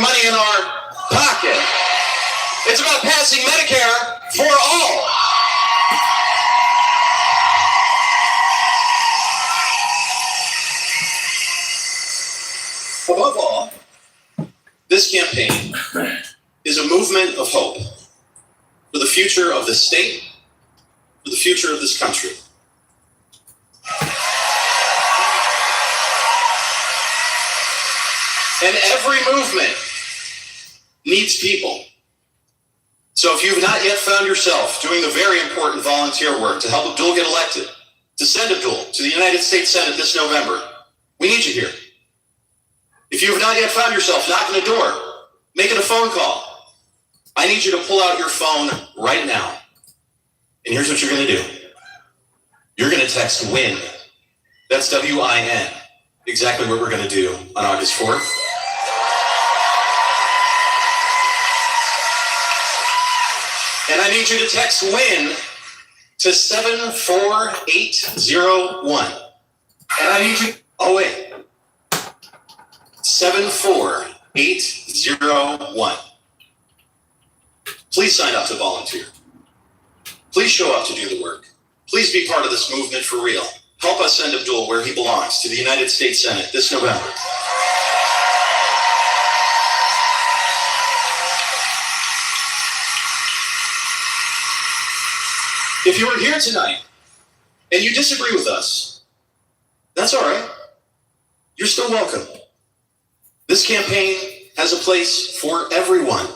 money in our pocket. It's about passing Medicare for all. Above all, this campaign is a movement of hope for the future of this state, for the future of this country. And every movement needs people. So if you've not yet found yourself doing the very important volunteer work to help Abdul get elected, to send Abdul to the United States Senate this November, we need you here. If you have not yet found yourself knocking a door, making a phone call, I need you to pull out your phone right now. And here's what you're going to do. You're going to text WIN. That's W-I-N. Exactly what we're going to do on August 4th. And I need you to text WIN to 74801. And I need you, 74801. Please sign up to volunteer. Please show up to do the work. Please be part of this movement for real. Help us send Abdul where he belongs, to the United States Senate this November. If you are here tonight and you disagree with us, that's all right. You're still welcome. This campaign has a place for everyone.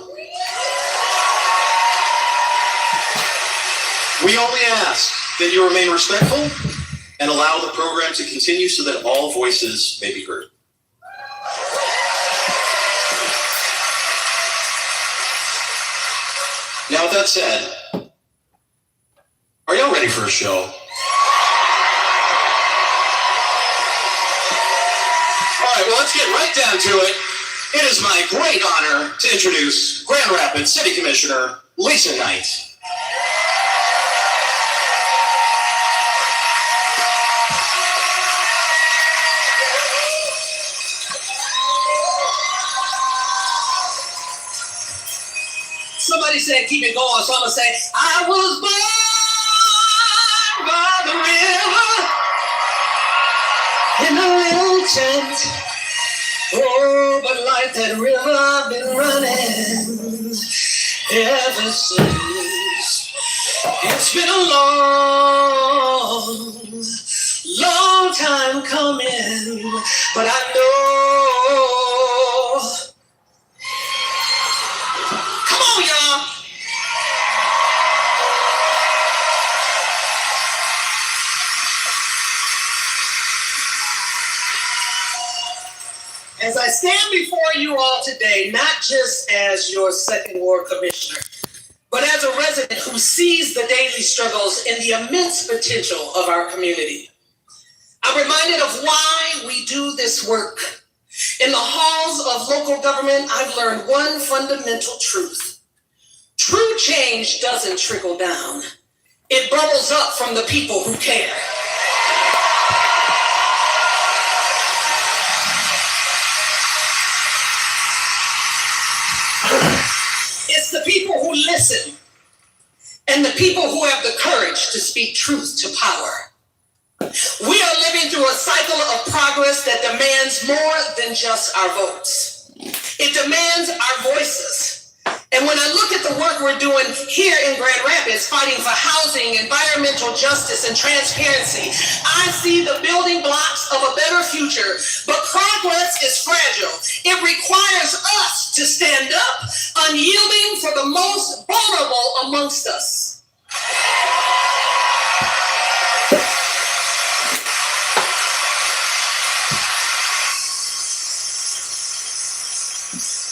We only ask that you remain respectful and allow the program to continue so that all voices may be heard. Now, with that said, are y'all ready for a show? All right, well, let's get right down to it. It is my great honor to introduce Grand Rapids City Commissioner Lisa Knight. Somebody said keep it going, so I'm going to say, I was born by the river in a little tent. Oh, but like that river I've been running ever since. It's been a long time coming, but I know. Come on, y'all. As I stand before you all today, not just as your second ward commissioner, but as a resident who sees the daily struggles and the immense potential of our community, I'm reminded of why we do this work. In the halls of local government, I've learned one fundamental truth. True change doesn't trickle down. It bubbles up from the people who care. It's the people who listen and the people who have the courage to speak truth to power. We are living through a cycle of progress that demands more than just our votes. It demands our voices. And when I look at the work we're doing here in Grand Rapids, fighting for housing, environmental justice, and transparency, I see the building blocks of a better future. But progress is fragile. It requires us to stand up, unyielding for the most vulnerable amongst us.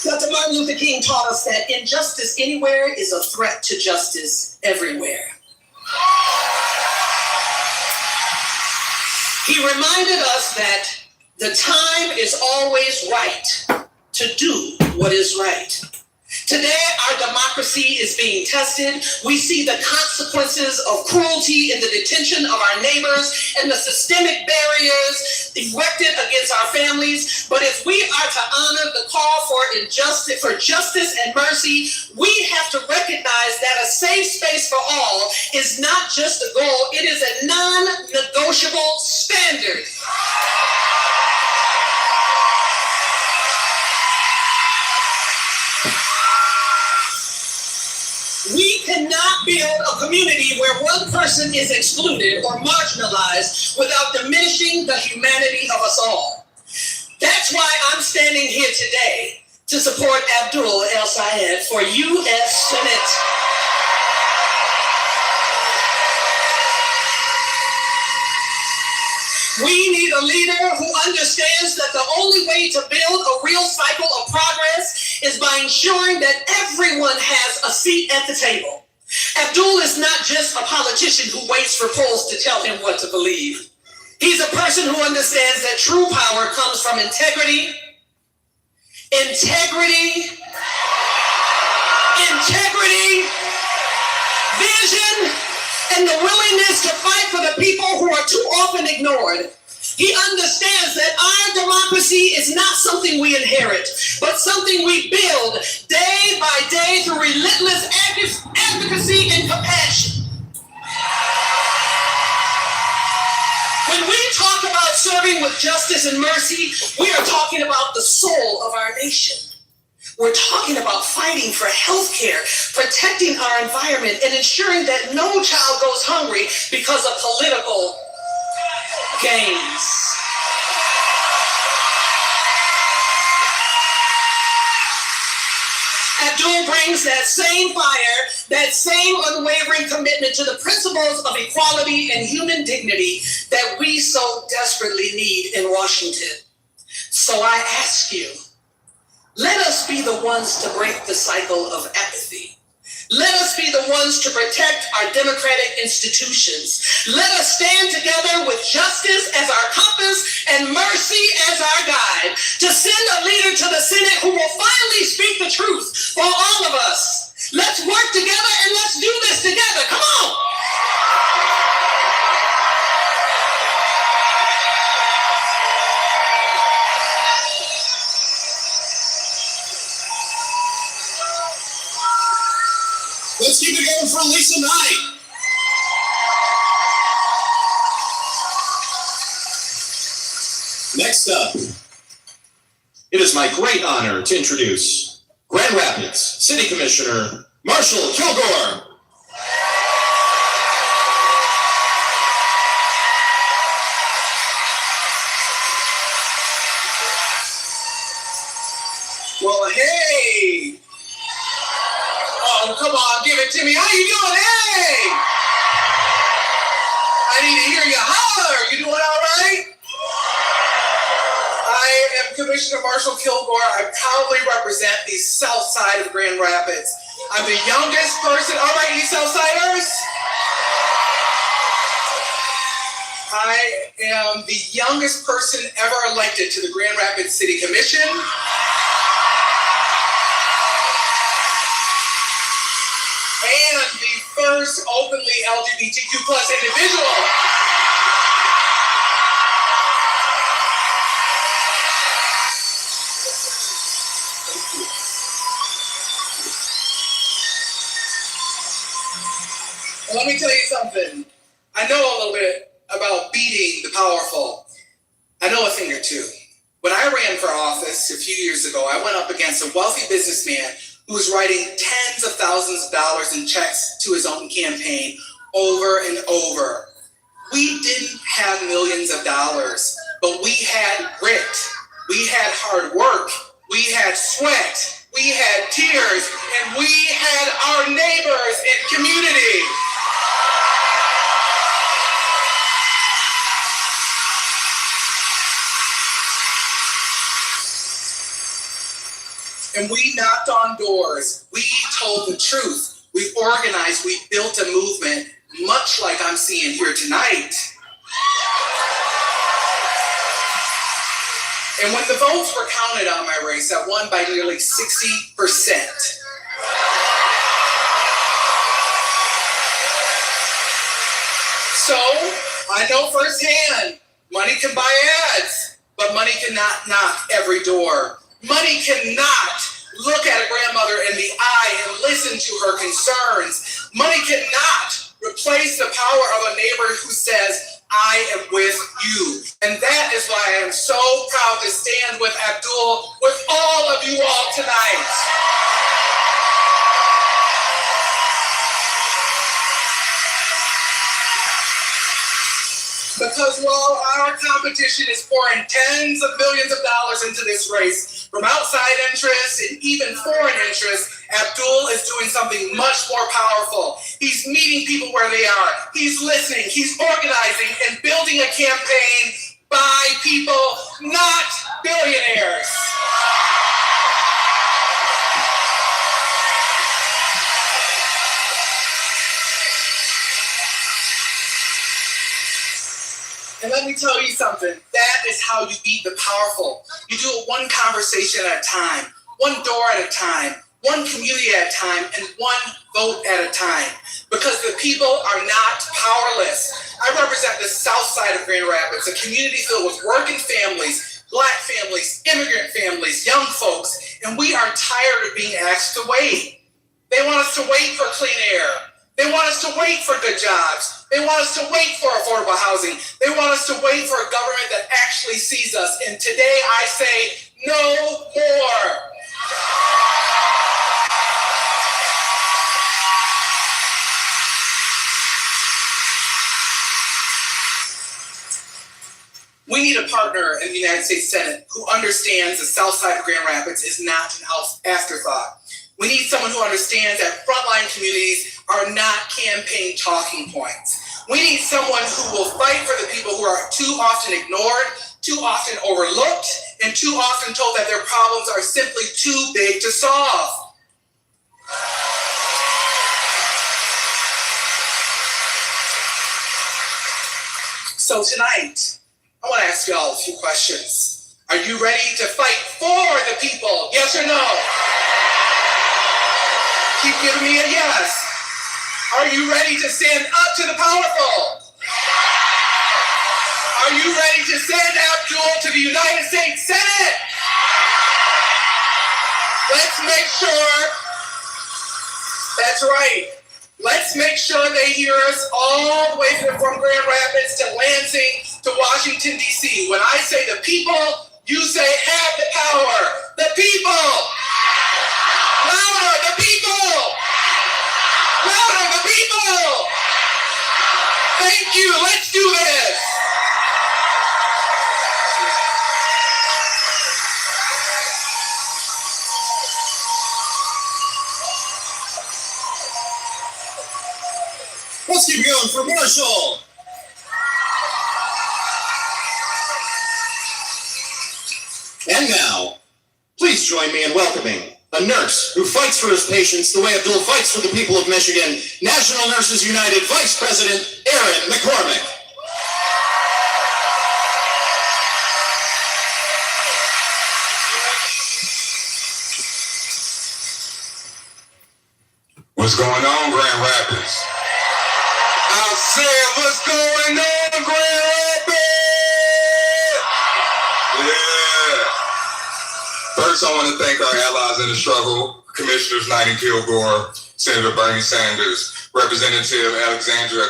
Dr. Martin Luther King taught us that injustice anywhere is a threat to justice everywhere. He reminded us that the time is always right to do what is right. Today, our democracy is being tested. We see the consequences of cruelty in the detention of our neighbors and the systemic barriers erected against our families. But if we are to honor the call for justice and mercy, we have to recognize that a safe space for all is not just a goal, it is a non-negotiable standard. We cannot build a community where one person is excluded or marginalized without diminishing the humanity of us all. That's why I'm standing here today to support Abdul El-Sayed for U.S. Senate. We need a leader who understands that the only way to build a real cycle of progress is by ensuring that everyone has a seat at the table. Abdul is not just a politician who waits for polls to tell him what to believe. He's a person who understands that true power comes from integrity, vision, and the willingness to fight for the people who are too often ignored. He understands that our democracy is not something we inherit, but something we build day by day through relentless advocacy and compassion. When we talk about serving with justice and mercy, we are talking about the soul of our nation. We're talking about fighting for health care, protecting our environment, and ensuring that no child goes hungry because of political gains. Abdul brings that same fire, that same unwavering commitment to the principles of equality and human dignity that we so desperately need in Washington. So I ask you, let us be the ones to break the cycle of apathy. Let us be the ones to protect our democratic institutions. Let us stand together with justice as our compass and mercy as our guide to send a leader to the Senate who will finally speak the truth for all of us. Let's work together and let's do this together. Come on. Let's keep it going for Lisa Knight. Next up, it is my great honor to introduce Grand Rapids City Commissioner Marshall Kilgore. Well, hey. Oh, come on, give it to me. How you doing? Hey! I need to hear you holler. You doing all right? I am Commissioner Marshall Kilgore. I proudly represent the south side of Grand Rapids. I'm the youngest person. All right, you Southsiders? I am the youngest person ever elected to the Grand Rapids City Commission. And the first openly LGBTQ plus individual. Well, let me tell you something. I know a little bit about beating the powerful. I know a thing or two. When I ran for office a few years ago, I went up against a wealthy businessman who was writing tens of thousands of dollars in checks to his own campaign over and over. We didn't have millions of dollars, but we had grit. We had hard work. We had sweat. We had tears. And we had our neighbors and community. And we knocked on doors. We told the truth. We organized. We built a movement, much like I'm seeing here tonight. And when the votes were counted on my race, I won by nearly 60%. So I know firsthand, money can buy ads, but money cannot knock every door. Money cannot look at a grandmother in the eye and listen to her concerns. Money cannot replace the power of a neighbor who says, I am with you. And that is why I am so proud to stand with Abdul, with all of you all tonight. Because while our competition is pouring tens of millions of dollars into this race, from outside interests and even foreign interests, Abdul is doing something much more powerful. He's meeting people where they are. He's listening. He's organizing and building a campaign by people, not billionaires. And let me tell you something, that is how you beat the powerful. You do it one conversation at a time, one door at a time, one community at a time, and one vote at a time. Because the people are not powerless. I represent the south side of Grand Rapids, a community filled with working families, Black families, immigrant families, young folks, and we are tired of being asked to wait. They want us to wait for clean air. They want us to wait for good jobs. They want us to wait for affordable housing. They want us to wait for a government that actually sees us. And today I say, no more. We need a partner in the United States Senate who understands the south side of Grand Rapids is not an afterthought. We need someone who understands that frontline communities are not campaign talking points. We need someone who will fight for the people who are too often ignored, too often overlooked, and too often told that their problems are simply too big to solve. So tonight, I want to ask you all a few questions. Are you ready to fight for the people? Yes or no? Keep giving me a yes. Are you ready to stand up to the powerful? Are you ready to send Abdul to the United States Senate? Let's make sure, that's right. Let's make sure they hear us all the way from Grand Rapids to Lansing to Washington, D.C. When I say the people, you say have the power. The people. Louder, the people. Louder, the people. Thank you. Let's do this. Let's keep going for Marshall. And now, please join me in welcoming a nurse who fights for his patients the way Abdul fights for the people of Michigan, National Nurses United Vice President Erin McCormick. What's going on, Grand Rapids? I said, what's going on, Grand Rapids? Yeah. First, I want to thank our allies in the struggle, Commissioners Knight and Kilgore, Senator Bernie Sanders, Representative Alexandria,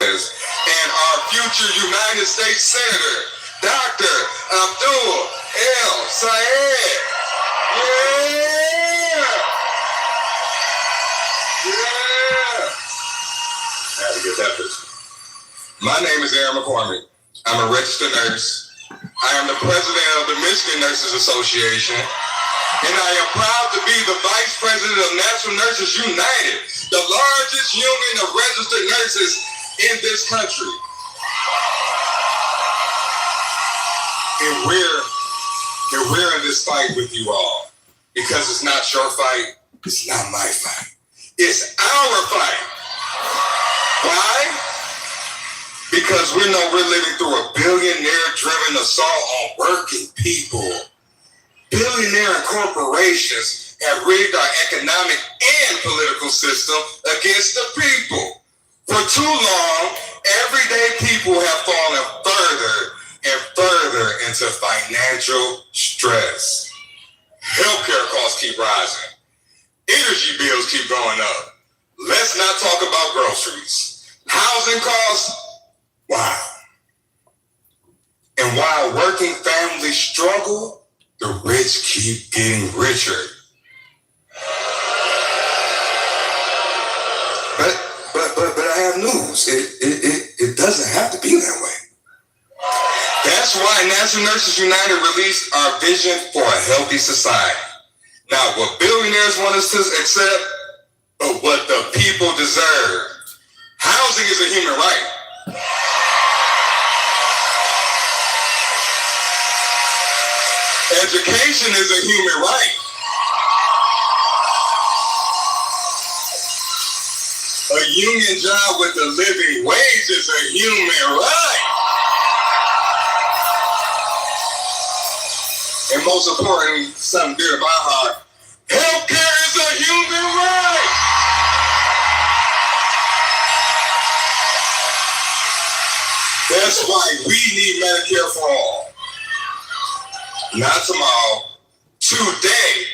and our future United States Senator, Dr. Abdul El-Sayed. Yeah! I had to get that picture. My name is Erin McCormick. I'm a registered nurse. I am the president of the Michigan Nurses Association, and I am proud to be the vice president of National Nurses United, the largest union of registered nurses in this country. And we're in this fight with you all, because it's not your fight, it's not my fight. It's our fight. Why? Because we know we're living through a billionaire-driven assault on working people. Billionaire and corporations have rigged our economic and political system against the people. For too long, everyday people have fallen further and further into financial stress. Healthcare costs keep rising. Energy bills keep going up. Let's not talk about groceries. Housing costs, wow. And while working families struggle, the rich keep getting richer. But I have news. It doesn't have to be that way. That's why National Nurses United released our vision for a healthy society. Not what billionaires want us to accept, but what the people deserve. Housing is a human right. Education is a human right. A union job with a living wage is a human right. And most importantly, something dear to my heart, healthcare is a human right. That's why we need Medicare for all. Not tomorrow, today,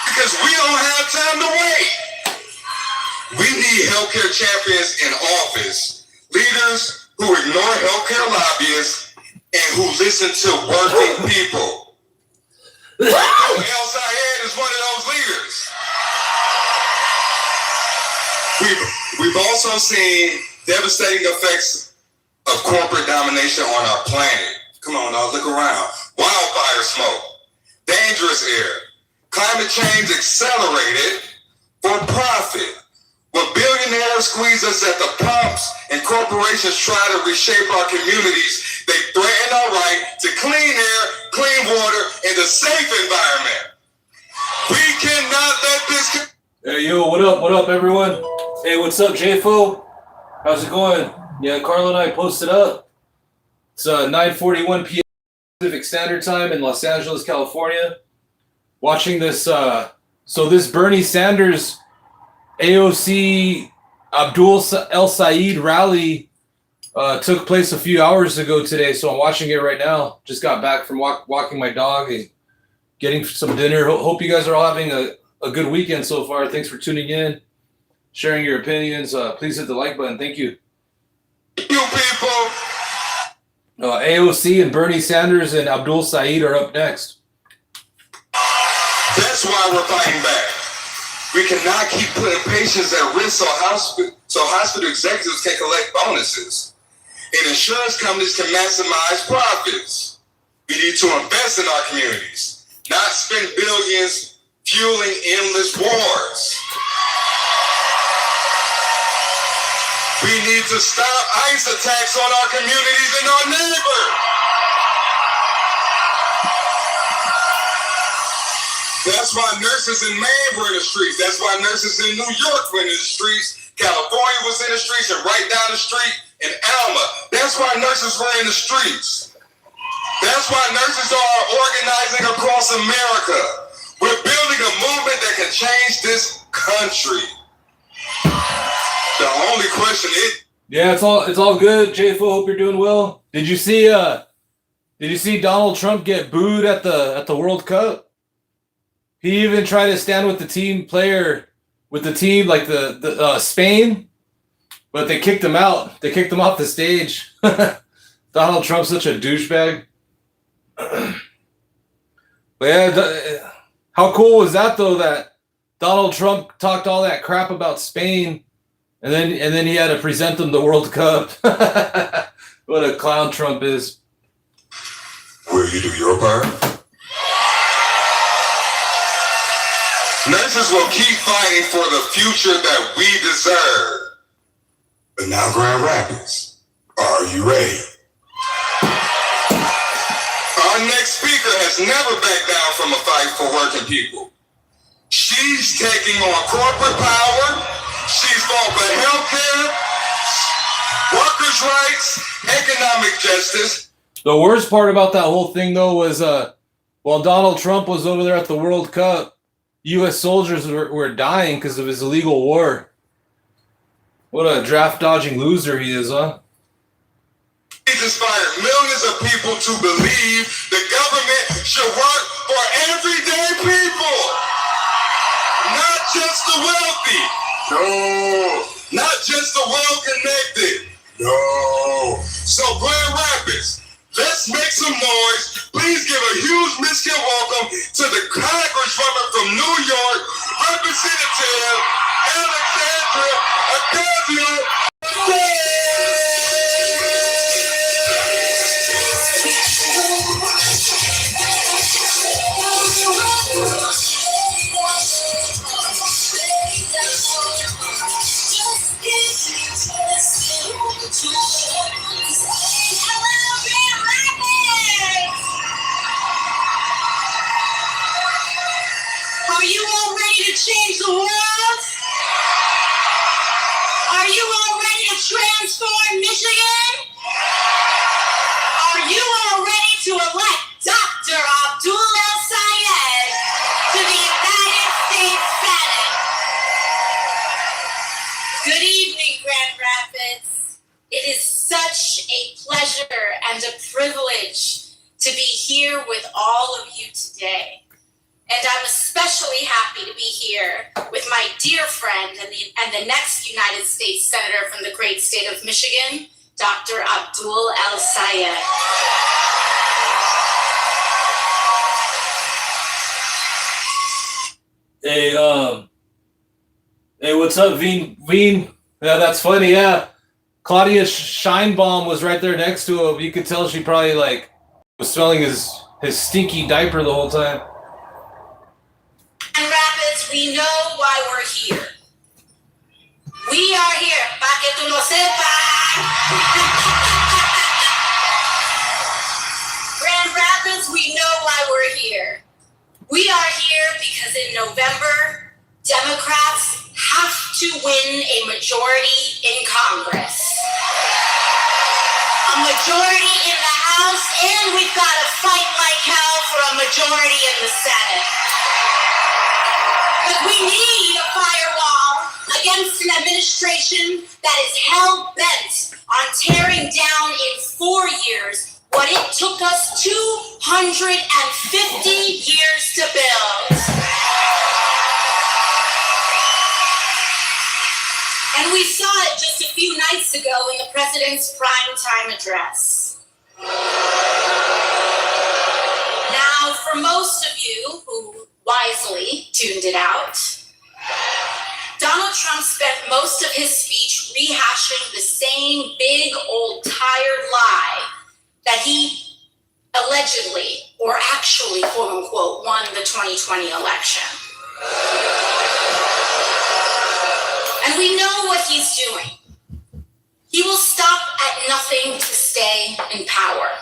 because we don't have time to wait. We need healthcare champions in office, leaders who ignore healthcare lobbyists and who listen to working people. AOC is one of those leaders. We've also seen devastating effects of corporate domination on our planet. Come on now, look around. Wildfire smoke, dangerous air, climate change accelerated for profit. When billionaires squeeze us at the pumps and corporations try to reshape our communities, they threaten our right to clean air, clean water, and a safe environment. We cannot let this... Hey, yo, what up, everyone? Hey, what's up, JFO? How's it going? Yeah, Carla and I posted up. It's 9:41 p.m. Pacific Standard Time in Los Angeles, California. Watching this, so this Bernie Sanders AOC Abdul El Said rally took place a few hours ago today, so I'm watching it right now. Just got back from walking my dog and getting some dinner. Hope you guys are all having a good weekend so far. Thanks for tuning in, sharing your opinions. Please hit the like button. Thank you. You people. AOC and Bernie Sanders and Abdul Said are up next. That's why we're fighting back. We cannot keep putting patients at risk so hospital executives can collect bonuses and insurance companies can maximize profits. We need to invest in our communities, not spend billions fueling endless wars. We need to stop ICE attacks on our communities and our neighbors. That's why nurses in Maine were in the streets. That's why nurses in New York were in the streets. California was in the streets, and right down the street in Alma. That's why nurses were in the streets. That's why nurses are organizing across America. We're building a movement that can change this country. The only question is... Yeah, it's all good. JFO, hope you're doing well. Did you see Donald Trump get booed at the World Cup? He even tried to stand with the team like the Spain, but they kicked him out. They kicked him off the stage. Donald Trump's such a douchebag. But yeah, how cool was that though? That Donald Trump talked all that crap about Spain, and then he had to present them the World Cup. What a clown Trump is. Will you do your part? Nurses will keep fighting for the future that we deserve. But now, Grand Rapids, are you ready? Our next speaker has never backed down from a fight for working people. She's taking on corporate power. She's fought for healthcare, workers' rights, economic justice. The worst part about that whole thing, though, was while Donald Trump was over there at the World Cup, U.S. soldiers were dying because of his illegal war. What a draft dodging loser he is, huh? He's inspired millions of people to believe the government should work for everyday people, not just the wealthy. No. Not just the well-connected. No. So Grand Rapids, let's make some noise. Please give a huge Michigan welcome to the Congresswoman from New York, Representative Alexandra Ocasio-Cortez. Are you all ready to change the world? Are you all ready to transform Michigan? Are you all ready to elect Dr. Abdul El-Sayed to the United States Senate? Good evening, Grand Rapids. It is such a pleasure and a privilege to be here with all of you today. And I'm especially happy to be here with my dear friend and the next United States Senator from the great state of Michigan, Dr. Abdul El-Sayed. Hey, what's up, Veen? Yeah, that's funny, yeah. Claudia Scheinbaum was right there next to him. You could tell she probably, was smelling his stinky diaper the whole time. And Rapids, we know why we're here. We are here, pa' que tú lo sepas. Grand Rapids, we know why we're here. We are here because in November, Democrats have to win a majority in Congress. A majority in the House, and we've got to fight like hell for a majority in the Senate. But we need a firewall against an administration that is hell-bent on tearing down in 4 years what it took us 250 years to build. And we saw it just a few nights ago in the president's primetime address. Now, for most of you who wisely tuned it out, Donald Trump spent most of his speech rehashing the same big old tired lie that he allegedly, or actually, quote unquote, won the 2020 election. And we know what he's doing. He will stop at nothing to stay in power.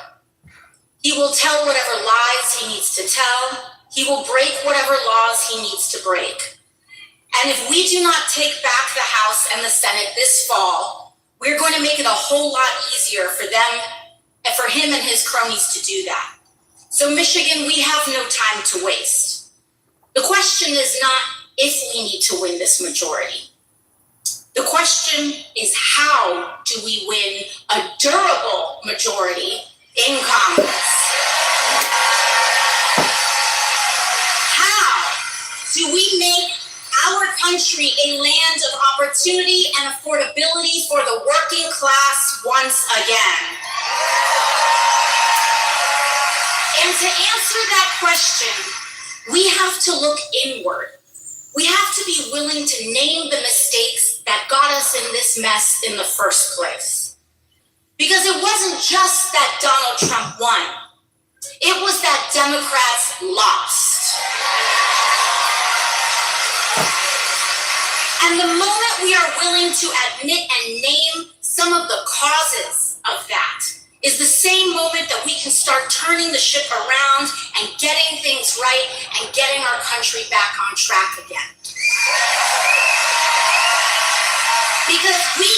He will tell whatever lies he needs to tell. He will break whatever laws he needs to break. And if we do not take back the House and the Senate this fall, we're going to make it a whole lot easier for them and for him and his cronies to do that. So Michigan, we have no time to waste. The question is not if we need to win this majority. The question is, how do we win a durable majority in Congress? How do we make our country a land of opportunity and affordability for the working class once again? And to answer that question, we have to look inward. We have to be willing to name the mistakes that got us in this mess in the first place. Because it wasn't just that Donald Trump won. It was that Democrats lost. And the moment we are willing to admit and name some of the causes of that is the same moment that we can start turning the ship around and getting things right and getting our country back on track again. Because we,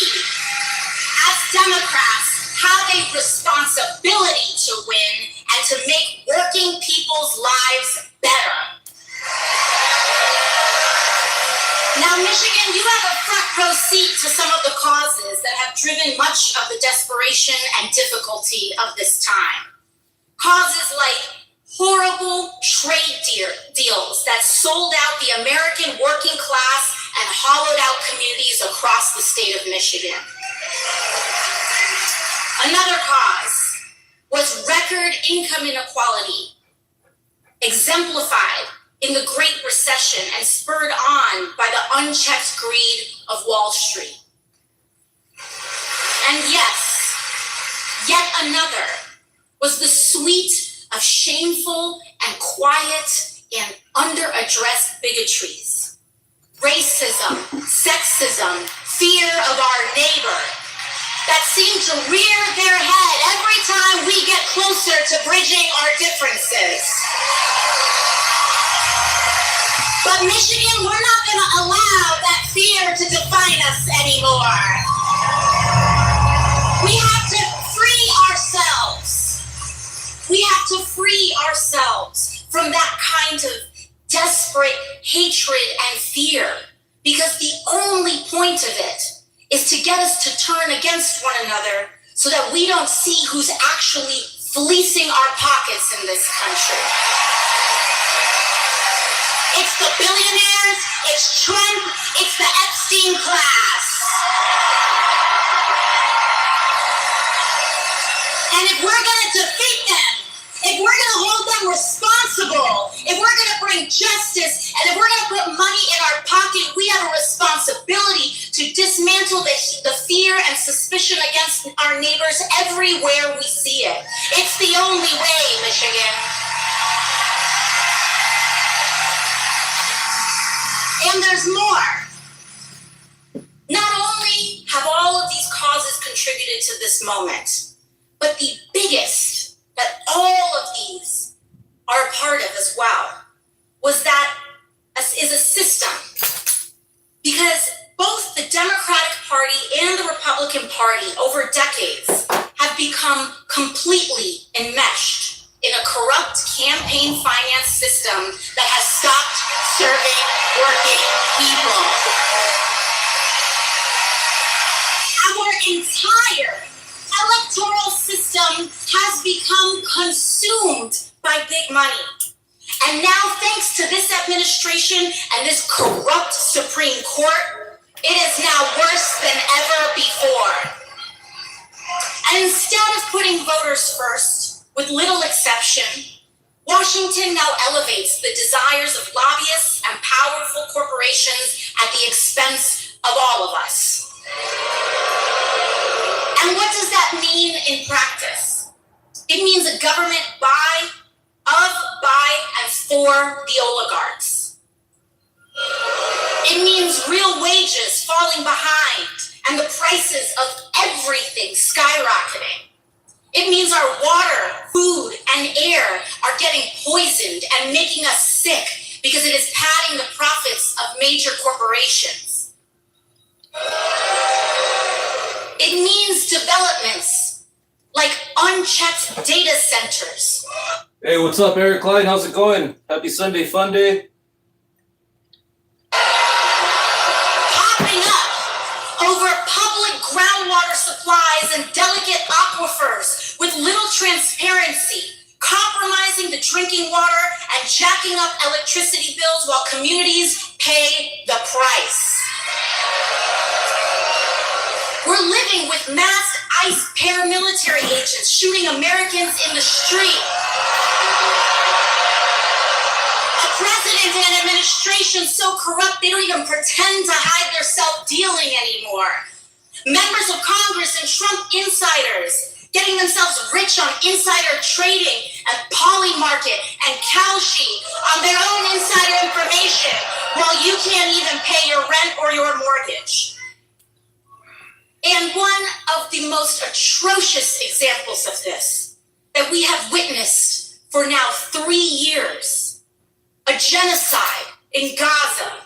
as Democrats, have a responsibility to win and to make working people's lives better. Now, Now, Michigan, you have a front row seat to some of the causes that have driven much of the desperation and difficulty of this time. Causes like horrible trade deals that sold out the American working class and hollowed out communities across the state of Michigan. Another cause was record income inequality, exemplified in the Great Recession and spurred on by the unchecked greed of Wall Street. And yes, yet another was the suite of shameful and quiet and under-addressed bigotries. Racism, sexism, fear of our neighbor that seem to rear their head every time we get closer to bridging our differences. But Michigan, we're not going to allow that fear to define us anymore. We have to free ourselves. We have to free ourselves from that kind of desperate hatred and fear, because the only point of it is to get us to turn against one another so that we don't see who's actually fleecing our pockets in this country. It's the billionaires, it's Trump, it's the Epstein class. And if we're going to defeat them, if we're going to hold them responsible, if we're going to bring justice, and if we're going to put money in our pocket, we have a responsibility to dismantle the fear and suspicion against our neighbors everywhere we see it. It's the only way, Michigan. And there's more. Not only have all of these causes contributed to this moment, but the biggest that all of these are a part of as well is a system. Because both the Democratic Party and the Republican Party over decades have become completely enmeshed in a corrupt campaign finance system that has stopped serving working people. Our entire electoral system has become consumed by big money. And now, thanks to this administration and this corrupt Supreme Court, it is now worse than ever before. And instead of putting voters first, with little exception, Washington now elevates the desires of lobbyists and powerful corporations at the expense of all of us. And what does that mean in practice? It means a government by, and for the oligarchs. It means real wages falling behind and the prices of everything skyrocketing. It means our water, food, and air are getting poisoned and making us sick because it is padding the profits of major corporations. It means developments like unchecked data centers. Hey, what's up, Eric Klein? How's it going? Happy Sunday Fun Day. Popping up over public groundwater supplies and delicate aquifers with little transparency, compromising the drinking water and jacking up electricity bills while communities pay the price. We're living with masked ICE paramilitary agents shooting Americans in the street. A president and an administration so corrupt they don't even pretend to hide their self-dealing anymore. Members of Congress and Trump insiders getting themselves rich on insider trading and Polymarket and Kalshi on their own insider information while you can't even pay your rent or your mortgage. And one of the most atrocious examples of this that we have witnessed for now 3 years, a genocide in Gaza,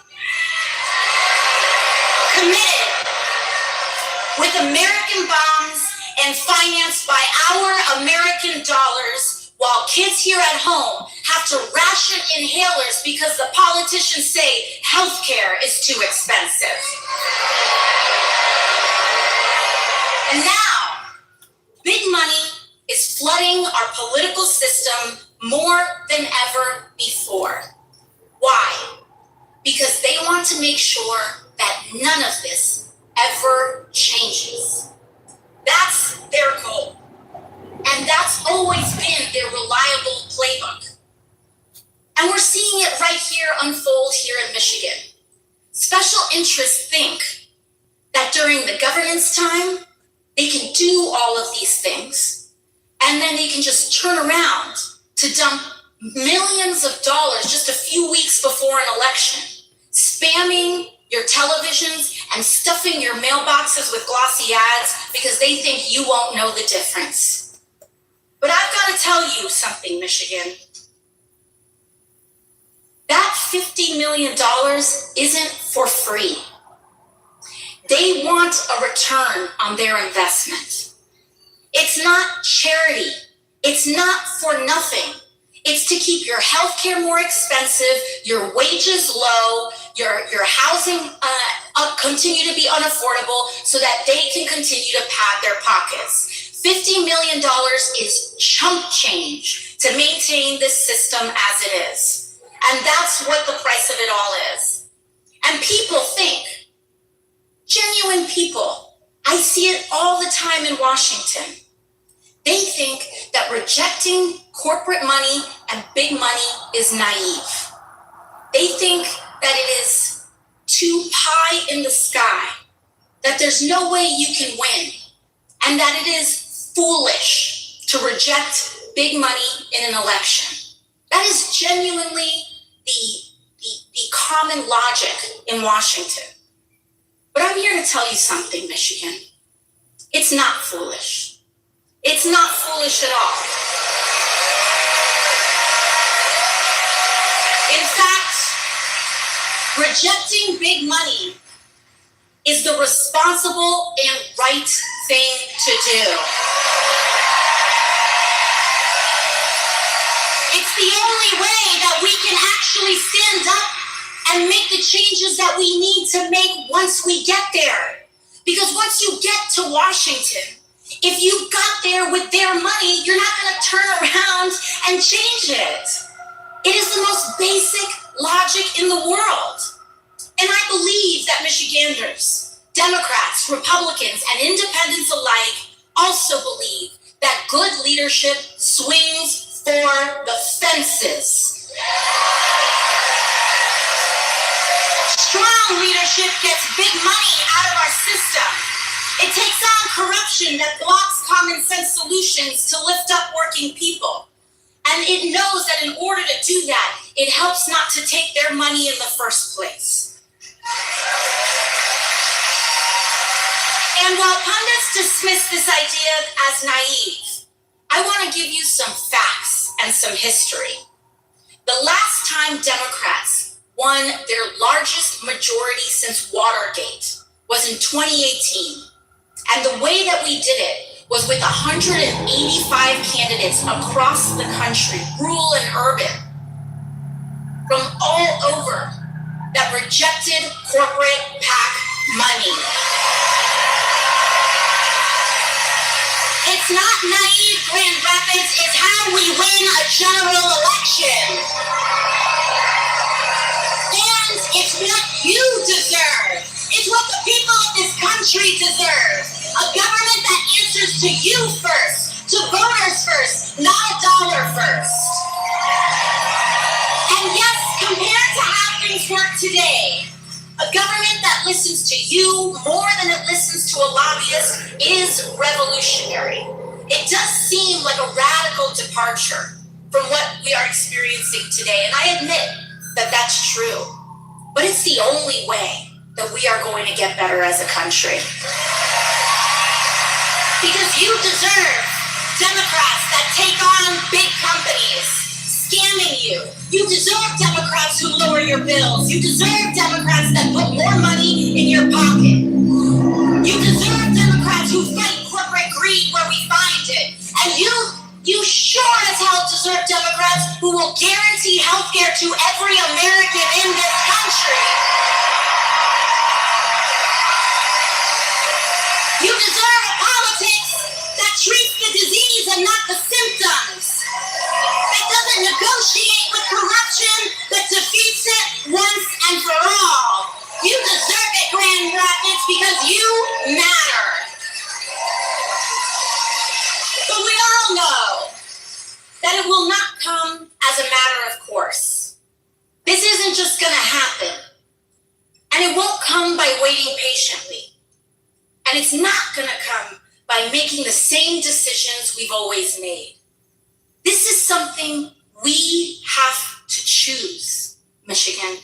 committed with American bombs and financed by our American dollars, while kids here at home have to ration inhalers because the politicians say healthcare is too expensive. And now, big money is flooding our political system more than ever before. Why? Because they want to make sure that none of this ever changes. That's their goal. And that's always been their reliable playbook. And we're seeing it right here unfold here in Michigan. Special interests think that during the governance time, they can do all of these things, and then they can just turn around to dump millions of dollars just a few weeks before an election, spamming your televisions and stuffing your mailboxes with glossy ads because they think you won't know the difference. But I've got to tell you something, Michigan. That $50 million isn't for free. They want a return on their investment. It's not charity. It's not for nothing. It's to keep your healthcare more expensive, your wages low, your housing continue to be unaffordable so that they can continue to pad their pockets. $50 million is chump change to maintain this system as it is. And that's what the price of it all is. And people think, genuine people, I see it all the time in Washington. They think that rejecting corporate money and big money is naive. They think that it is too pie in the sky, that there's no way you can win, and that it is foolish to reject big money in an election. That is genuinely the common logic in Washington. But I'm here to tell you something, Michigan. It's not foolish. It's not foolish at all. In fact, rejecting big money is the responsible and right thing to do. It's the only way that we can actually stand up and make the changes that we need to make once we get there. Because once you get to Washington, if you got there with their money, you're not going to turn around and change it. It is the most basic logic in the world. And I believe that Michiganders, Democrats, Republicans, and independents alike also believe that good leadership swings for the fences. Strong leadership gets big money out of our system. It takes on corruption that blocks common sense solutions to lift up working people. And it knows that in order to do that, it helps not to take their money in the first place. And while pundits dismiss this idea as naive, I want to give you some facts and some history. The last time Democrats won their largest majority since Watergate was in 2018. And the way that we did it was with 185 candidates across the country, rural and urban, from all over, that rejected corporate PAC money. It's not naive, Grand Rapids, it's how we win a general election. And it's what you deserve. It's what the people of this country deserve. A government that answers to you first, to voters first, not a dollar first. And yes, compared to how things work today, a government that listens to you more than it listens to a lobbyist is revolutionary. It does seem like a radical departure from what we are experiencing today, and I admit that that's true. But it's the only way that we are going to get better as a country. Because you deserve Democrats that take on big companies, scamming you. You deserve Democrats who lower your bills. You deserve Democrats that put more money in your pocket. You deserve Democrats who fight corporate greed where we find it. And you sure as well-deserved Democrats who will guarantee health care to every American in this country. You deserve a politics that treats the disease and not the symptoms, that doesn't negotiate with corruption, but defeats it once and for all. You deserve it, Grand Rapids, because you matter. But we all know that it will not come as a matter of course. This isn't just gonna happen. And it won't come by waiting patiently. And it's not gonna come by making the same decisions we've always made. This is something we have to choose, Michigan.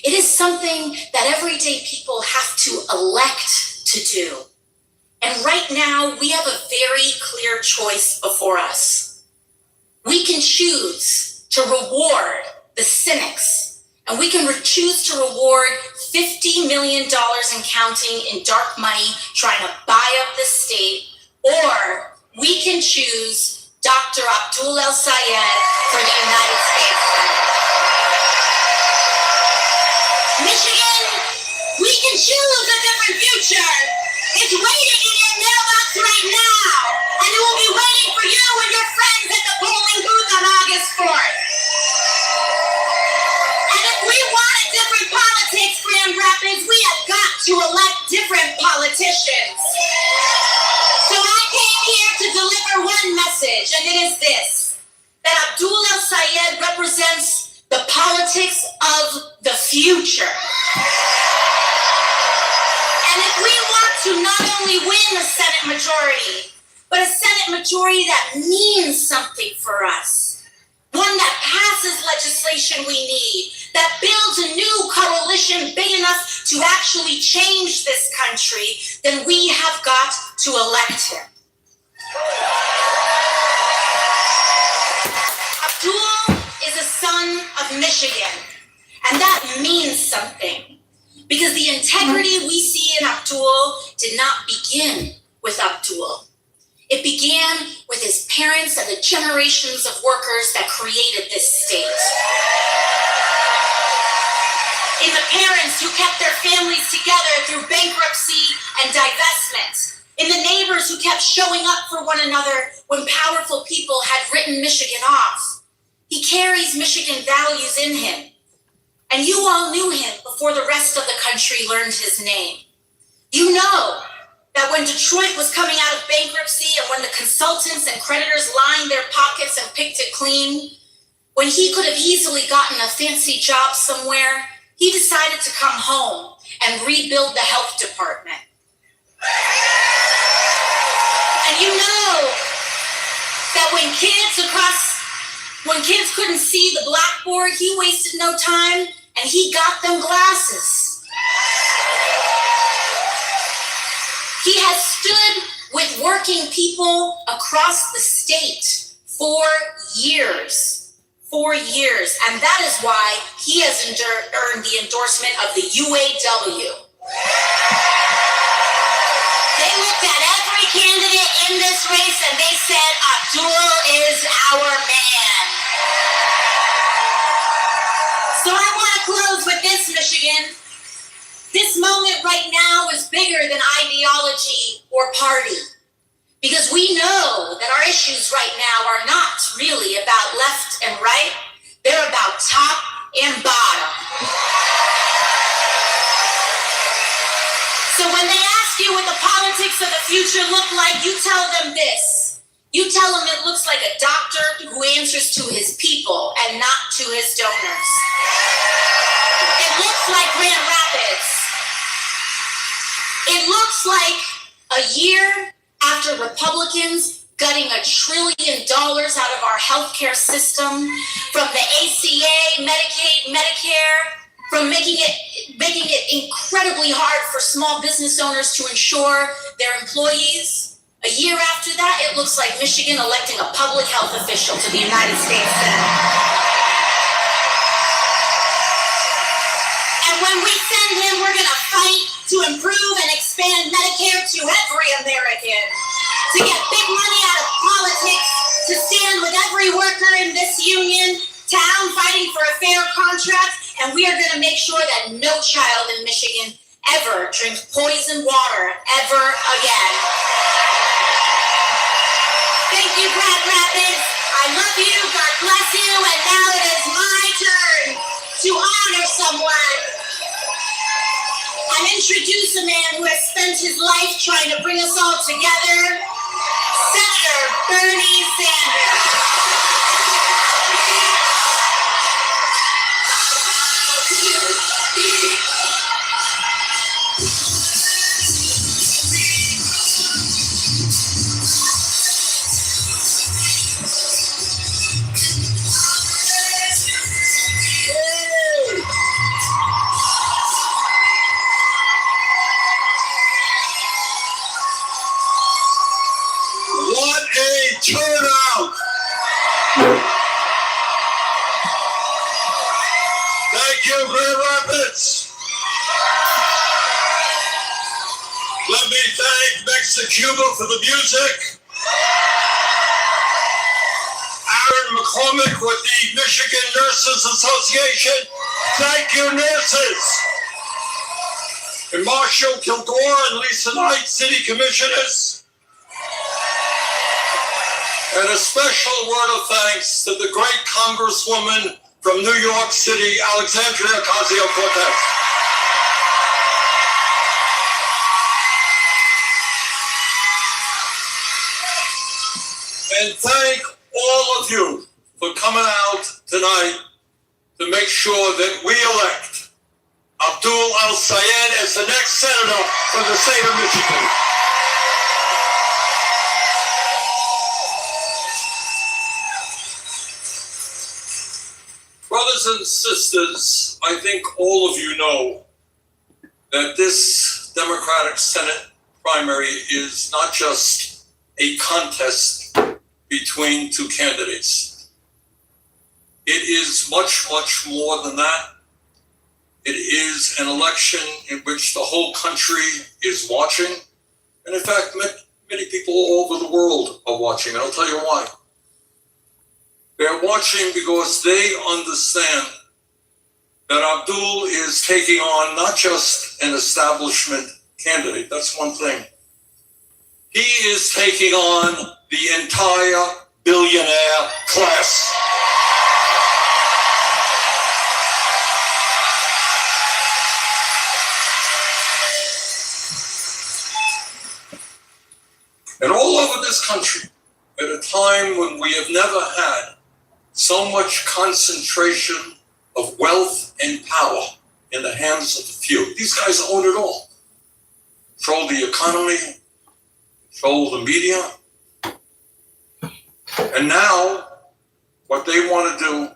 It is something that everyday people have to elect to do. And right now, we have a very clear choice before us. We can choose to reward the cynics, and we can choose to reward $50 million and counting in dark money trying to buy up the state, or we can choose Dr. Abdul El-Sayed for the United States Senate. Michigan, we can choose a different future. It's waiting in your mailbox right now, and it will be waiting for you and your friends at the polling booth on August 4th. And if we want a different politics, Grand Rapids, we have got to elect different politicians. So I came here to deliver one message, and it is this, that Abdul El-Sayed represents the politics of the future. And if we want to not only win a Senate majority, but a Senate majority that means something for us, one that passes legislation we need, that builds a new coalition big enough to actually change this country, then we have got to elect him. Abdul is a son of Michigan, and that means something, because the integrity we see in Abdul did not begin with Abdul. It began with his parents and the generations of workers that created this state. In the parents who kept their families together through bankruptcy and divestment. In the neighbors who kept showing up for one another when powerful people had written Michigan off. He carries Michigan values in him. And you all knew him before the rest of the country learned his name. You know that when Detroit was coming out of bankruptcy and when the consultants and creditors lined their pockets and picked it clean, when he could have easily gotten a fancy job somewhere, he decided to come home and rebuild the health department. And you know that when kids couldn't see the blackboard, he wasted no time and he got them glasses. He has stood with working people across the state for years. And that is why he has earned the endorsement of the UAW. They looked at every candidate in this race and they said, Abdul is our man. So I want to close with this, Michigan. This moment right now is bigger than ideology or party. Because we know that our issues right now are not really about left and right. They're about top and bottom. So when they ask you what the politics of the future look like, you tell them this. You tell them it looks like a doctor who answers to his people and not to his donors. It looks like Grand Rapids. It looks like a year after Republicans gutting $1 trillion out of our healthcare system, from the ACA, Medicaid, Medicare, from making it incredibly hard for small business owners to insure their employees. A year after that, it looks like Michigan electing a public health official to the United States Senate. And when we send him, we're going to fight to improve and expand Medicare to every American, to get big money out of politics to stand with every worker in this union town fighting for a fair contract, and we are going to make sure that no child in Michigan ever drinks poison water ever again. Thank you, Grand Rapids. I love you. God bless you. And now it is my turn to honor someone. And introduce a man who has spent his life trying to bring us all together, Senator Bernie Sanders. What a turnout! Thank you, Grand Rapids. Let me thank Mexicuba for the music. Aaron McCormick with the Michigan Nurses Association. Thank you, nurses. And Marshall Kilgore and Lisa Knight, city commissioners. And a special word of thanks to the great Congresswoman from New York City, Alexandria Ocasio-Cortez. And thank all of you for coming out tonight to make sure that we elect Abdul al-Sayed as the next senator from the state of Michigan. Brothers and sisters, I think all of you know that this Democratic Senate primary is not just a contest between two candidates. It is much, much more than that. It is an election in which the whole country is watching. And in fact, many people all over the world are watching, and I'll tell you why. They're watching because they understand that Abdul is taking on not just an establishment candidate, that's one thing. He is taking on the entire billionaire class. And all over this country, at a time when we have never had so much concentration of wealth and power in the hands of the few. These guys own it all. Control the economy, control the media. And now, what they want to do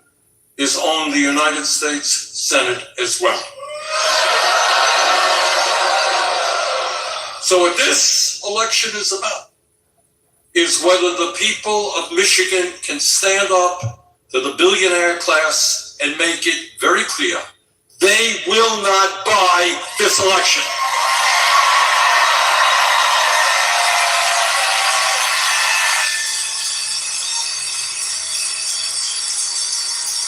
is own the United States Senate as well. So what this election is about is whether the people of Michigan can stand up to the billionaire class and make it very clear they will not buy this election.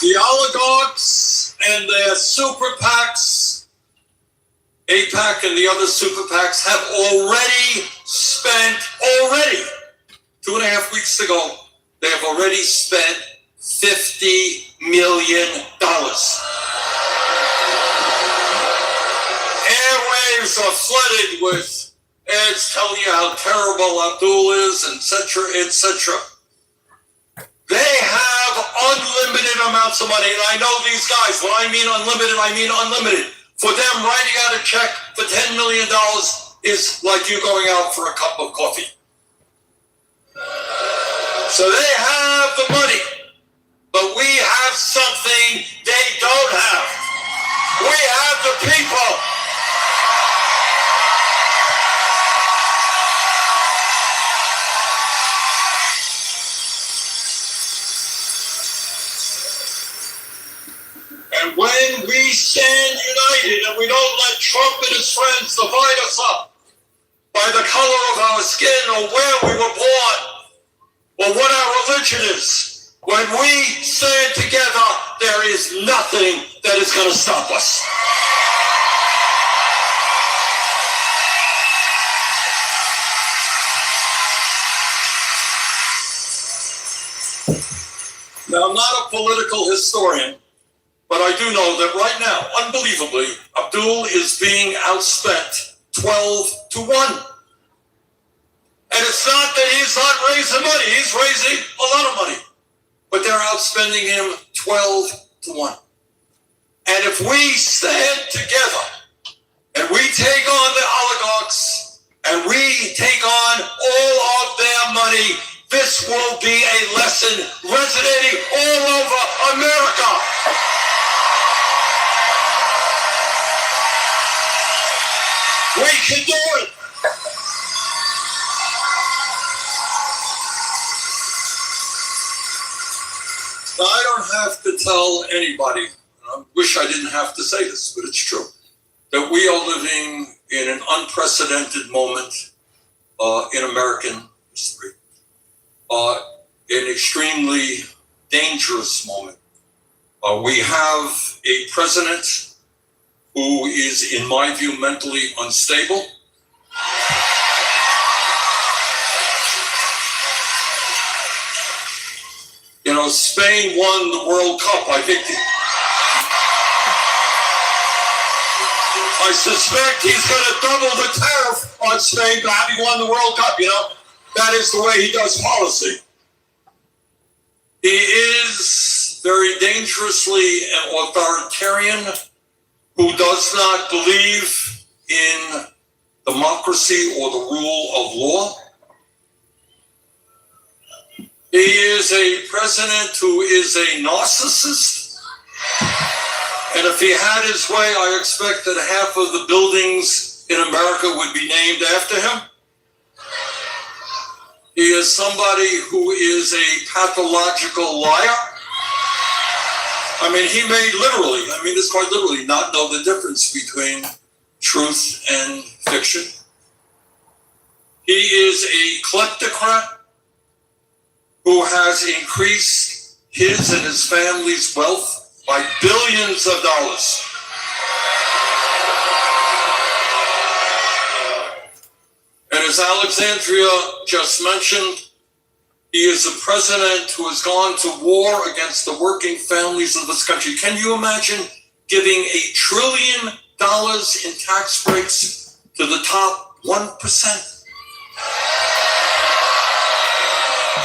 The oligarchs and their super PACs, AIPAC and the other super PACs, have already spent, 2.5 weeks ago, they have already spent $50 million. Airwaves are flooded with ads telling you how terrible Abdul is, etc., etc. They have unlimited amounts of money, and I know these guys. When I mean unlimited, I mean unlimited. For them, writing out a check for $10 million is like you going out for a cup of coffee. So they have the money, but we have something they don't have. We have the people. And when we stand united and we don't let Trump and his friends divide us up by the color of our skin or where we were born, or what our religion is. When we stand together, there is nothing that is going to stop us. Now, I'm not a political historian, but I do know that right now, unbelievably, Abdul is being outspent 12-1. And it's not that he's not raising money. He's raising a lot of money. But they're outspending him 12-1. And if we stand together and we take on the oligarchs and we take on all of their money, this will be a lesson resonating all over America. We can do it. Now, I don't have to tell anybody, I wish I didn't have to say this, but it's true, that we are living in an unprecedented moment in American history, an extremely dangerous moment. We have a president who is, in my view, mentally unstable. You know, Spain won the World Cup. I suspect he's going to double the tariff on Spain, but having won the World Cup, you know, that is the way he does policy. He is very dangerously an authoritarian who does not believe in democracy or the rule of law. He is a president who is a narcissist. And if he had his way, I expect that half of the buildings in America would be named after him. He is somebody who is a pathological liar. I mean, he may literally, this quite literally, not know the difference between truth and fiction. He is a kleptocrat who has increased his and his family's wealth by billions of dollars. And as Alexandria just mentioned, he is a president who has gone to war against the working families of this country. Can you imagine giving $1 trillion in tax breaks to the top 1%?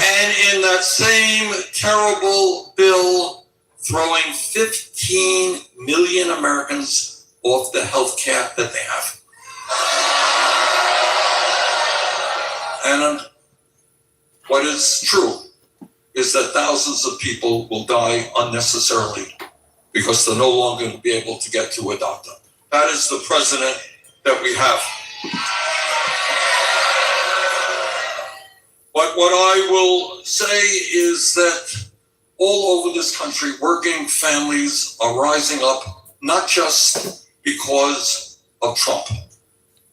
And in that same terrible bill, throwing 15 million Americans off the health care that they have. And what is true is that thousands of people will die unnecessarily because they're no longer going to be able to get to a doctor. That is the president that we have. But what I will say is that all over this country, working families are rising up, not just because of Trump.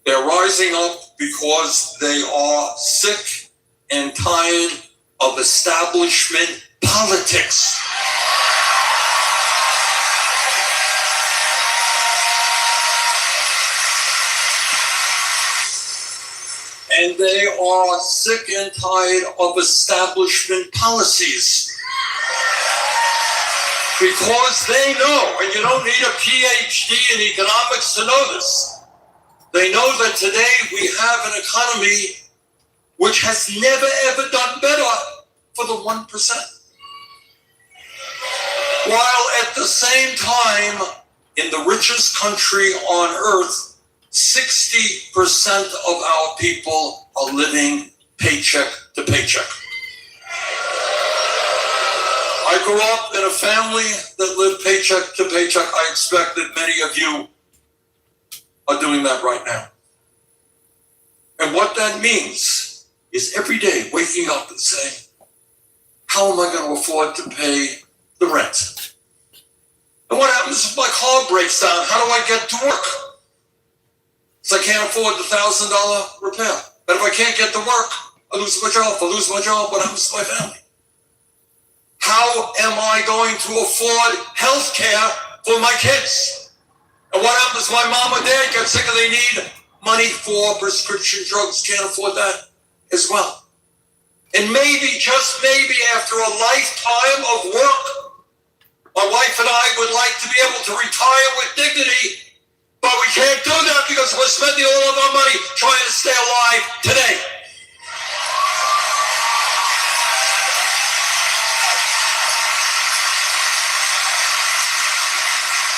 They're rising up because they are sick and tired of establishment politics. And they are sick and tired of establishment policies. Because they know, and you don't need a PhD in economics to know this, they know that today we have an economy which has never ever done better for the 1%. While at the same time, in the richest country on earth, 60% of our people are living paycheck to paycheck. I grew up in a family that lived paycheck to paycheck. I expect that many of you are doing that right now. And what that means is every day waking up and saying, how am I going to afford to pay the rent? And what happens if my car breaks down? How do I get to work? Because I can't afford the $1,000 repair. But if I can't get to work, I lose my job. If I lose my job, what happens to my family? How am I going to afford health care for my kids? And what happens if my mom or dad get sick and they need money for prescription drugs? Can't afford that as well. And maybe, just maybe, after a lifetime of work, my wife and I would like to be able to retire with dignity, but we can't do that because we're spending all of our money trying to stay alive today.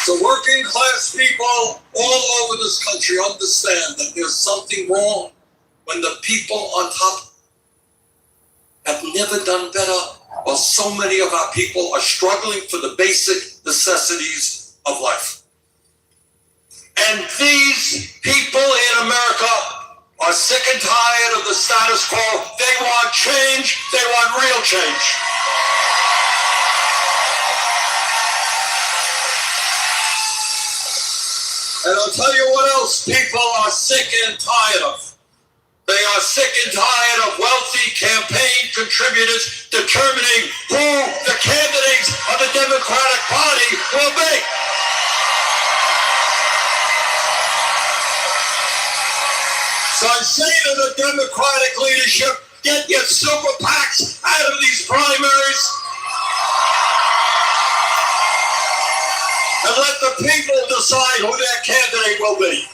So working class people all over this country understand that there's something wrong when the people on top have never done better, while so many of our people are struggling for the basic necessities of life. And these people in America are sick and tired of the status quo. They want change. They want real change. And I'll tell you what else people are sick and tired of. They are sick and tired of wealthy campaign contributors determining who the candidates of the Democratic Party will be. So I say to the Democratic leadership, get your super PACs out of these primaries and let the people decide who their candidate will be.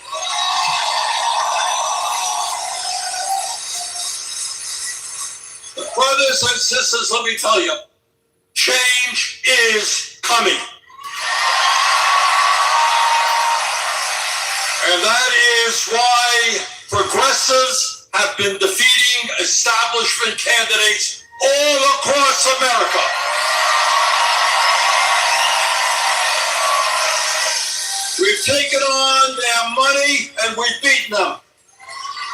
Brothers and sisters, let me tell you, change is coming. And that is why progressives have been defeating establishment candidates all across America. We've taken on their money and we've beaten them.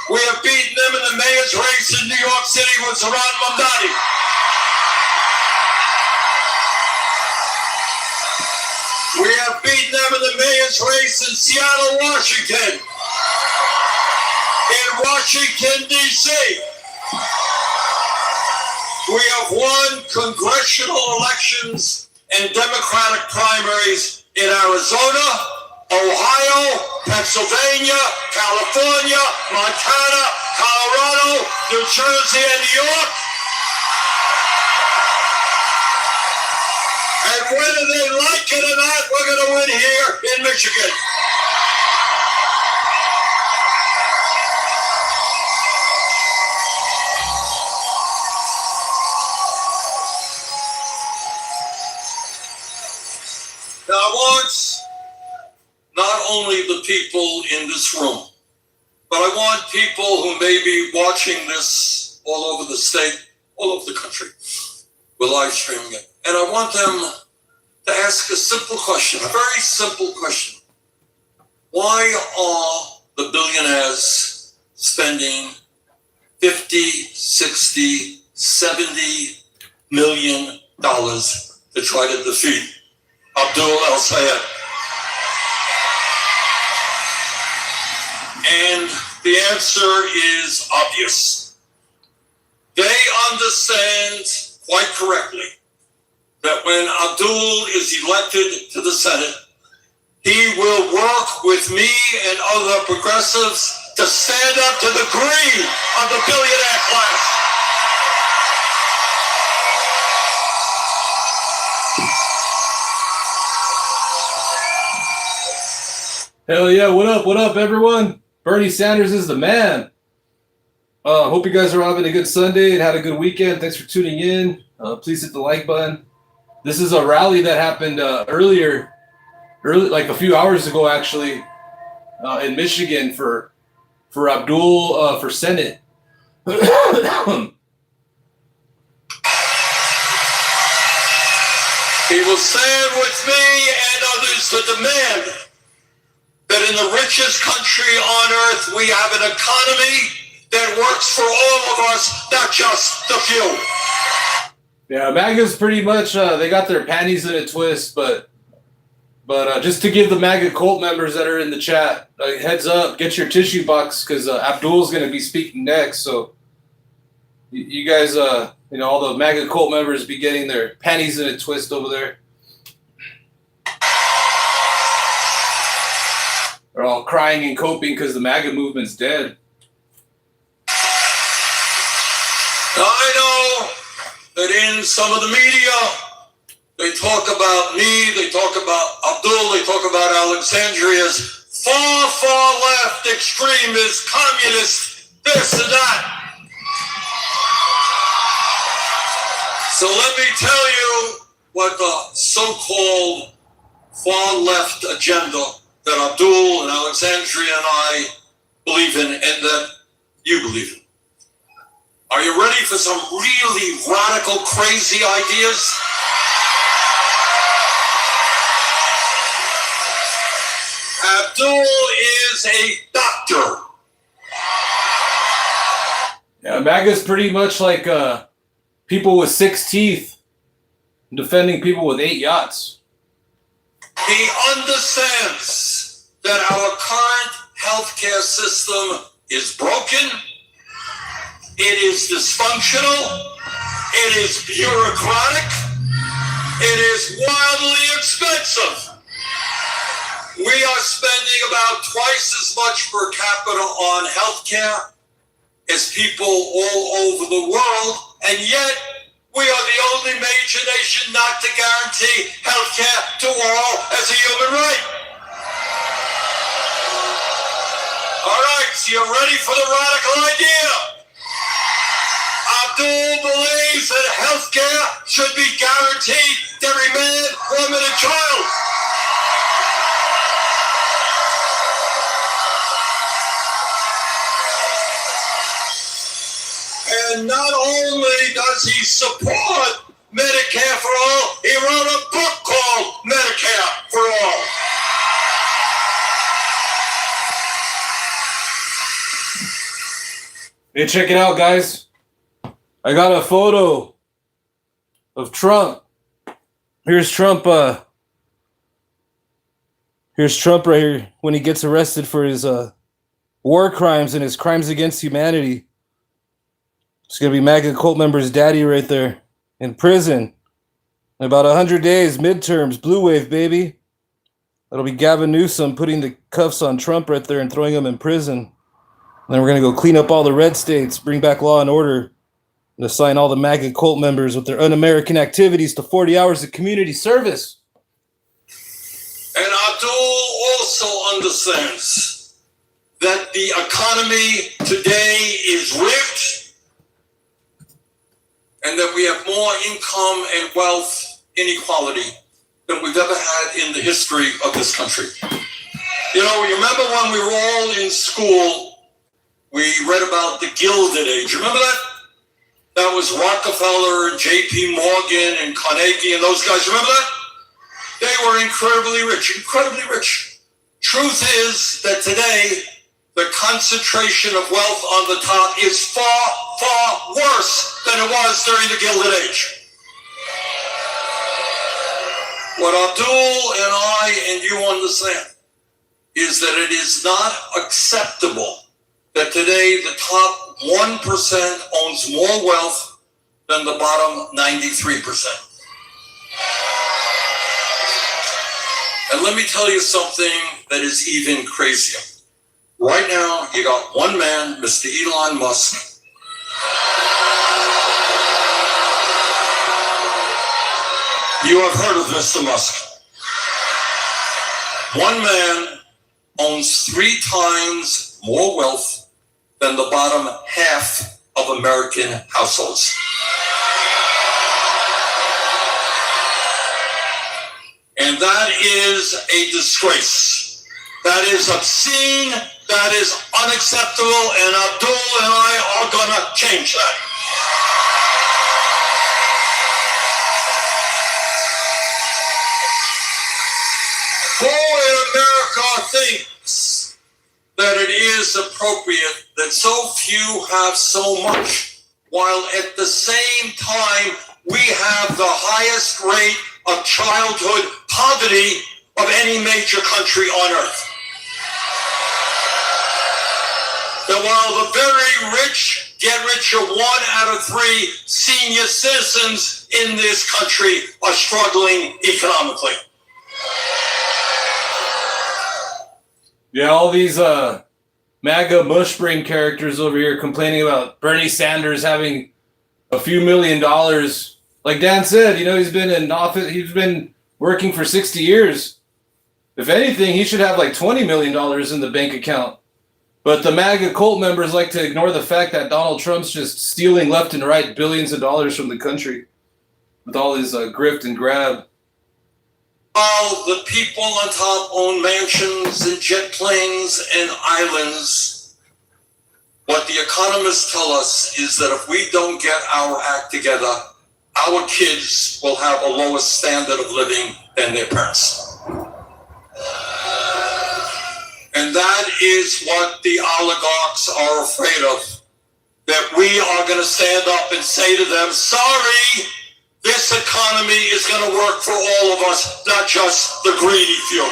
We have beaten them in the mayor's race in New York City with Zohran Mamdani. We have beaten them in the mayor's race in Seattle, Washington. In Washington, D.C. We have won congressional elections and Democratic primaries in Arizona, Ohio, Pennsylvania, California, Montana, Colorado, New Jersey, and New York. And whether they like it or not, we're going to win here in Michigan. Now, I want not only the people in this room, but I want people who may be watching this all over the state, all over the country. We're live streaming it. And I want them to ask a simple question, a very simple question. Why are the billionaires spending 50, 60, 70 million dollars to try to defeat Abdul el-Sayed? And the answer is obvious. They understand quite correctly that when Abdul is elected to the Senate, he will work with me and other progressives to stand up to the greed of the billionaire class. Hell yeah, what up, everyone? Bernie Sanders is the man. Hope you guys are having a good Sunday and had a good weekend. Thanks for tuning in. Please hit the like button. This is a rally that happened early, like a few hours ago, actually, in Michigan for Abdul for Senate. He will stand with me and others to demand that in the richest country on earth, we have an economy that works for all of us, not just the few. Yeah, MAGA's pretty much, they got their panties in a twist, but just to give the MAGA cult members that are in the chat, heads up, get your tissue box, because Abdul's going to be speaking next, so You guys, all the MAGA cult members be getting their panties in a twist over there. They're all crying and coping because the MAGA movement's dead. I know that in some of the media, they talk about me, they talk about Abdul, they talk about Alexandria as far left, extremist, communist, this and that. So let me tell you what the so-called far left agenda that Abdul and Alexandria and I believe in and that you believe in. Are you ready for some really radical, crazy ideas? Abdul is a doctor. Yeah, MAGA's pretty much like people with 6 teeth defending people with 8 yachts. He understands that our current healthcare system is broken, it is dysfunctional, it is bureaucratic, it is wildly expensive. We are spending about twice as much per capita on healthcare as people all over the world, and yet we are the only major nation not to guarantee healthcare to all as a human right. All right, so you're ready for the radical idea? Abdul believes that healthcare should be guaranteed to every man, woman, and child. And not only does he support Medicare for all, he wrote a book called Medicare for All. Hey, check it out, guys. I got a photo of Trump. Here's Trump. Here's Trump right here when he gets arrested for his war crimes and his crimes against humanity. It's going to be MAGA cult member's daddy right there in prison. In about 100 days, midterms, blue wave, baby. That'll be Gavin Newsom putting the cuffs on Trump right there and throwing him in prison. And then we're going to go clean up all the red states, bring back law and order, and assign all the MAGA cult members with their un-American activities to 40 hours of community service. And Abdul also understands that the economy today is rigged, and that we have more income and wealth inequality than we've ever had in the history of this country. You know, you remember when we were all in school, we read about the Gilded Age. Remember that? That was Rockefeller and J.P. Morgan and Carnegie and those guys. Remember that? They were incredibly rich, incredibly rich. Truth is that today, the concentration of wealth on the top is far worse than it was during the Gilded Age. What Abdul and I and you understand is that it is not acceptable that today the top 1% owns more wealth than the bottom 93%. And let me tell you something that is even crazier. Right now, you got one man, Mr. Elon Musk. You have heard of Mr. Musk. One man owns 3 times more wealth than the bottom half of American households. And that is a disgrace. That is obscene. That is unacceptable. And Abdul and I are going to change that. Who in America thinks that it is appropriate that so few have so much, while at the same time we have the highest rate of childhood poverty of any major country on earth? that while the very rich get richer, 1 out of 3 senior citizens in this country are struggling economically. Yeah, all these MAGA mushbrain characters over here complaining about Bernie Sanders having a few $1 million. Like Dan said, he's been in office, he's been working for 60 years. If anything, he should have like $20 million in the bank account. But the MAGA cult members like to ignore the fact that Donald Trump's just stealing left and right billions of dollars from the country with all his grift and grab. While the people on top own mansions and jet planes and islands, what the economists tell us is that if we don't get our act together, our kids will have a lower standard of living than their parents. And that is what the oligarchs are afraid of. That we are going to stand up and say to them, sorry, this economy is going to work for all of us, not just the greedy few.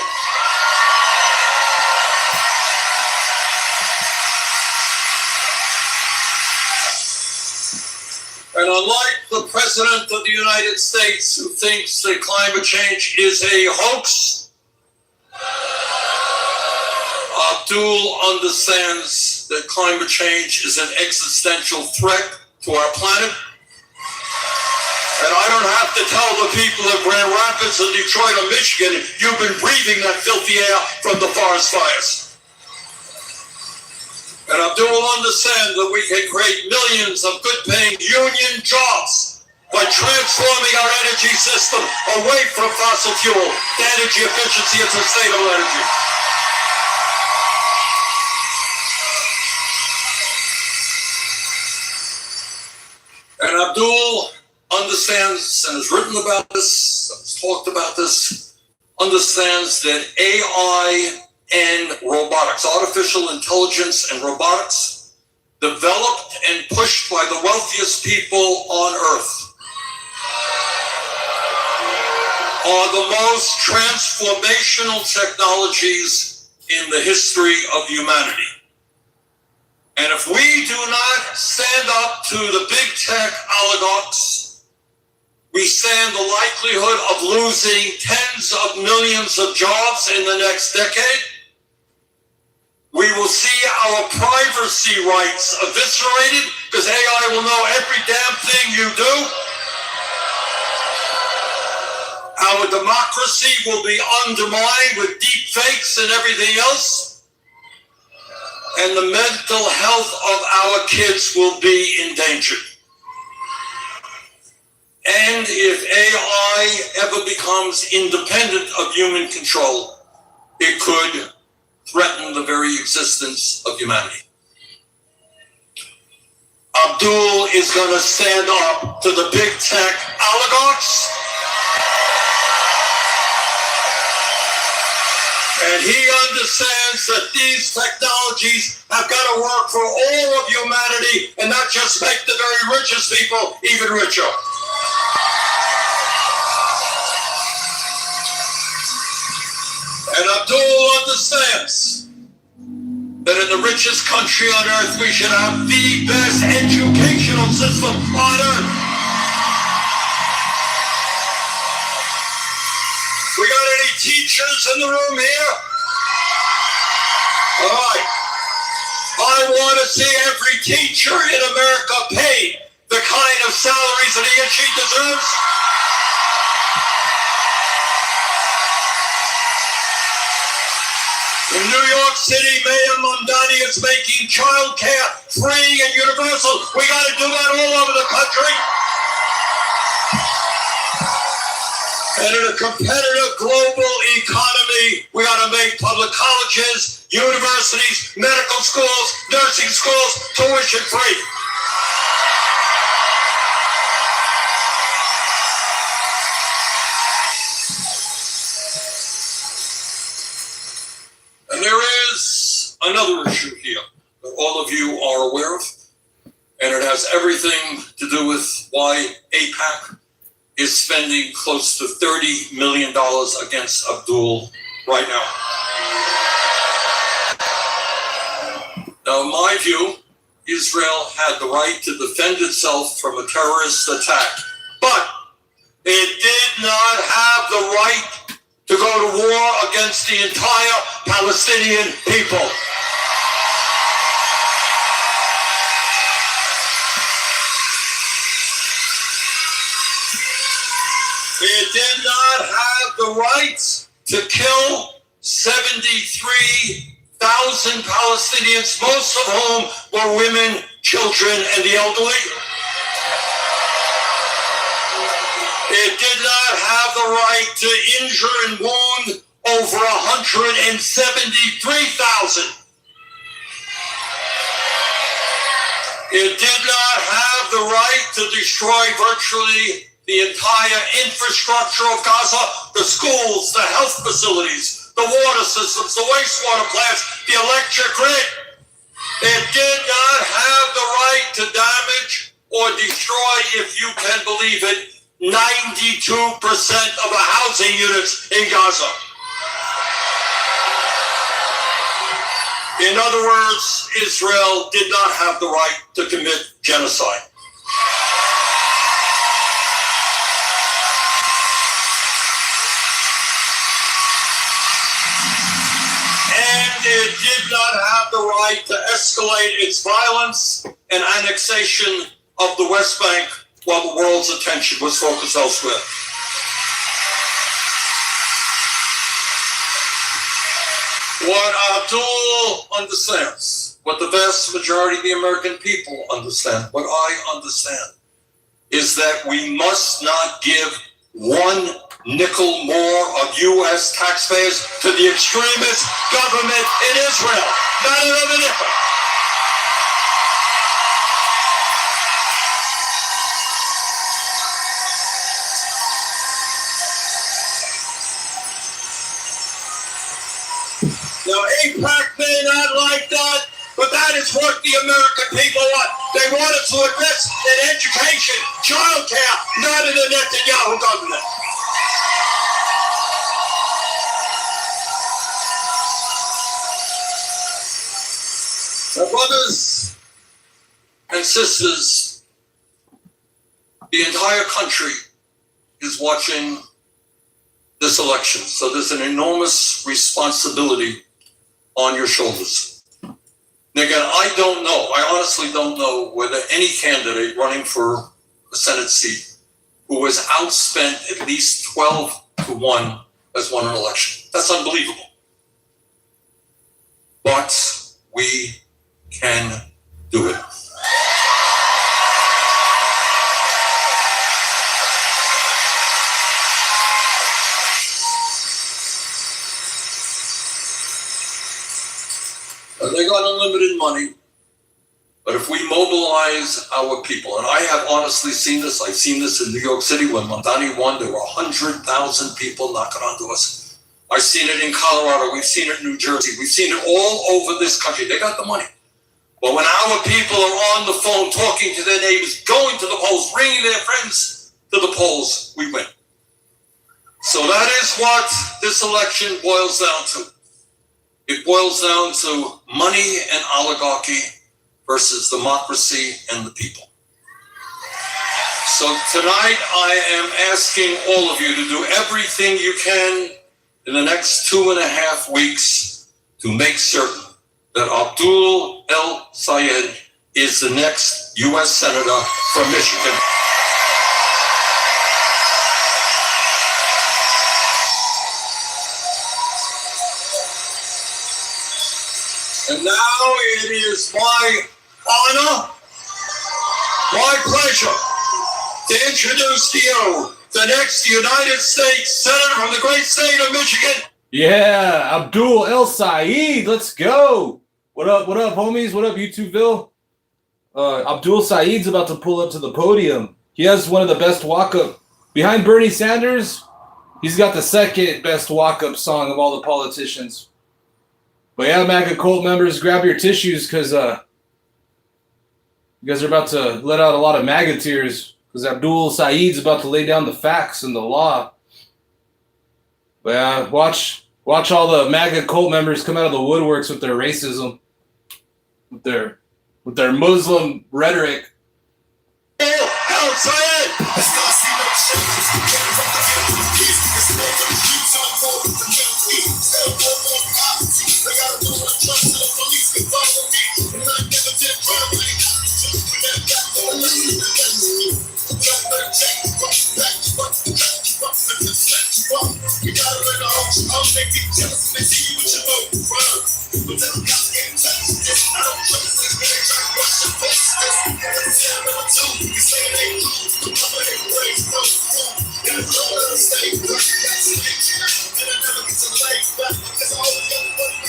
And unlike the President of the United States, who thinks that climate change is a hoax, Abdul understands that climate change is an existential threat to our planet. And I don't have to tell the people of Grand Rapids and Detroit or Michigan, you've been breathing that filthy air from the forest fires. And Abdul understands that we can create millions of good-paying union jobs by transforming our energy system away from fossil fuel to energy efficiency and sustainable energy. And Abdul understands and has written about this, has talked about this, understands that AI and robotics, artificial intelligence and robotics, developed and pushed by the wealthiest people on Earth, are the most transformational technologies in the history of humanity. And if we do not stand up to the big tech oligarchs, we stand the likelihood of losing tens of millions of jobs in the next decade. We will see our privacy rights eviscerated because AI will know every damn thing you do. Our democracy will be undermined with deep fakes and everything else. And the mental health of our kids will be endangered. And if AI ever becomes independent of human control, it could threaten the very existence of humanity. Abdul is going to stand up to the big tech oligarchs. And he understands that these technologies have got to work for all of humanity and not just make the very richest people even richer. And Abdul understands that in the richest country on earth, we should have the best educational system on earth. We got any teachers in the room here? All right. I want to see every teacher in America paid the kind of salaries that he or she deserves. In New York City, Mayor Mondani is making childcare free and universal. We got to do that all over the country. And in a competitive global economy, we got to make public colleges, universities, medical schools, nursing schools tuition free. And there is another issue here that all of you are aware of, and it has everything to do with why AIPAC is spending close to $30 million against Abdul right now. Now, Now, in my view, Israel had the right to defend itself from a terrorist attack, but it did not have the right to go to war against the entire Palestinian people. It did not have the right to kill 73,000 Palestinians, most of whom were women, children, and the elderly. It did not have the right to injure and wound over 173,000. It did not have the right to destroy virtually the entire infrastructure of Gaza, the schools, the health facilities, the water systems, the wastewater plants, the electric grid. It did not have the right to damage or destroy, if you can believe it, 92% of the housing units in Gaza. In other words, Israel did not have the right to commit genocide. And it did not have the right to escalate its violence and annexation of the West Bank while the world's attention was focused elsewhere. What Abdul understands, what the vast majority of the American people understand, what I understand, is that we must not give one nickel more of U.S. taxpayers to the extremist government in Israel. Not another nickel. Now, AIPAC may not like that, but that is what the American people want. They want us to invest in education, child care, not in the Netanyahu government. Now, brothers and sisters, the entire country is watching this election, so there's an enormous responsibility on your shoulders. And again, I don't know, I honestly don't know whether any candidate running for a Senate seat who has outspent at least 12-1 has won an election. That's unbelievable. But we can do it. They got unlimited money, but if we mobilize our people, and I have honestly seen this, I've seen this in New York City when Mamdani won, there were 100,000 people knocking on doors. I've seen it in Colorado, we've seen it in New Jersey, we've seen it all over this country. They got the money. But when our people are on the phone talking to their neighbors, going to the polls, bringing their friends to the polls, we win. So that is what this election boils down to. It boils down to money and oligarchy versus democracy and the people. So tonight I am asking all of you to do everything you can in the next 2.5 weeks to make certain that Abdul El-Sayed is the next U.S. Senator from Michigan. And now it is my honor, my pleasure to introduce to you the next United States Senator from the great state of Michigan. Yeah, Abdul El-Sayed, let's go. What up, homies? What up, YouTubeville? Abdul Saeed's about to pull up to the podium. He has one of the best walk-up. Behind Bernie Sanders, he's got the second best walk-up song of all the politicians. But yeah, MAGA cult members, grab your tissues because you guys are about to let out a lot of MAGA tears because Abdul Saeed's about to lay down the facts and the law. But yeah, watch all the MAGA cult members come out of the woodworks with their racism. with their Muslim rhetoric. Help, Syed!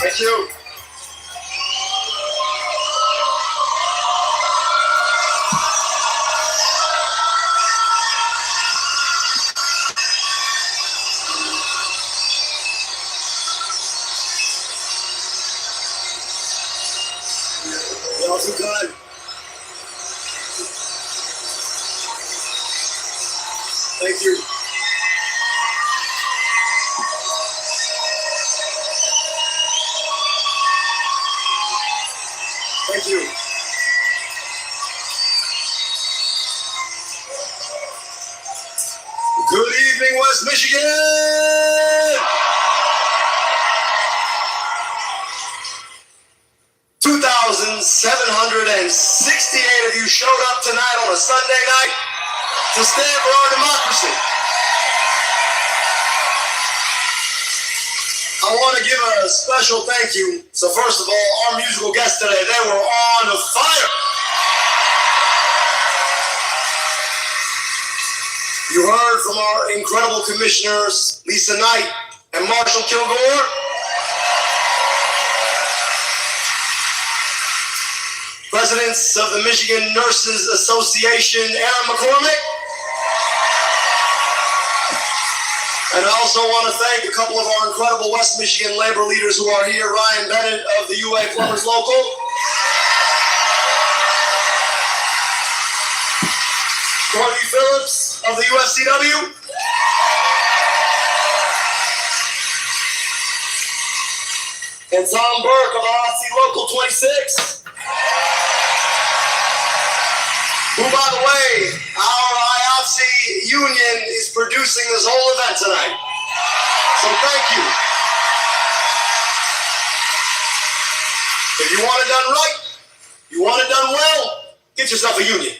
Thank you. Y'all too kind. Thank you. Thank you. Good evening, West Michigan! 2,768 of you showed up tonight on a Sunday night to stand for our democracy. I want to give a special thank you. So first of all, our musical guests today, they were on fire. You heard from our incredible commissioners, Lisa Knight and Marshall Kilgore. Presidents of the Michigan Nurses Association, Aaron McCormick. And I also want to thank a couple of our incredible West Michigan labor leaders who are here. Ryan Bennett of the UA Plumbers Local. Courtney Phillips of the UFCW. And Tom Burke of AOC Local 26. Who, by the way, our AOC union is producing this whole event tonight. So thank you. If you want it done right, you want it done well, get yourself a union.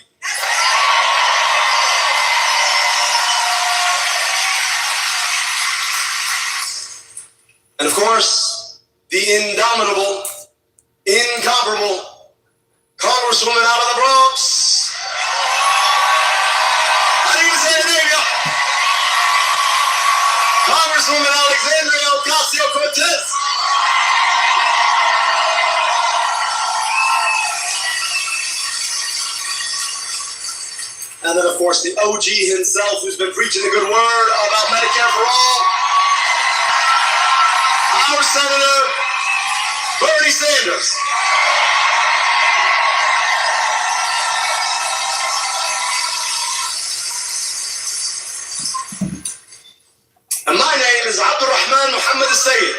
And of course, the indomitable, incomparable Congresswoman out of the Bronx. Congresswoman Alexandria Ocasio-Cortez. And then, of course, the OG himself who's been preaching the good word about Medicare for all. Our Senator, Bernie Sanders. And my name is Abdul Muhammad Sayyid.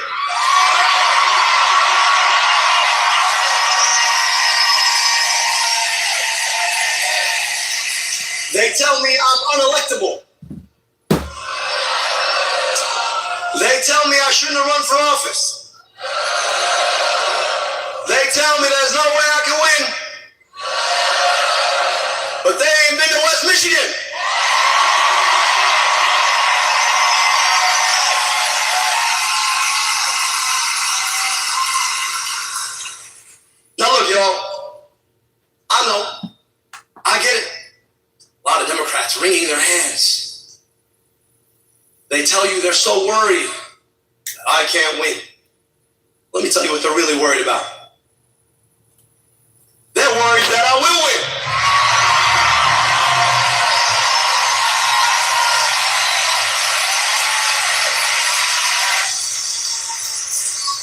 They tell me I'm unelectable. They tell me I shouldn't have run for office. They tell me there's no way I can win. But they ain't been to West Michigan. Now look, y'all, I know, I get it. A lot of Democrats wringing their hands. They tell you they're so worried I can't win. Let me tell you what they're really worried about. They're worried that I will win.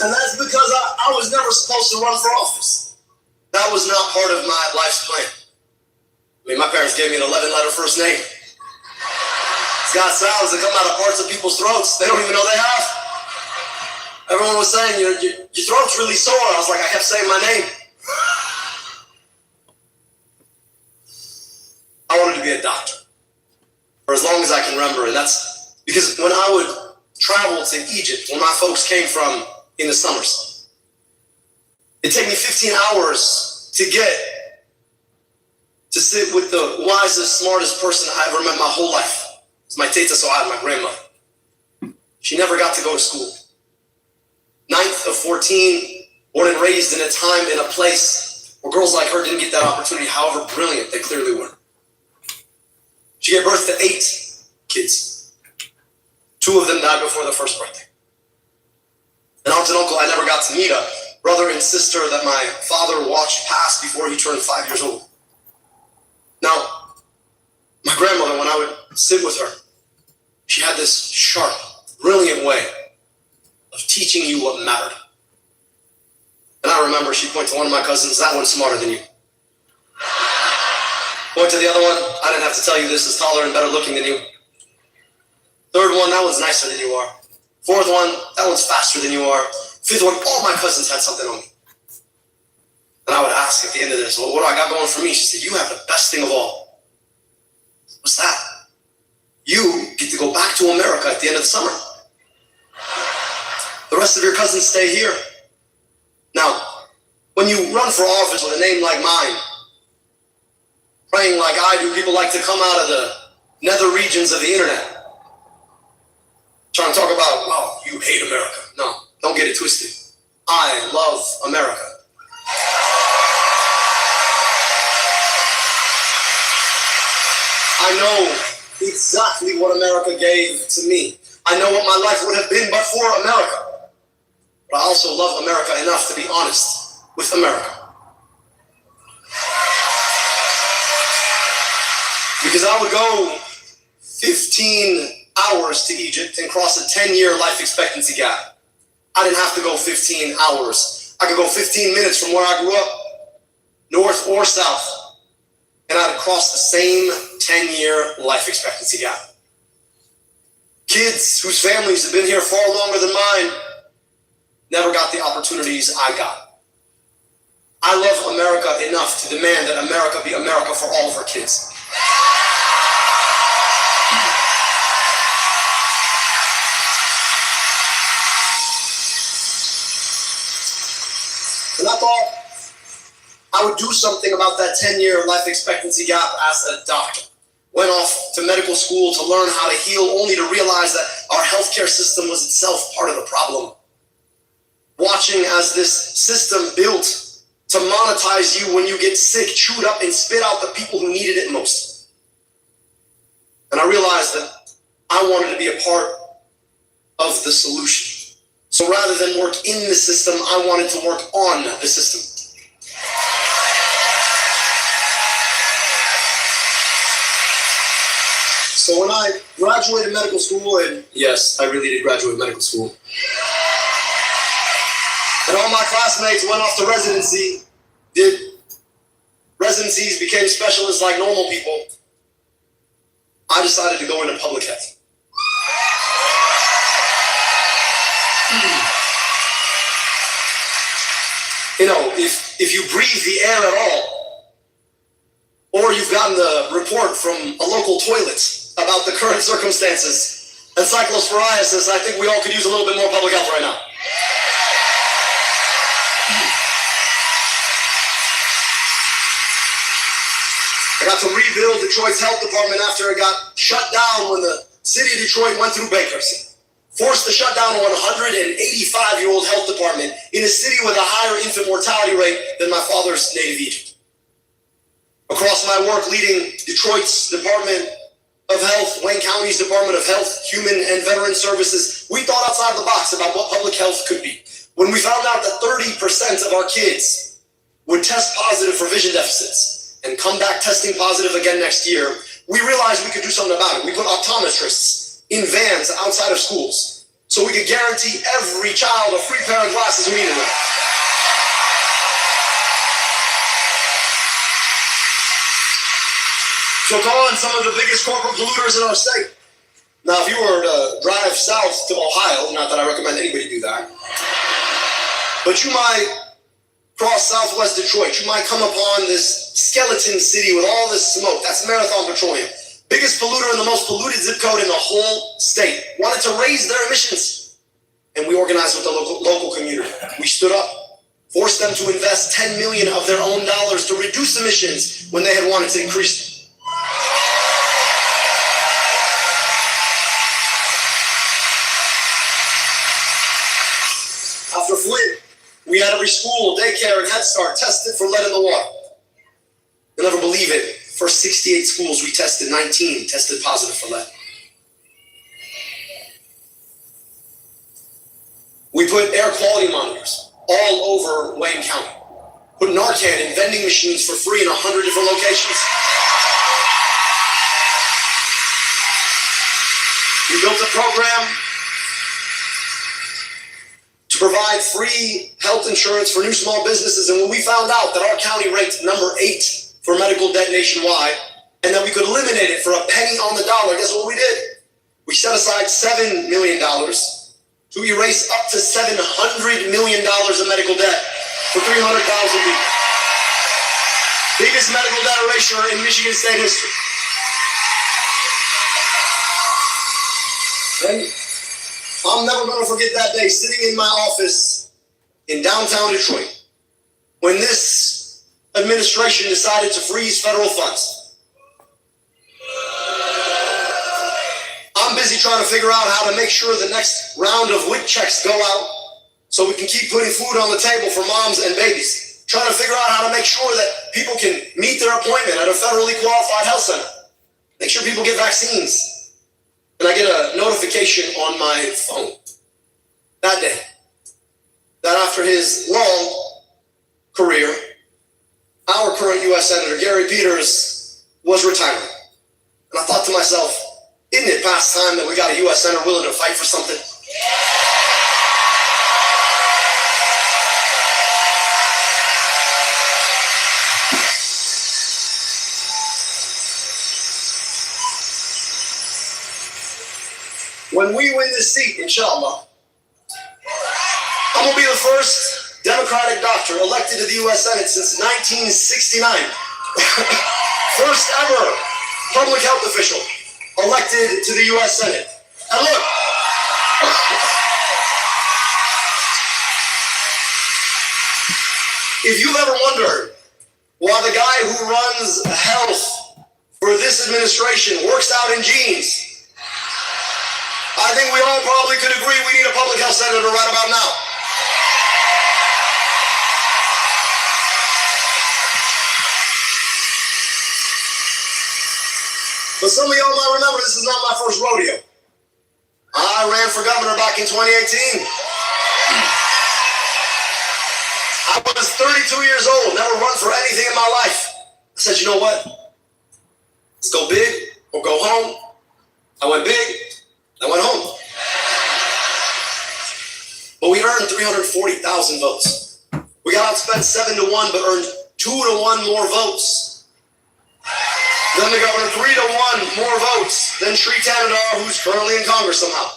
And that's because I was never supposed to run for office. That was not part of my life's plan. I mean, my parents gave me an 11-letter first name. It's got sounds that come out of parts of people's throats they don't even know they have. Everyone was saying, your throat's really sore. I was like, I kept saying my name. be a doctor for as long as I can remember. And that's because when I would travel to Egypt, where my folks came from in the summers, it'd take me 15 hours to get to sit with the wisest, smartest person I ever met in my whole life. It's my teta Soad, my grandmother. She never got to go to school. 9th of 14, born and raised in a time, in a place where girls like her didn't get that opportunity, however brilliant they clearly were. She gave birth to 8 kids. 2 of them died before their first birthday. An aunt and uncle I never got to meet, a brother and sister that my father watched pass before he turned 5 years old. Now, my grandmother, when I would sit with her, she had this sharp, brilliant way of teaching you what mattered. And I remember she'd point to one of my cousins, that one's smarter than you. Point to the other one, I didn't have to tell you this, is taller and better looking than you. Third one, that one's nicer than you are. Fourth one, that one's faster than you are. Fifth one, all my cousins had something on me. And I would ask at the end of this, well, what do I got going for me? She said, you have the best thing of all. What's that? You get to go back to America at the end of the summer. The rest of your cousins stay here. Now, when you run for office with a name like mine, praying like I do, people like to come out of the nether regions of the internet, trying to talk about, well, you hate America. No, don't get it twisted. I love America. I know exactly what America gave to me. I know what my life would have been but for America. But I also love America enough to be honest with America. Because I would go 15 hours to Egypt and cross a 10-year life expectancy gap. I didn't have to go 15 hours. I could go 15 minutes from where I grew up, north or south, and I'd cross the same 10-year life expectancy gap. Kids whose families have been here far longer than mine never got the opportunities I got. I love America enough to demand that America be America for all of her kids. And I thought I would do something about that 10-year life expectancy gap as a doctor. Went off to medical school to learn how to heal, only to realize that our healthcare system was itself part of the problem. Watching as this system built to monetize you when you get sick, chewed up and spit out the people who needed it most. And I realized that I wanted to be a part of the solution. So rather than work in the system, I wanted to work on the system. So when I graduated medical school, and yes, I really did graduate medical school, and all my classmates went off to residency, did residencies, became specialists like normal people, I decided to go into public health. You know, if you breathe the air at all, or you've gotten the report from a local toilet about the current circumstances and cyclosporiasis, I think we all could use a little bit more public health right now. I got to rebuild Detroit's health department after it got shut down when the city of Detroit went through bankruptcy. Forced to shut down a 185-year-old health department in a city with a higher infant mortality rate than my father's native Egypt. Across my work leading Detroit's Department of Health, Wayne County's Department of Health, Human and Veteran Services, we thought outside the box about what public health could be. When we found out that 30% of our kids would test positive for vision deficits and come back testing positive again next year, we realized we could do something about it. We put optometrists in vans outside of schools so we could guarantee every child a free pair of glasses who needed them. So call on some of the biggest corporate polluters in our state. Now, if you were to drive south to Ohio, not that I recommend anybody do that, but you might cross southwest Detroit, you might come upon this skeleton city with all this smoke. That's Marathon Petroleum. Biggest polluter and the most polluted zip code in the whole state. Wanted to raise their emissions. And we organized with the local community. We stood up, forced them to invest $10 million of their own dollars to reduce emissions when they had wanted to increase them. After Flint, we had every school, daycare, and Head Start tested for lead in the water. You'll never believe it. First 68 schools we tested, 19 tested positive for lead. We put air quality monitors all over Wayne County. Put Narcan in vending machines for free in 100 different locations. We built a program to provide free health insurance for new small businesses. And when we found out that our county ranked number 8 for medical debt nationwide, and that we could eliminate it for a penny on the dollar, guess what we did? We set aside $7 million to erase up to $700 million of medical debt for 300,000 people. Biggest medical debt erasure in Michigan state history. And I'm never going to forget that day sitting in my office in downtown Detroit when this administration decided to freeze federal funds. I'm busy trying to figure out how to make sure the next round of WIC checks go out so we can keep putting food on the table for moms and babies. Trying to figure out how to make sure that people can meet their appointment at a federally qualified health center. Make sure people get vaccines. And I get a notification on my phone that day that after his long career, our current U.S. Senator, Gary Peters, was retiring. And I thought to myself, isn't it past time that we got a U.S. Senator willing to fight for something? When we win this seat, inshallah, I'm going to be the first Democratic doctor elected to the U.S. Senate since 1969. First ever public health official elected to the U.S. Senate. And look, if you've ever wondered why the guy who runs health for this administration works out in jeans, I think we all probably could agree we need a public health senator right about now. But some of y'all might remember this is not my first rodeo. I ran for governor back in 2018. I was 32 years old, never run for anything in my life. I said, you know what? Let's go big or go home. I went big, I went home. But we earned 340,000 votes. We got outspent 7-1, but earned 2-1 more votes. Then the governor 3-1 more votes than Sri Tanadar, who's currently in Congress somehow.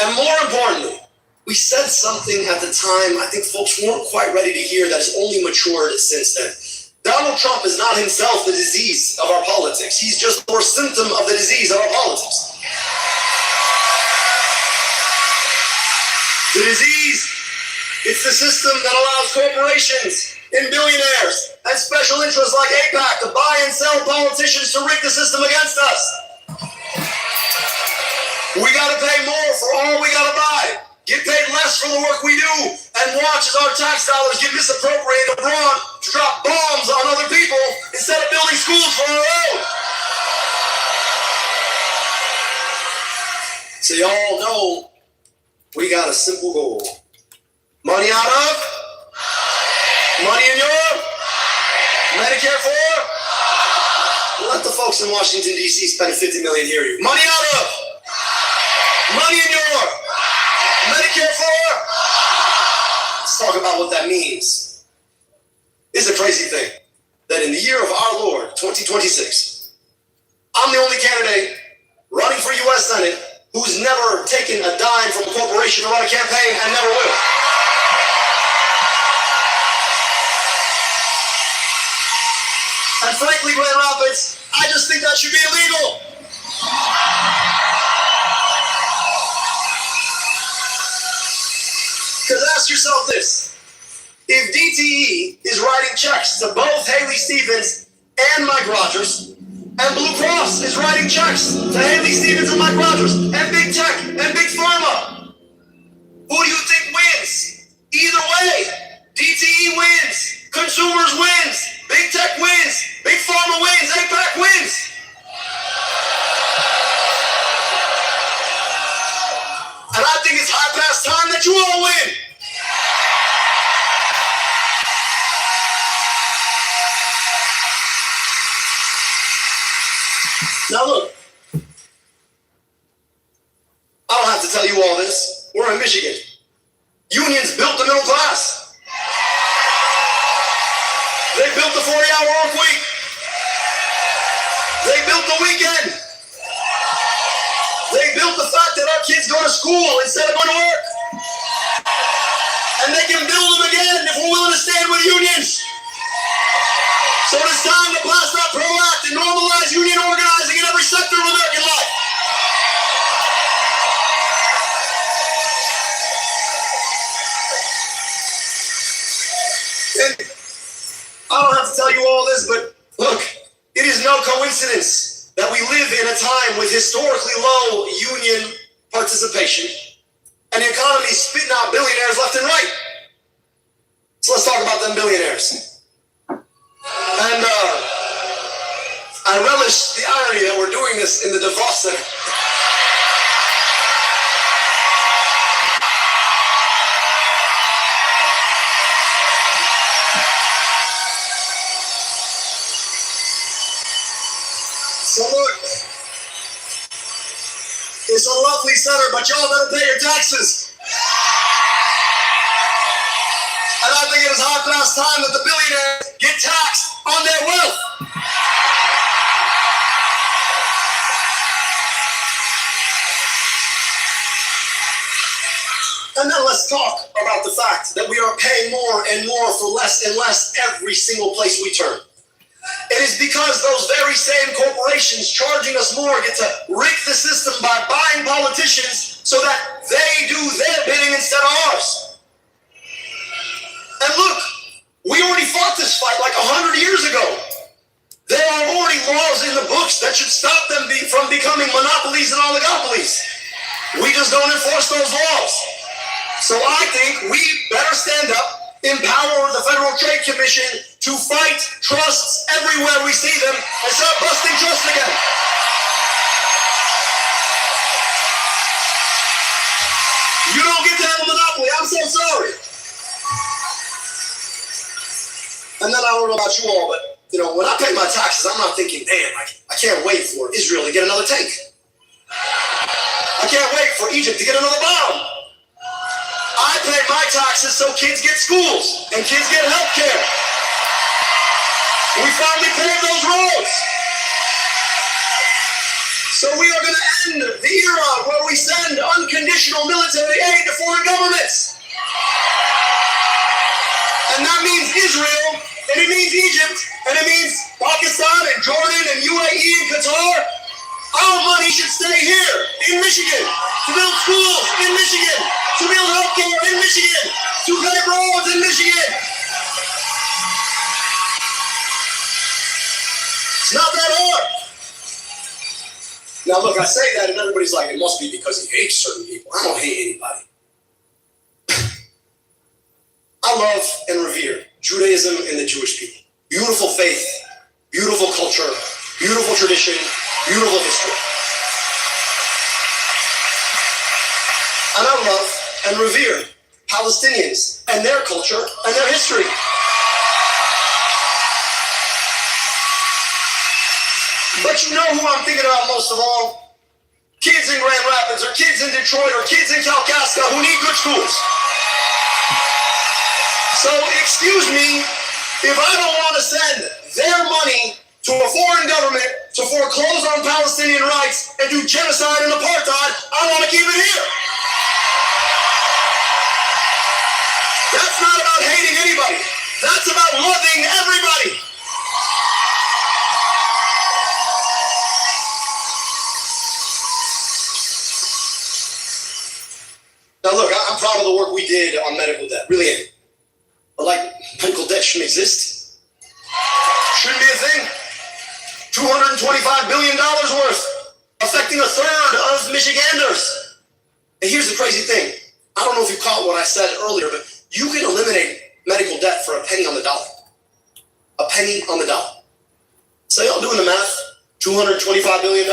And more importantly, we said something at the time I think folks weren't quite ready to hear that has only matured since then. Donald Trump is not himself the disease of our politics. He's just more symptom of the disease of our politics. The disease, it's the system that allows corporations and billionaires and special interests like AIPAC to buy and sell politicians to rig the system against us. We gotta pay more for all we gotta buy, get paid less for the work we do, and watch as our tax dollars get misappropriated abroad to drop bombs on other people instead of building schools for our own. So y'all know we got a simple goal. Money out of? Money in your? Medicare for? Let the folks in Washington, D.C. spend $50 million hear you. Money out of? Money in your? Medicare for? Let's talk about what that means. It's a crazy thing that in the year of our Lord, 2026, I'm the only candidate running for U.S. Senate who's never taken a dime from a corporation to run a campaign and never will. frankly, Grand Rapids, I just think that should be illegal. Because ask yourself this. If DTE is writing checks to both Haley Stevens and Mike Rogers, and Blue Cross is writing checks to Haley Stevens and Mike Rogers, and Big Tech and Big Pharma, who do you think wins? Either way, DTE wins, consumers wins, Big Tech wins, Big Pharma wins, APAC wins. And I think it's high past time that you all win. Now look, I don't have to tell you all this. We're in Michigan. Unions built the middle class. They built the 40-hour work week. They built the weekend. They built the fact that our kids go to school instead of going to work. And they can build them again if we're willing to stand with unions. So it's time to pass that PRO Act and normalize union organizing in every sector of American life. And I don't have to tell you all this, but look, it is no coincidence that we live in a time with historically low union participation and the economy spitting out billionaires left and right. So let's talk about them billionaires. And I relish the irony that we're doing this in the DeVos Center. So look, it's a lovely center, but y'all better pay your taxes. And I think it is high past time that the billionaires get taxed on their wealth. And then let's talk about the fact that we are paying more and more for less and less every single place we turn. It is because those very same corporations charging us more get to rig the system by buying politicians so that they do their bidding instead of ours. And look, we already fought this fight like 100 years ago. There are already laws in the books that should stop them from becoming monopolies and oligopolies. We just don't enforce those laws. So I think we better stand up, empower the Federal Trade Commission to fight trusts everywhere we see them and start busting trusts again. You don't get to have a monopoly. I'm so sorry. And then I don't know about you all, but when I pay my taxes, I'm not thinking, damn, I can't wait for Israel to get another tank. I can't wait for Egypt to get another bomb. I pay my taxes so kids get schools and kids get health care. We finally paved those roads. So we are going to end the era where we send unconditional military aid to foreign governments. And that means Israel, and it means Egypt, and it means Pakistan and Jordan and UAE and Qatar. Our money should stay here in Michigan to build schools in Michigan, to build healthcare in Michigan, to pave roads in Michigan. It's not that hard. Now look, I say that and everybody's like, it must be because he hates certain people. I don't hate anybody. I love and revere Judaism and the Jewish people. Beautiful faith, beautiful culture, beautiful tradition, beautiful history. And I love and revere Palestinians and their culture and their history. But you know who I'm thinking about most of all? Kids in Grand Rapids, or kids in Detroit, or kids in Kalkaska who need good schools. So excuse me if I don't want to send their money to a foreign government to foreclose on Palestinian rights and do genocide and apartheid. I want to keep it here. That's not about hating anybody. That's about loving everybody. Now look, I'm proud of the work we did on medical debt, really am. But like, medical debt shouldn't exist. Shouldn't be a thing. $225 billion worth, affecting a third of Michiganders. And here's the crazy thing. I don't know if you caught what I said earlier, but you can eliminate medical debt for a penny on the dollar. A penny on the dollar. So y'all doing the math, $225 billion.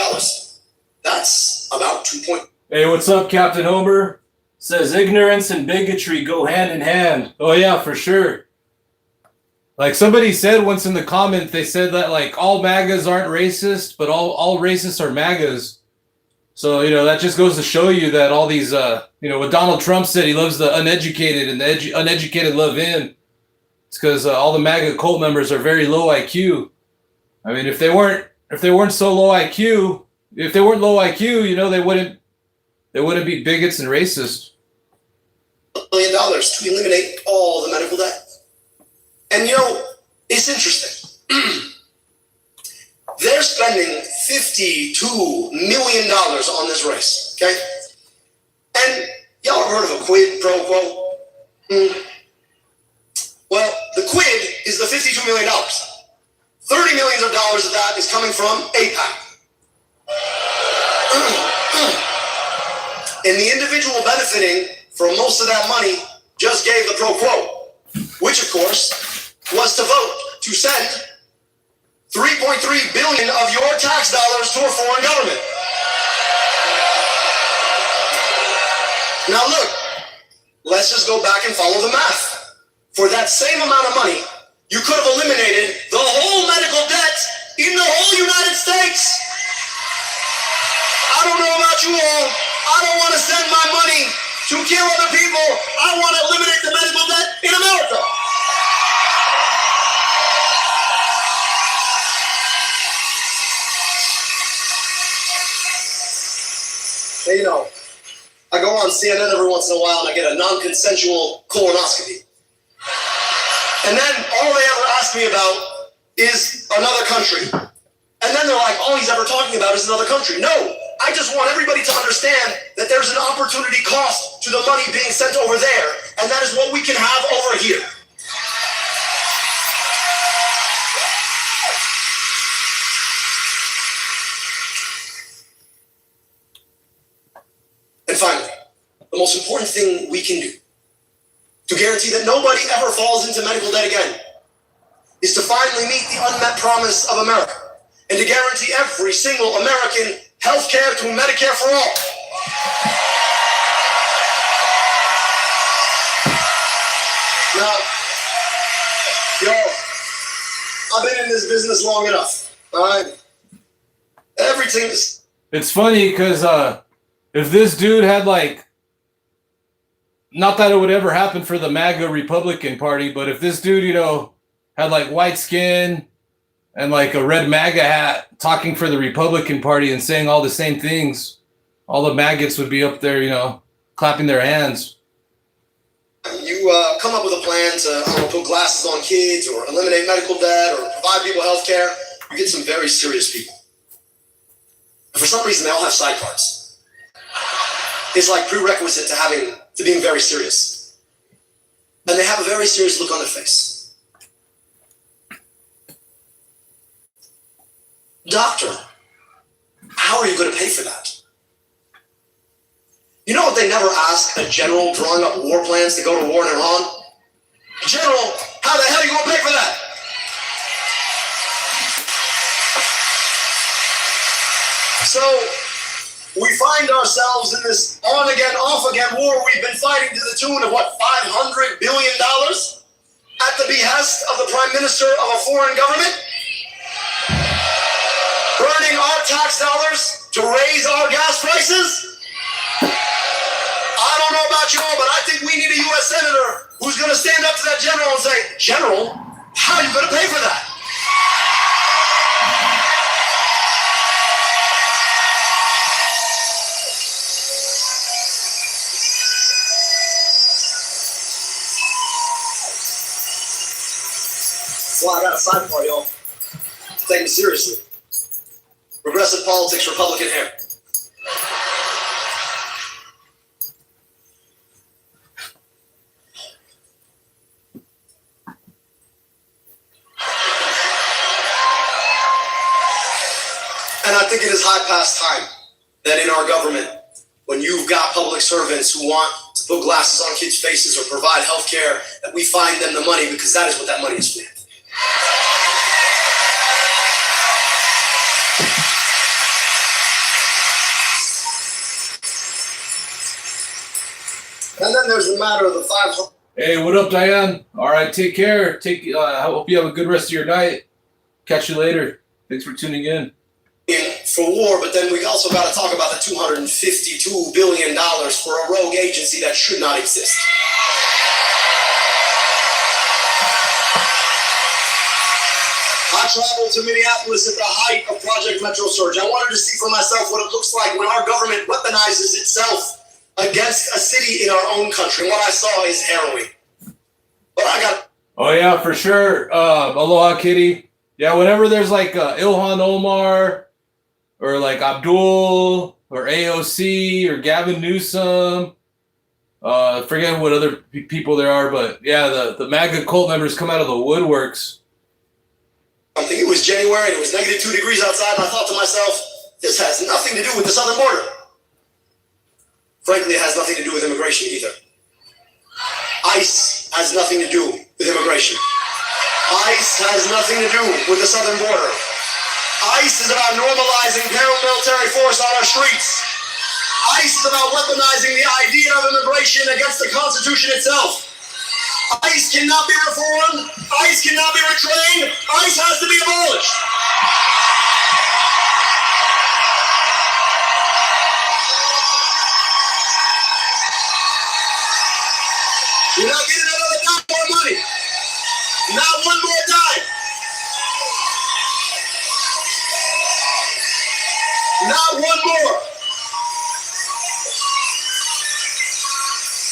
That's about 2 Hey, what's up, Captain Homer? Says ignorance and bigotry go hand in hand. Oh yeah, for sure. Like somebody said once in the comment, they said that like all MAGAs aren't racist, but all racists are MAGAs. So, you know, that just goes to show you that all these, what Donald Trump said, he loves the uneducated and the uneducated love him. It's because all the MAGA cult members are very low IQ. I mean, if they weren't so low IQ, if they weren't low IQ, you know, they wouldn't be bigots and racists. $1 billion to eliminate all the medical debt. And you know, it's interesting. They're spending $52 million on this race, okay? And y'all ever heard of a quid pro quo? Well, the quid is the $52 million. $30 million of that is coming from APAC. And the individual benefiting from most of that money just gave the pro quo, which of course was to vote to send $3.3 billion of your tax dollars to a foreign government. Now look, let's just go back and follow the math. For that same amount of money, you could have eliminated the whole medical debt in the whole United States. I don't know about you all. I don't want to send my money to kill other people. I want to eliminate the medical debt in America. Hey, you know, I go on CNN every once in a while and I get a non-consensual colonoscopy. And then all they ever ask me about is another country. And then they're like, all he's ever talking about is another country. No, I just want everybody to understand that there's an opportunity cost to the money being sent over there, and that is what we can have over here. And finally, the most important thing we can do to guarantee that nobody ever falls into medical debt again is to finally meet the unmet promise of America and to guarantee every single American health care through Medicare for all. Now, y'all, I've been in this business long enough, all right? Everything is... It's funny because if this dude had like, not that it would ever happen for the MAGA Republican Party, but if this dude, you know, had like white skin and like a red MAGA hat talking for the Republican Party and saying all the same things, all the maggots would be up there, you know, clapping their hands. You come up with a plan to, I don't know, put glasses on kids or eliminate medical debt or provide people health care, you get some very serious people. And for some reason, they all have sidecars. It's like prerequisite to being very serious. And they have a very serious look on their face. Doctor, how are you going to pay for that? You know what they never ask a general drawing up war plans to go to war in Iran? General, how the hell are you going to pay for that? So, we find ourselves in this on-again, off-again war we've been fighting to the tune of, what, $500 billion? At the behest of the Prime Minister of a foreign government? Burning our tax dollars to raise our gas prices? I don't know about you all, but I think we need a U.S. Senator who's going to stand up to that general and say, General, how are you going to pay for that? Well, I got a sidebar, y'all. Take me seriously. Progressive politics, Republican hair. think it is high past time that in our government, when you've got public servants who want to put glasses on kids' faces or provide health care, that we find them the money, because that is what that money is for. And then there's the matter of the 500. Hey, what up, Diane? All right, take care. I hope you have a good rest of your night. Catch you later. Thanks for tuning in. For war, but then we also got to talk about the $252 billion for a rogue agency that should not exist. I traveled to Minneapolis at the height of Project Metro Surge. I wanted to see for myself what it looks like when our government weaponizes itself against a city in our own country. What I saw is harrowing. But I got... Oh, yeah, for sure. Aloha, Kitty. Yeah, whenever there's like Ilhan Omar or like Abdul or AOC or Gavin Newsom, forget what other people there are, but yeah, the MAGA cult members come out of the woodworks. I think it was January and it was -2 degrees outside, and I thought to myself, this has nothing to do with the southern border. Frankly, it has nothing to do with immigration either. ICE has nothing to do with immigration. ICE has nothing to do with the southern border. ICE is about normalizing paramilitary force on our streets. ICE is about weaponizing the idea of immigration against the Constitution itself. ICE cannot be reformed. ICE cannot be retrained. ICE has to be abolished. You're not getting another dime more money. Not one more dime. Not one more.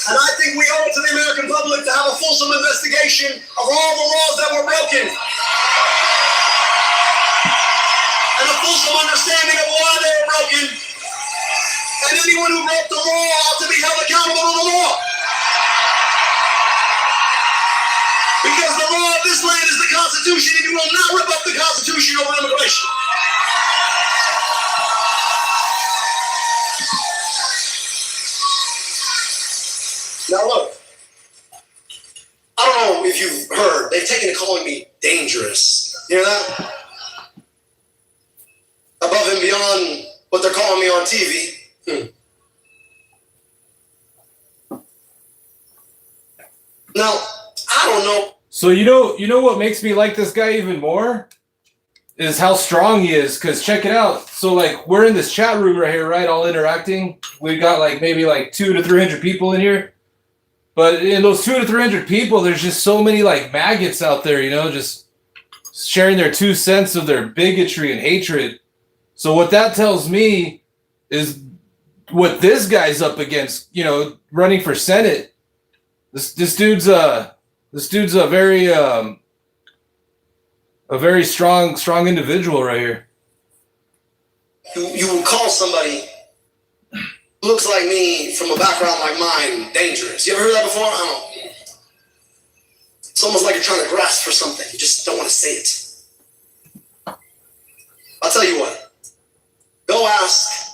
And I think we owe it to the American public to have a fulsome investigation of all the laws that were broken. And a fulsome understanding of why they were broken. And anyone who broke the law ought to be held accountable to the law. Because the law of this land is the Constitution, and you will not rip up the Constitution over immigration. Now look, I don't know if you've heard, they've taken to calling me dangerous. You hear that? Above and beyond what they're calling me on TV. Now, I don't know. So you know what makes me like this guy even more is how strong he is. Cause check it out. So like we're in this chat room right here, right? All interacting. We've got like maybe like 200 to 300 people in here. But in those 200 to 300 people, there's just so many like maggots out there, you know, just sharing their 2 cents of their bigotry and hatred. So what that tells me is what this guy's up against, you know, running for Senate. This dude's a very strong individual right here. You will call somebody who looks like me from a background like mine dangerous. You ever heard that before? I don't know. It's almost like you're trying to grasp for something. You just don't want to say it. I'll tell you what. Go ask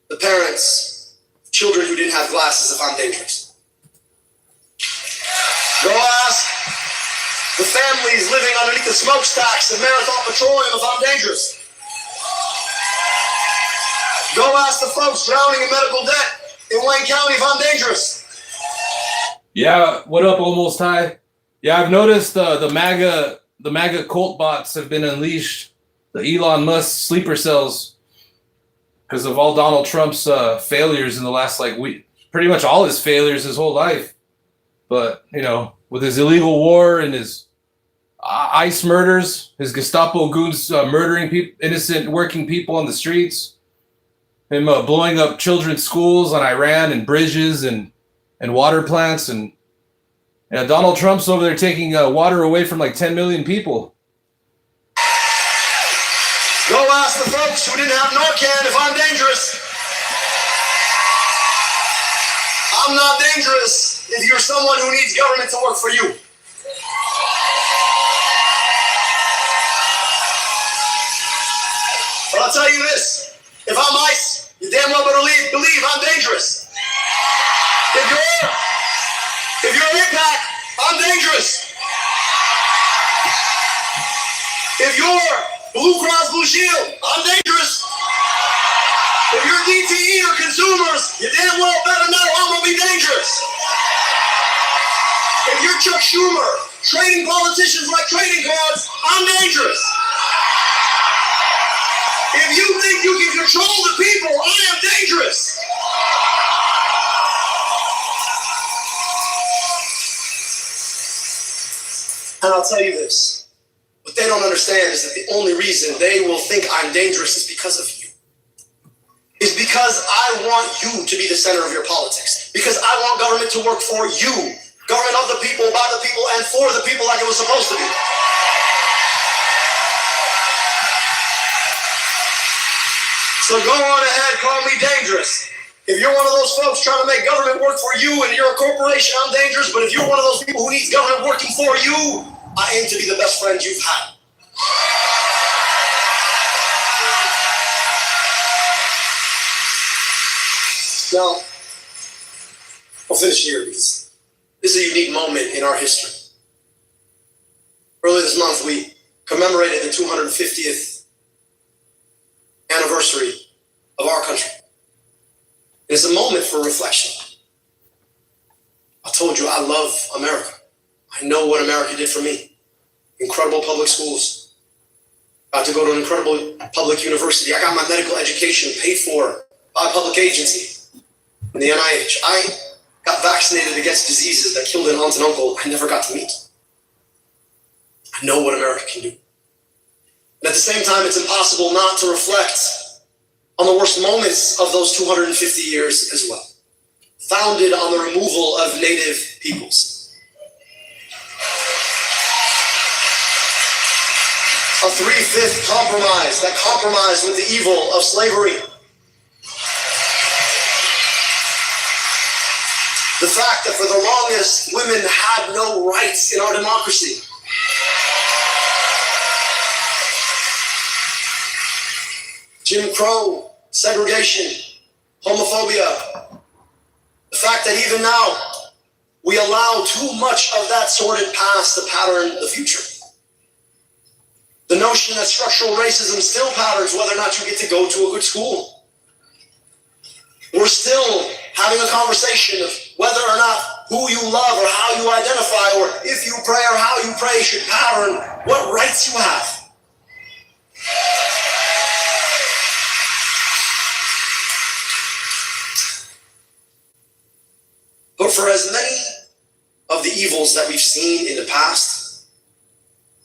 the parents of children who didn't have glasses if I'm dangerous. Go ask the families living underneath the smokestacks of Marathon Petroleum if I'm dangerous. Go ask the folks drowning in medical debt in Wayne County if I'm dangerous. Yeah, what up, Almost High? Yeah, I've noticed the MAGA cult bots have been unleashed. The Elon Musk sleeper cells, because of all Donald Trump's failures in the last week. Pretty much all his failures his whole life. But, you know, with his illegal war and his ICE murders, his Gestapo goons murdering innocent working people on the streets, him blowing up children's schools on Iran and bridges and water plants, and Donald Trump's over there taking water away from 10 million people. Go ask the folks who didn't have Narcan if I'm dangerous. I'm not dangerous if you're someone who needs government to work for you. But I'll tell you this. If you're Blue Cross Blue Shield, I'm dangerous. If you're DTE or consumers, you damn well better know I'm gonna be dangerous. If you're Chuck Schumer, trading politicians like trading cards, I'm dangerous. If you think you can control the people, I am dangerous. And I'll tell you this, what they don't understand is that the only reason they will think I'm dangerous is because of you. Is because I want you to be the center of your politics. Because I want government to work for you. Government of the people, by the people, and for the people like it was supposed to be. So go on ahead, call me dangerous. If you're one of those folks trying to make government work for you and you're a corporation, I'm dangerous. But if you're one of those people who needs government working for you, I aim to be the best friend you've had. Now, I'll finish here because this is a unique moment in our history. Earlier this month, we commemorated the 250th anniversary of our country. And it's a moment for reflection. I told you I love America. I know what America did for me. Incredible public schools. Got to go to an incredible public university. I got my medical education paid for by a public agency in the NIH. I got vaccinated against diseases that killed an aunt and uncle I never got to meet. I know what America can do. And at the same time, it's impossible not to reflect on the worst moments of those 250 years as well. Founded on the removal of native peoples. A 3/5 compromise that compromised with the evil of slavery. The fact that for the longest, women had no rights in our democracy. Jim Crow, segregation, homophobia. The fact that even now, we allow too much of that sordid past to pattern the future. The notion that structural racism still patterns whether or not you get to go to a good school. We're still having a conversation of whether or not who you love or how you identify or if you pray or how you pray should pattern what rights you have. But for as many of the evils that we've seen in the past,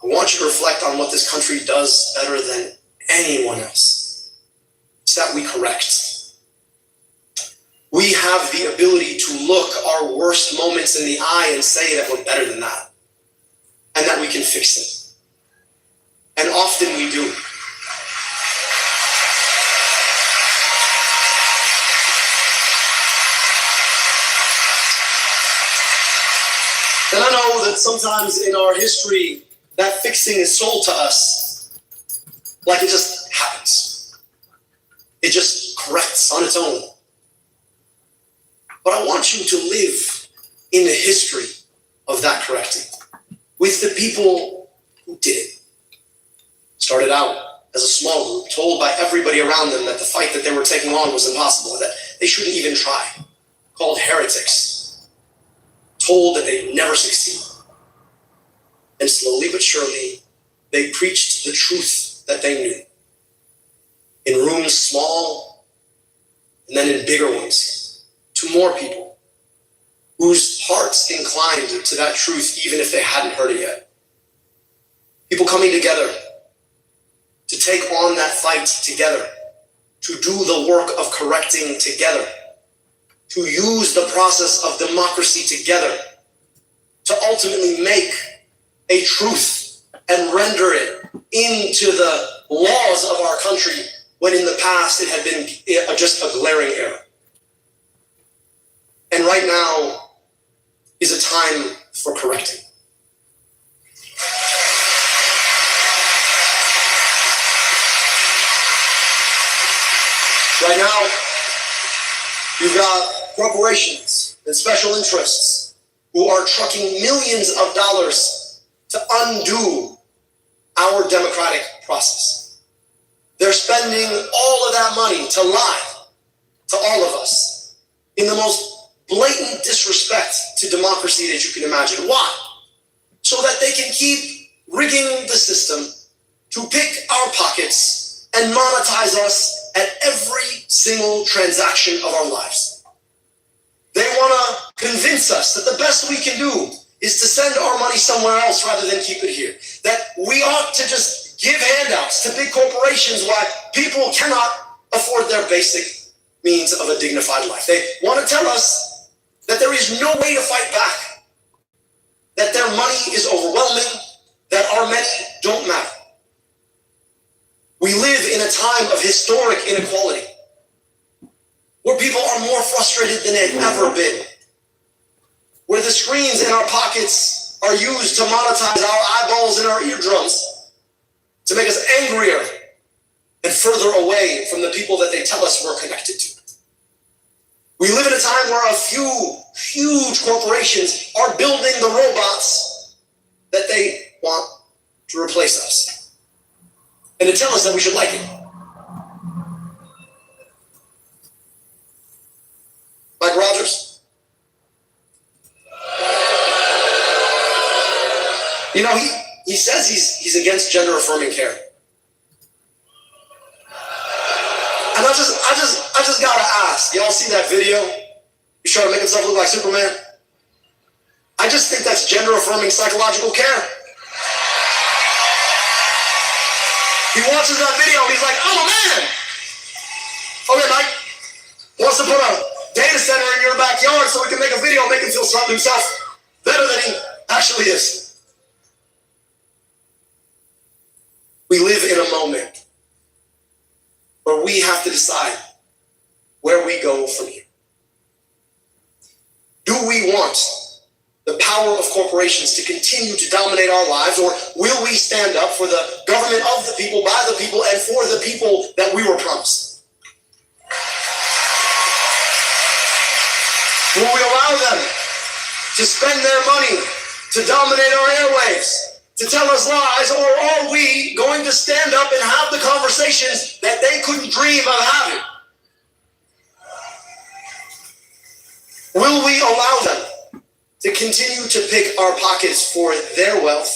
I want you to reflect on what this country does better than anyone else. It's that we correct. We have the ability to look our worst moments in the eye and say that we're better than that. And that we can fix it. And often we do. And I know that sometimes in our history, that fixing is sold to us like it just happens. It just corrects on its own. But I want you to live in the history of that correcting with the people who did it. Started out as a small group, told by everybody around them that the fight that they were taking on was impossible, that they shouldn't even try. Called heretics. Told that they'd never succeed. And slowly but surely, they preached the truth that they knew. In rooms small, and then in bigger ones, to more people, whose hearts inclined to that truth even if they hadn't heard it yet. People coming together to take on that fight together, to do the work of correcting together, to use the process of democracy together, to ultimately make a truth and render it into the laws of our country when in the past it had been just a glaring error. And right now is a time for correcting. Right now, you've got corporations and special interests who are trucking millions of dollars to undo our democratic process. They're spending all of that money to lie to all of us in the most blatant disrespect to democracy that you can imagine. Why? So that they can keep rigging the system to pick our pockets and monetize us at every single transaction of our lives. They want to convince us that the best we can do is to send our money somewhere else rather than keep it here. That we ought to just give handouts to big corporations while people cannot afford their basic means of a dignified life. They want to tell us that there is no way to fight back, that their money is overwhelming, that our many don't matter. We live in a time of historic inequality, where people are more frustrated than they've ever been, where the screens in our pockets are used to monetize our eyeballs and our eardrums, to make us angrier and further away from the people that they tell us we're connected to. We live in a time where a few huge corporations are building the robots that they want to replace us, and to tell us that we should like it. Mike Rogers, you know, he says he's against gender affirming care. And I just gotta ask, y'all see that video? He's trying to make himself look like Superman. I just think that's gender affirming psychological care. He watches that video and he's like, I'm a man. Okay, Mike, wants to put a data center in your backyard so we can make a video and make him feel himself better than he actually is. We live in a moment where we have to decide where we go from here. Do we want the power of corporations to continue to dominate our lives, or will we stand up for the government of the people, by the people, and for the people that we were promised? Will we allow them to spend their money to dominate our airwaves, to tell us lies, or are we going to stand up and have the conversations that they couldn't dream of having? Will we allow them to continue to pick our pockets for their wealth,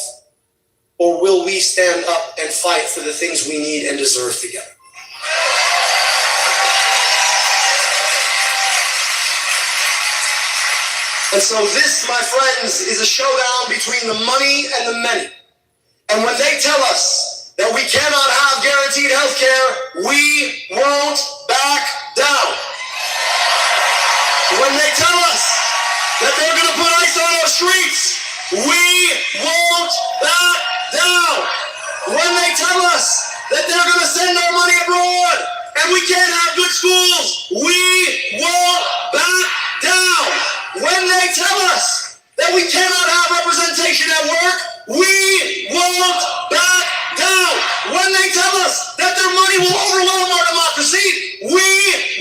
or will we stand up and fight for the things we need and deserve together? And so this, my friends, is a showdown between the money and the many. And when they tell us that we cannot have guaranteed health care, we won't back down. When they tell us that they're going to put ice on our streets, we won't back down. When they tell us that they're going to send our money abroad and we can't have good schools, we won't back down. When they tell us that we cannot have representation at work, we won't back down. When they tell us that their money will overwhelm our democracy, we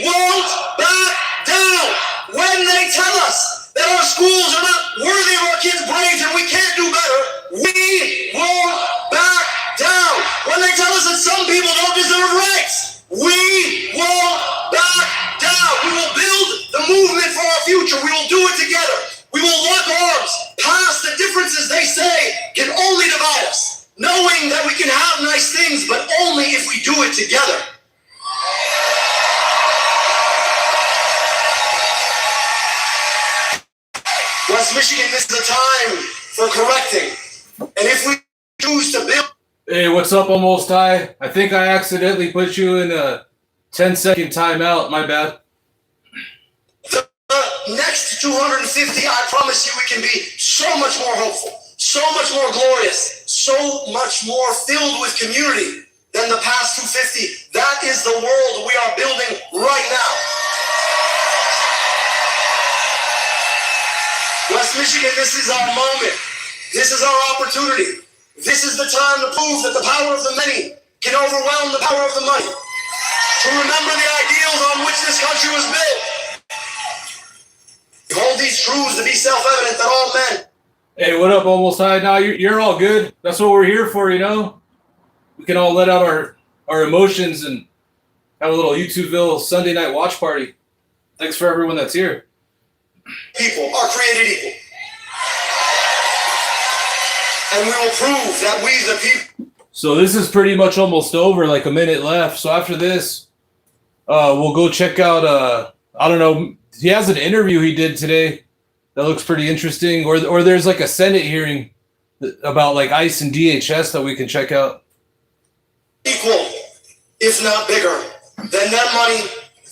won't back down. When they tell us that our schools are not worthy of our kids' brains and we can't do better, we won't back down. When they tell us that some people don't deserve rights, we won't back down. We will build the movement for our future. We will do it together. We will lock arms past the differences they say can only divide us, knowing that we can have nice things, but only if we do it together. West Michigan, this is a time for correcting. And if we choose to build... Hey, what's up, Almost High? I think I accidentally put you in a 10-second timeout. My bad. The next 250, I promise you, we can be so much more hopeful, so much more glorious, so much more filled with community than the past 250. That is the world we are building right now. West Michigan, this is our moment. This is our opportunity. This is the time to prove that the power of the many can overwhelm the power of the money. To remember the ideals on which this country was built. We hold these truths to be self-evident that all men... Hey, what up, Almost High? Now you're all good. That's what we're here for, you know? we can all let out our emotions and have a little YouTubeville Sunday night watch party. Thanks for everyone that's here. People are created equal. And we will prove that we, the people. So this is pretty much almost over, like a minute left. So after this, we'll go check out, I don't know, he has an interview he did today that looks pretty interesting. Or there's like a Senate hearing about like ICE and DHS that we can check out. Equal, if not bigger, than their money,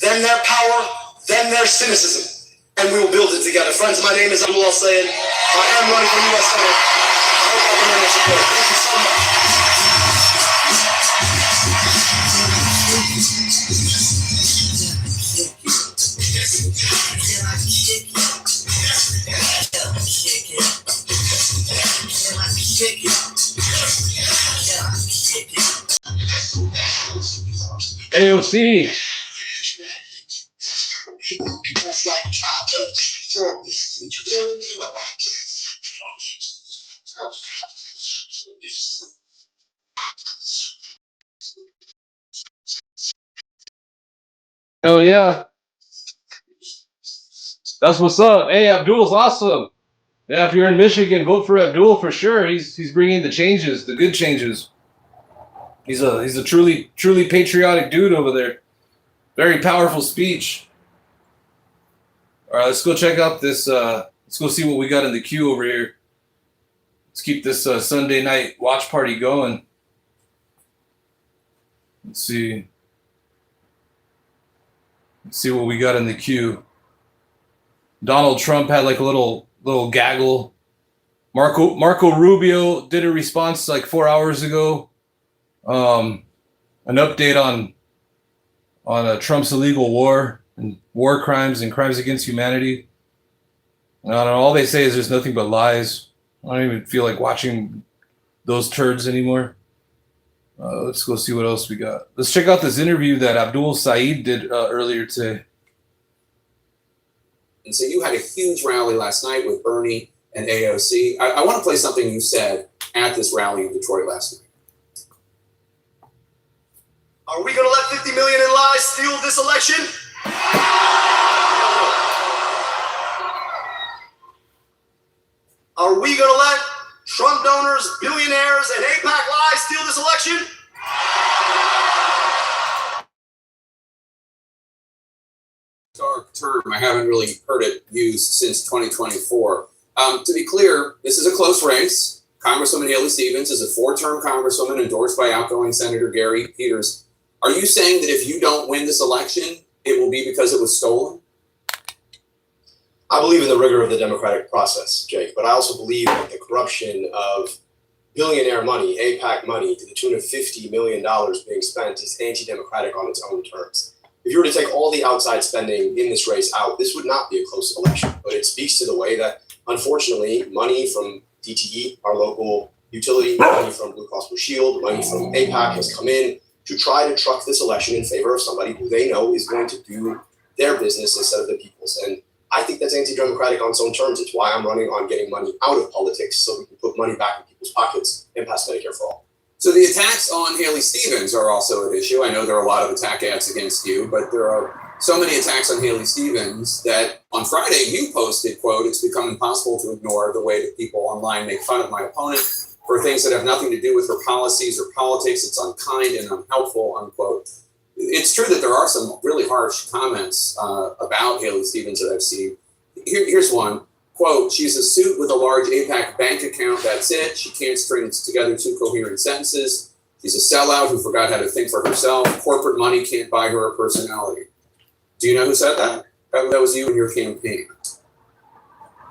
than their power, than their cynicism. And we will build it together. Friends, my name is Abdul. I am running for U.S. Senate. I hope I can your support. Thank you so much. AOC. Oh yeah, that's what's up. Hey, Abdul's awesome. Yeah, if you're in Michigan, vote for Abdul for sure. He's bringing the changes, the good changes. He's a truly patriotic dude over there. Very powerful speech. All right, let's go check out this. Let's go see what we got in the queue over here. Let's keep this Sunday night watch party going. Let's see what we got in the queue. Donald Trump had like a little gaggle. Marco Rubio did a response like 4 hours ago. An update on Trump's illegal war and war crimes and crimes against humanity. I don't know. All they say is there's nothing but lies. I don't even feel like watching those turds anymore. Let's go see what else we got. Let's check out this interview that Abdul Saeed did earlier today. And so you had a huge rally last night with Bernie and AOC. I want to play something you said at this rally in Detroit last night. Are we going to let 50 million in lies steal this election? Are we going to let Trump donors, billionaires, and APAC lies steal this election? Dark term. I haven't really heard it used since 2024. To be clear, this is a close race. Congresswoman Haley Stevens is a four-term congresswoman endorsed by outgoing Senator Gary Peters. Are you saying that if you don't win this election, it will be because it was stolen? I believe in the rigor of the democratic process, Jake, but I also believe that the corruption of billionaire money, APAC money, to the tune of $50 million being spent is anti-democratic on its own terms. If you were to take all the outside spending in this race out, this would not be a close election, but it speaks to the way that, unfortunately, money from DTE, our local utility, money from Blue Cross Blue Shield, money from APAC has come in to try to truck this election in favor of somebody who they know is going to do their business instead of the people's. And I think that's anti-democratic on its own terms. It's why I'm running on getting money out of politics so we can put money back in people's pockets and pass Medicare for all. So the attacks on Haley Stevens are also an issue. I know there are a lot of attack ads against you, but there are so many attacks on Haley Stevens that on Friday you posted, quote, "It's become impossible to ignore the way that people online make fun of my opponent for things that have nothing to do with her policies or politics. It's unkind and unhelpful," unquote. It's true that there are some really harsh comments about Haley Stevens that I've seen. Here's one. Quote, "She's a suit with a large APAC bank account. That's it. She can't string together two coherent sentences. She's a sellout who forgot how to think for herself. Corporate money can't buy her a personality." Do you know who said that? That was you and your campaign.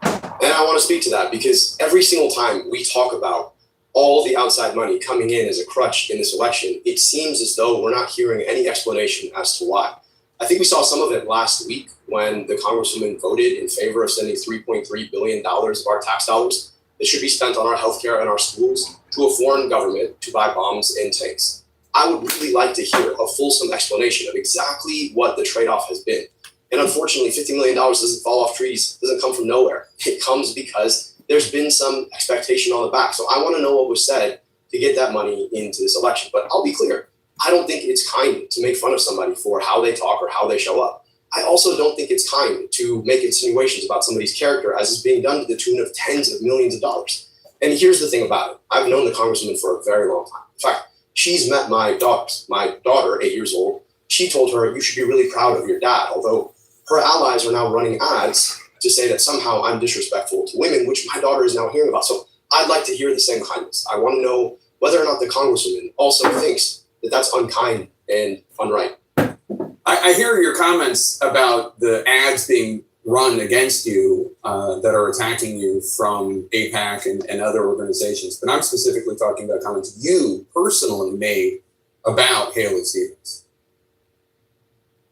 And I want to speak to that because every single time we talk about all the outside money coming in as a crutch in this election, it seems as though we're not hearing any explanation as to why. I think we saw some of it last week when the Congresswoman voted in favor of sending $3.3 billion of our tax dollars that should be spent on our healthcare and our schools to a foreign government to buy bombs and tanks. I would really like to hear a fulsome explanation of exactly what the trade-off has been. And unfortunately, $50 million doesn't fall off trees, doesn't come from nowhere. It comes because there's been some expectation on the back. So I want to know what was said to get that money into this election. But I'll be clear, I don't think it's kind to make fun of somebody for how they talk or how they show up. I also don't think it's kind to make insinuations about somebody's character as is being done to the tune of tens of millions of dollars. And here's the thing about it. I've known the congresswoman for a very long time. In fact, she's met my daughters. My daughter, 8 years old, she told her, you should be really proud of your dad, although her allies are now running ads to say that somehow I'm disrespectful to women, which my daughter is now hearing about. So I'd like to hear the same kindness. I want to know whether or not the congresswoman also thinks that that's unkind and unright. I hear your comments about the ads being run against you that are attacking you from AIPAC and other organizations, but I'm specifically talking about comments you personally made about Haley Stevens.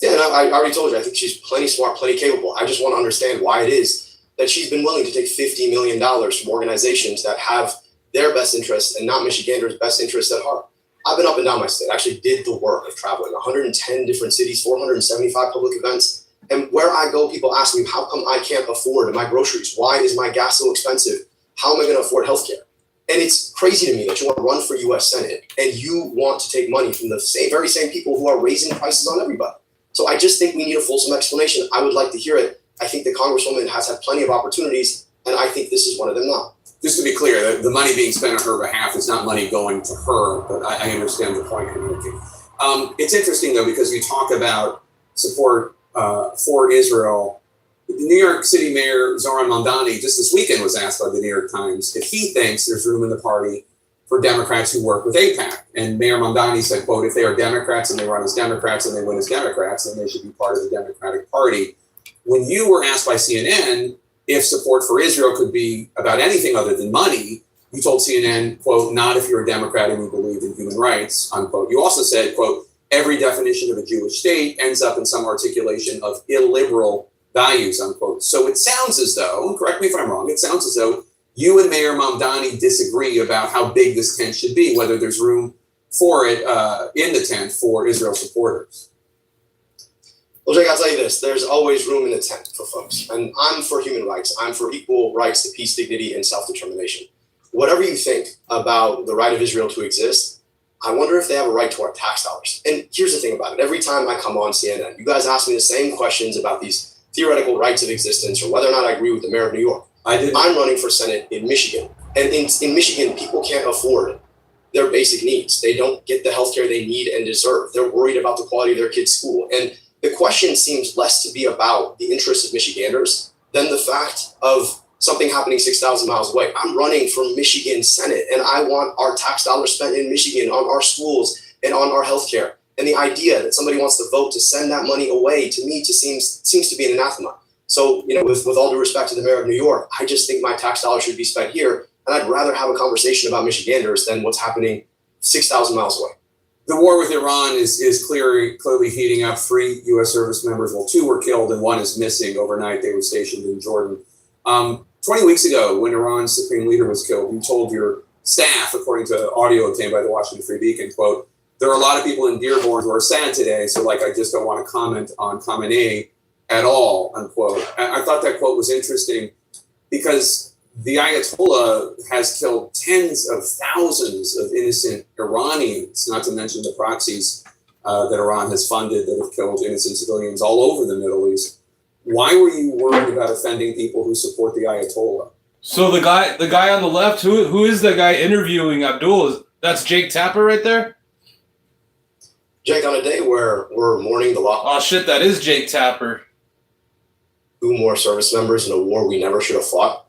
Yeah, and I already told you, I think she's plenty smart, plenty capable. I just want to understand why it is that she's been willing to take $50 million from organizations that have their best interests and not Michiganders' best interests at heart. I've been up and down my state. I actually did the work of traveling 110 different cities, 475 public events. And where I go, people ask me, how come I can't afford my groceries? Why is my gas so expensive? How am I going to afford healthcare? And it's crazy to me that you want to run for U.S. Senate and you want to take money from the very same people who are raising prices on everybody. So I just think we need a fulsome explanation. I would like to hear it. I think the Congresswoman has had plenty of opportunities, and I think this is one of them now. Just to be clear, the money being spent on her behalf is not money going to her, but I understand the point you're making. It's interesting, though, because you talk about support for Israel. The New York City Mayor Zoran Mamdani just this weekend was asked by the New York Times if he thinks there's room in the party for Democrats who work with AIPAC. And Mayor Mamdani said, quote, if they are Democrats and they run as Democrats and they win as Democrats, then they should be part of the Democratic Party. When you were asked by CNN if support for Israel could be about anything other than money, you told CNN, quote, not if you're a Democrat and you believe in human rights, unquote. You also said, quote, every definition of a Jewish state ends up in some articulation of illiberal values, unquote. So it sounds as though, and correct me if I'm wrong, it sounds as though you and Mayor Mamdani disagree about how big this tent should be, whether there's room for it in the tent for Israel supporters. Well, Jake, I'll tell you this. There's always room in the tent for folks. And I'm for human rights. I'm for equal rights to peace, dignity, and self-determination. Whatever you think about the right of Israel to exist, I wonder if they have a right to our tax dollars. And here's the thing about it. Every time I come on CNN, you guys ask me the same questions about these theoretical rights of existence or whether or not I agree with the mayor of New York. I'm running for Senate in Michigan. And in Michigan, people can't afford their basic needs. They don't get the healthcare they need and deserve. They're worried about the quality of their kids' school. And the question seems less to be about the interests of Michiganders than the fact of something happening 6,000 miles away. I'm running for Michigan Senate, and I want our tax dollars spent in Michigan on our schools and on our healthcare. And the idea that somebody wants to vote to send that money away, to me, just seems to be an anathema. So, with all due respect to the mayor of New York, I just think my tax dollars should be spent here, and I'd rather have a conversation about Michiganders than what's happening 6,000 miles away. The war with Iran is clearly heating up. 3 U.S. service members, 2 were killed and 1 is missing overnight. They were stationed in Jordan. 20 weeks ago, when Iran's supreme leader was killed, you told your staff, according to audio obtained by the Washington Free Beacon, quote, there are a lot of people in Dearborn who are sad today, so I just don't want to comment on Khamenei at all, unquote. I thought that quote was interesting because the Ayatollah has killed tens of thousands of innocent Iranians, not to mention the proxies that Iran has funded that have killed innocent civilians all over the Middle East. Why were you worried about offending people who support the Ayatollah? So the guy on the left, who is the guy interviewing Abdul? That's Jake Tapper right there? Jake, on a day where we're mourning the loss. Oh shit, that is Jake Tapper. 2 more service members in a war we never should have fought.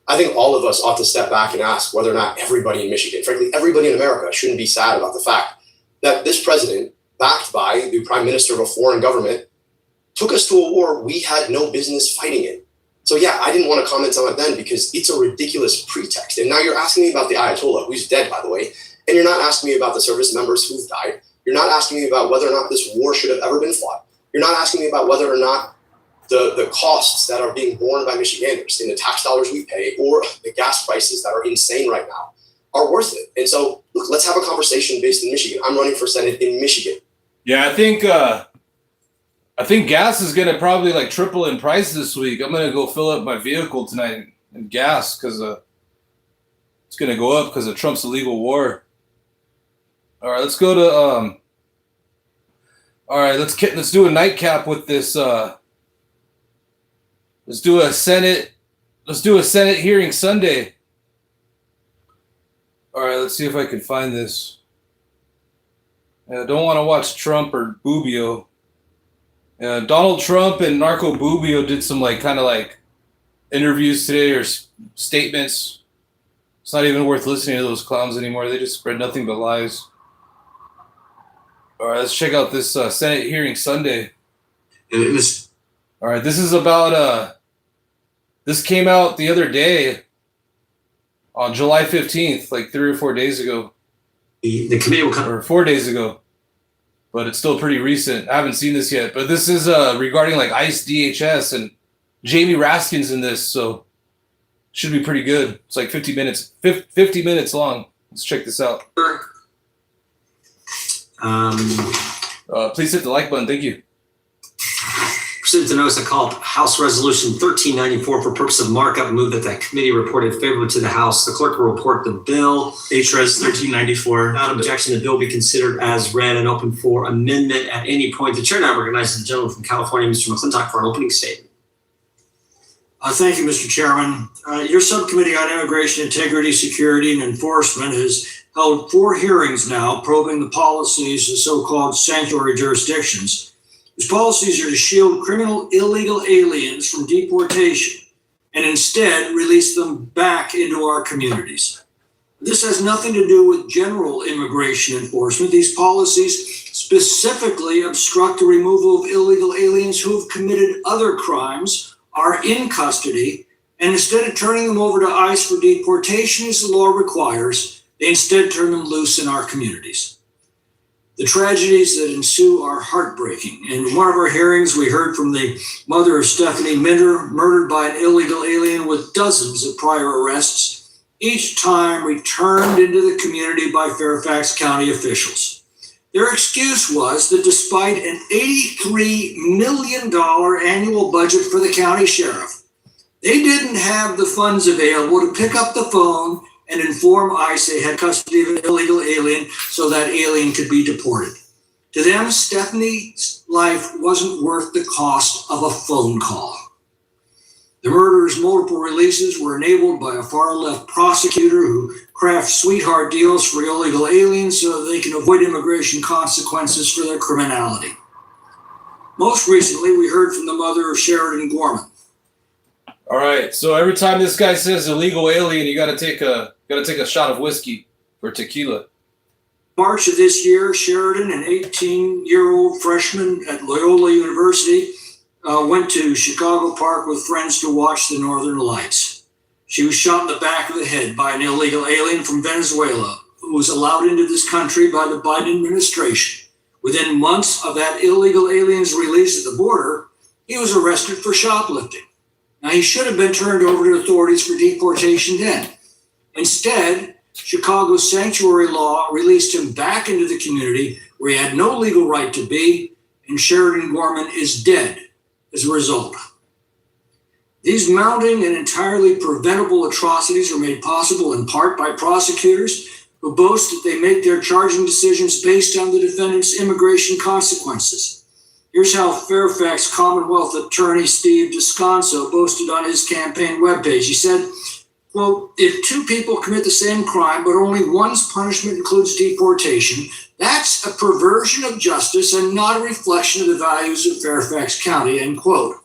I think all of us ought to step back and ask whether or not everybody in Michigan, frankly, everybody in America, shouldn't be sad about the fact that this president, backed by the prime minister of a foreign government, took us to a war we had no business fighting in. So yeah, I didn't want to comment on it then because it's a ridiculous pretext. And now you're asking me about the Ayatollah, who's dead, by the way, and you're not asking me about the service members who've died. You're not asking me about whether or not this war should have ever been fought. You're not asking me about whether or not the costs that are being borne by Michiganders in the tax dollars we pay or the gas prices that are insane right now are worth it. And so, look, let's have a conversation based in Michigan. I'm running for Senate in Michigan. Yeah, I think gas is going to probably triple in price this week. I'm going to go fill up my vehicle tonight and gas because it's going to go up because of Trump's illegal war. All right, let's go to all right, let's do a nightcap with this. Let's do a Senate hearing Sunday. All right, let's see if I can find this. I don't want to watch Trump or Bubio. Donald Trump and Narco Bubio did some kind of interviews today or statements. It's not even worth listening to those clowns anymore. They just spread nothing but lies. All right, let's check out this Senate hearing Sunday. All right, this is about this came out the other day on July 15th, 3 or 4 days ago. The committee will come, or 4 days ago, but it's still pretty recent. I haven't seen this yet, but this is regarding ICE DHS and Jamie Raskin's in this, so should be pretty good. It's 50 minutes long. Let's check this out. Please hit the like button. Thank you. Pursuant to notice, I call House Resolution 1394 for purpose of markup. Move that that committee reported favorably to the House. The clerk will report the bill. HRES 1394. Without objection, the bill be considered as read and open for amendment at any point. The chair now recognizes the gentleman from California, Mr. McClintock, for an opening statement. Thank you, Mr. Chairman. Your subcommittee on immigration, integrity, security, and enforcement has held 4 hearings now probing the policies of so-called sanctuary jurisdictions. These policies are to shield criminal illegal aliens from deportation and instead release them back into our communities. This has nothing to do with general immigration enforcement. These policies specifically obstruct the removal of illegal aliens who have committed other crimes, are in custody, and instead of turning them over to ICE for deportation as the law requires, they instead turn them loose in our communities. The tragedies that ensue are heartbreaking. In one of our hearings, we heard from the mother of Stephanie Minder, murdered by an illegal alien with dozens of prior arrests, each time returned into the community by Fairfax County officials. Their excuse was that despite an $83 million annual budget for the county sheriff, they didn't have the funds available to pick up the phone and inform ICE they had custody of an illegal alien so that alien could be deported. To them, Stephanie's life wasn't worth the cost of a phone call. The murderer's multiple releases were enabled by a far-left prosecutor who crafts sweetheart deals for illegal aliens so that they can avoid immigration consequences for their criminality. Most recently, we heard from the mother of Sheridan Gorman. All right, so every time this guy says illegal alien, you got to take a shot of whiskey or tequila. March of this year, Sheridan, an 18-year-old freshman at Loyola University, went to Chicago Park with friends to watch the Northern Lights. She was shot in the back of the head by an illegal alien from Venezuela who was allowed into this country by the Biden administration. Within months of that illegal alien's release at the border, he was arrested for shoplifting. Now, he should have been turned over to authorities for deportation then. Instead, Chicago's sanctuary law released him back into the community where he had no legal right to be, and Sheridan Gorman is dead as a result. These mounting and entirely preventable atrocities are made possible in part by prosecutors who boast that they make their charging decisions based on the defendant's immigration consequences. Here's how Fairfax Commonwealth Attorney Steve Descanso boasted on his campaign webpage. He said, quote, if 2 people commit the same crime, but only one's punishment includes deportation, that's a perversion of justice and not a reflection of the values of Fairfax County, end quote.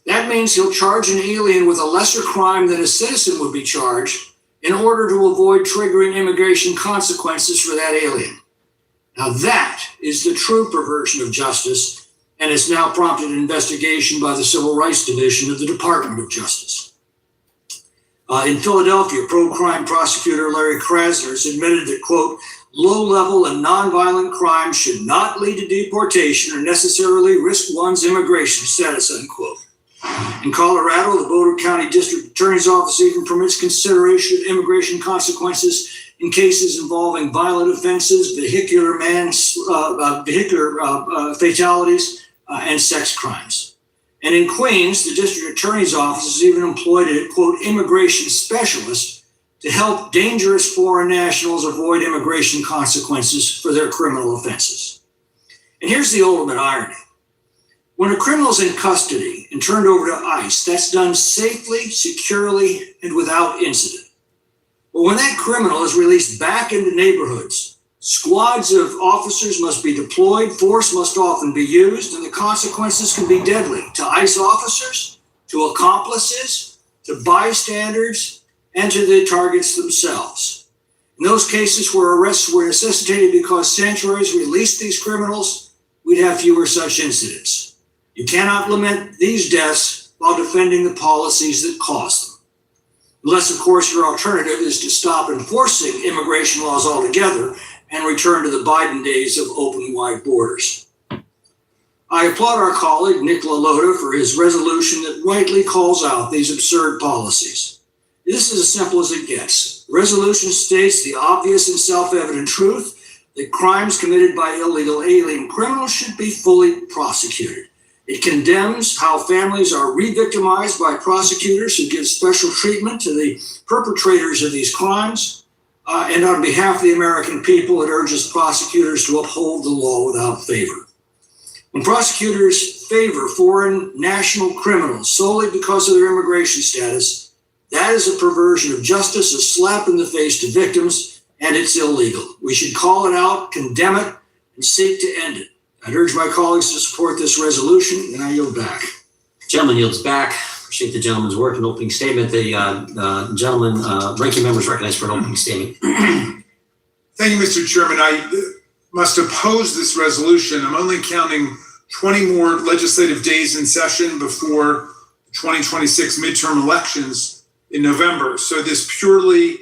That means he'll charge an alien with a lesser crime than a citizen would be charged in order to avoid triggering immigration consequences for that alien. Now that is the true perversion of justice, and it's now prompted an investigation by the Civil Rights Division of the Department of Justice. In Philadelphia, pro-crime prosecutor Larry Krasner has admitted that, quote, low-level and nonviolent crime should not lead to deportation or necessarily risk one's immigration status, unquote. In Colorado, the Boulder County District Attorney's Office even permits consideration of immigration consequences in cases involving violent offenses, vehicular fatalities, and sex crimes. And in Queens, the district attorney's office has even employed a, quote, immigration specialist to help dangerous foreign nationals avoid immigration consequences for their criminal offenses. And here's the ultimate irony. When a criminal's in custody and turned over to ICE, that's done safely, securely, and without incident. But when that criminal is released back into neighborhoods, squads of officers must be deployed, force must often be used, and the consequences can be deadly to ICE officers, to accomplices, to bystanders, and to the targets themselves. In those cases where arrests were necessitated because sanctuaries released these criminals, we'd have fewer such incidents. You cannot lament these deaths while defending the policies that caused them. Unless, of course, your alternative is to stop enforcing immigration laws altogether and return to the Biden days of open wide borders. I applaud our colleague, Nick LaLota, for his resolution that rightly calls out these absurd policies. This is as simple as it gets. The resolution states the obvious and self-evident truth that crimes committed by illegal alien criminals should be fully prosecuted. It condemns how families are re-victimized by prosecutors who give special treatment to the perpetrators of these crimes. And on behalf of the American people, it urges prosecutors to uphold the law without favor. When prosecutors favor foreign national criminals solely because of their immigration status, that is a perversion of justice, a slap in the face to victims, and it's illegal. We should call it out, condemn it, and seek to end it. I'd urge my colleagues to support this resolution, and I yield back. Gentleman yields back. Appreciate the gentleman's work and opening statement. The gentleman, ranking member is recognized for an opening statement. Thank you, Mr. Chairman. I must oppose this resolution. I'm only counting 20 more legislative days in session before the 2026 midterm elections in November. So this purely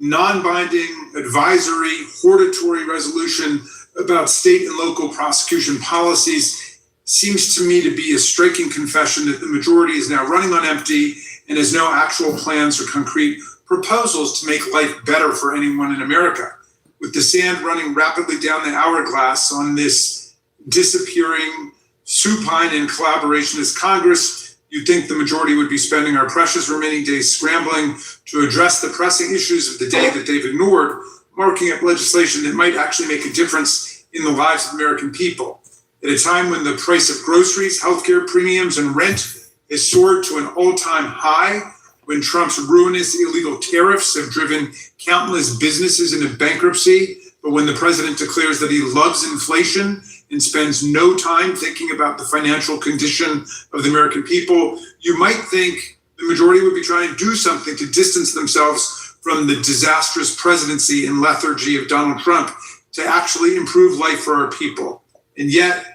non-binding, advisory, hortatory resolution about state and local prosecution policies seems to me to be a striking confession that the majority is now running on empty and has no actual plans or concrete proposals to make life better for anyone in America. With the sand running rapidly down the hourglass on this disappearing supine and collaborationist Congress, you'd think the majority would be spending our precious remaining days scrambling to address the pressing issues of the day that they've ignored, marking up legislation that might actually make a difference in the lives of American people. At a time when the price of groceries, healthcare premiums, and rent has soared to an all-time high, when Trump's ruinous illegal tariffs have driven countless businesses into bankruptcy, but when the president declares that he loves inflation and spends no time thinking about the financial condition of the American people, you might think the majority would be trying to do something to distance themselves from the disastrous presidency and lethargy of Donald Trump to actually improve life for our people. And yet,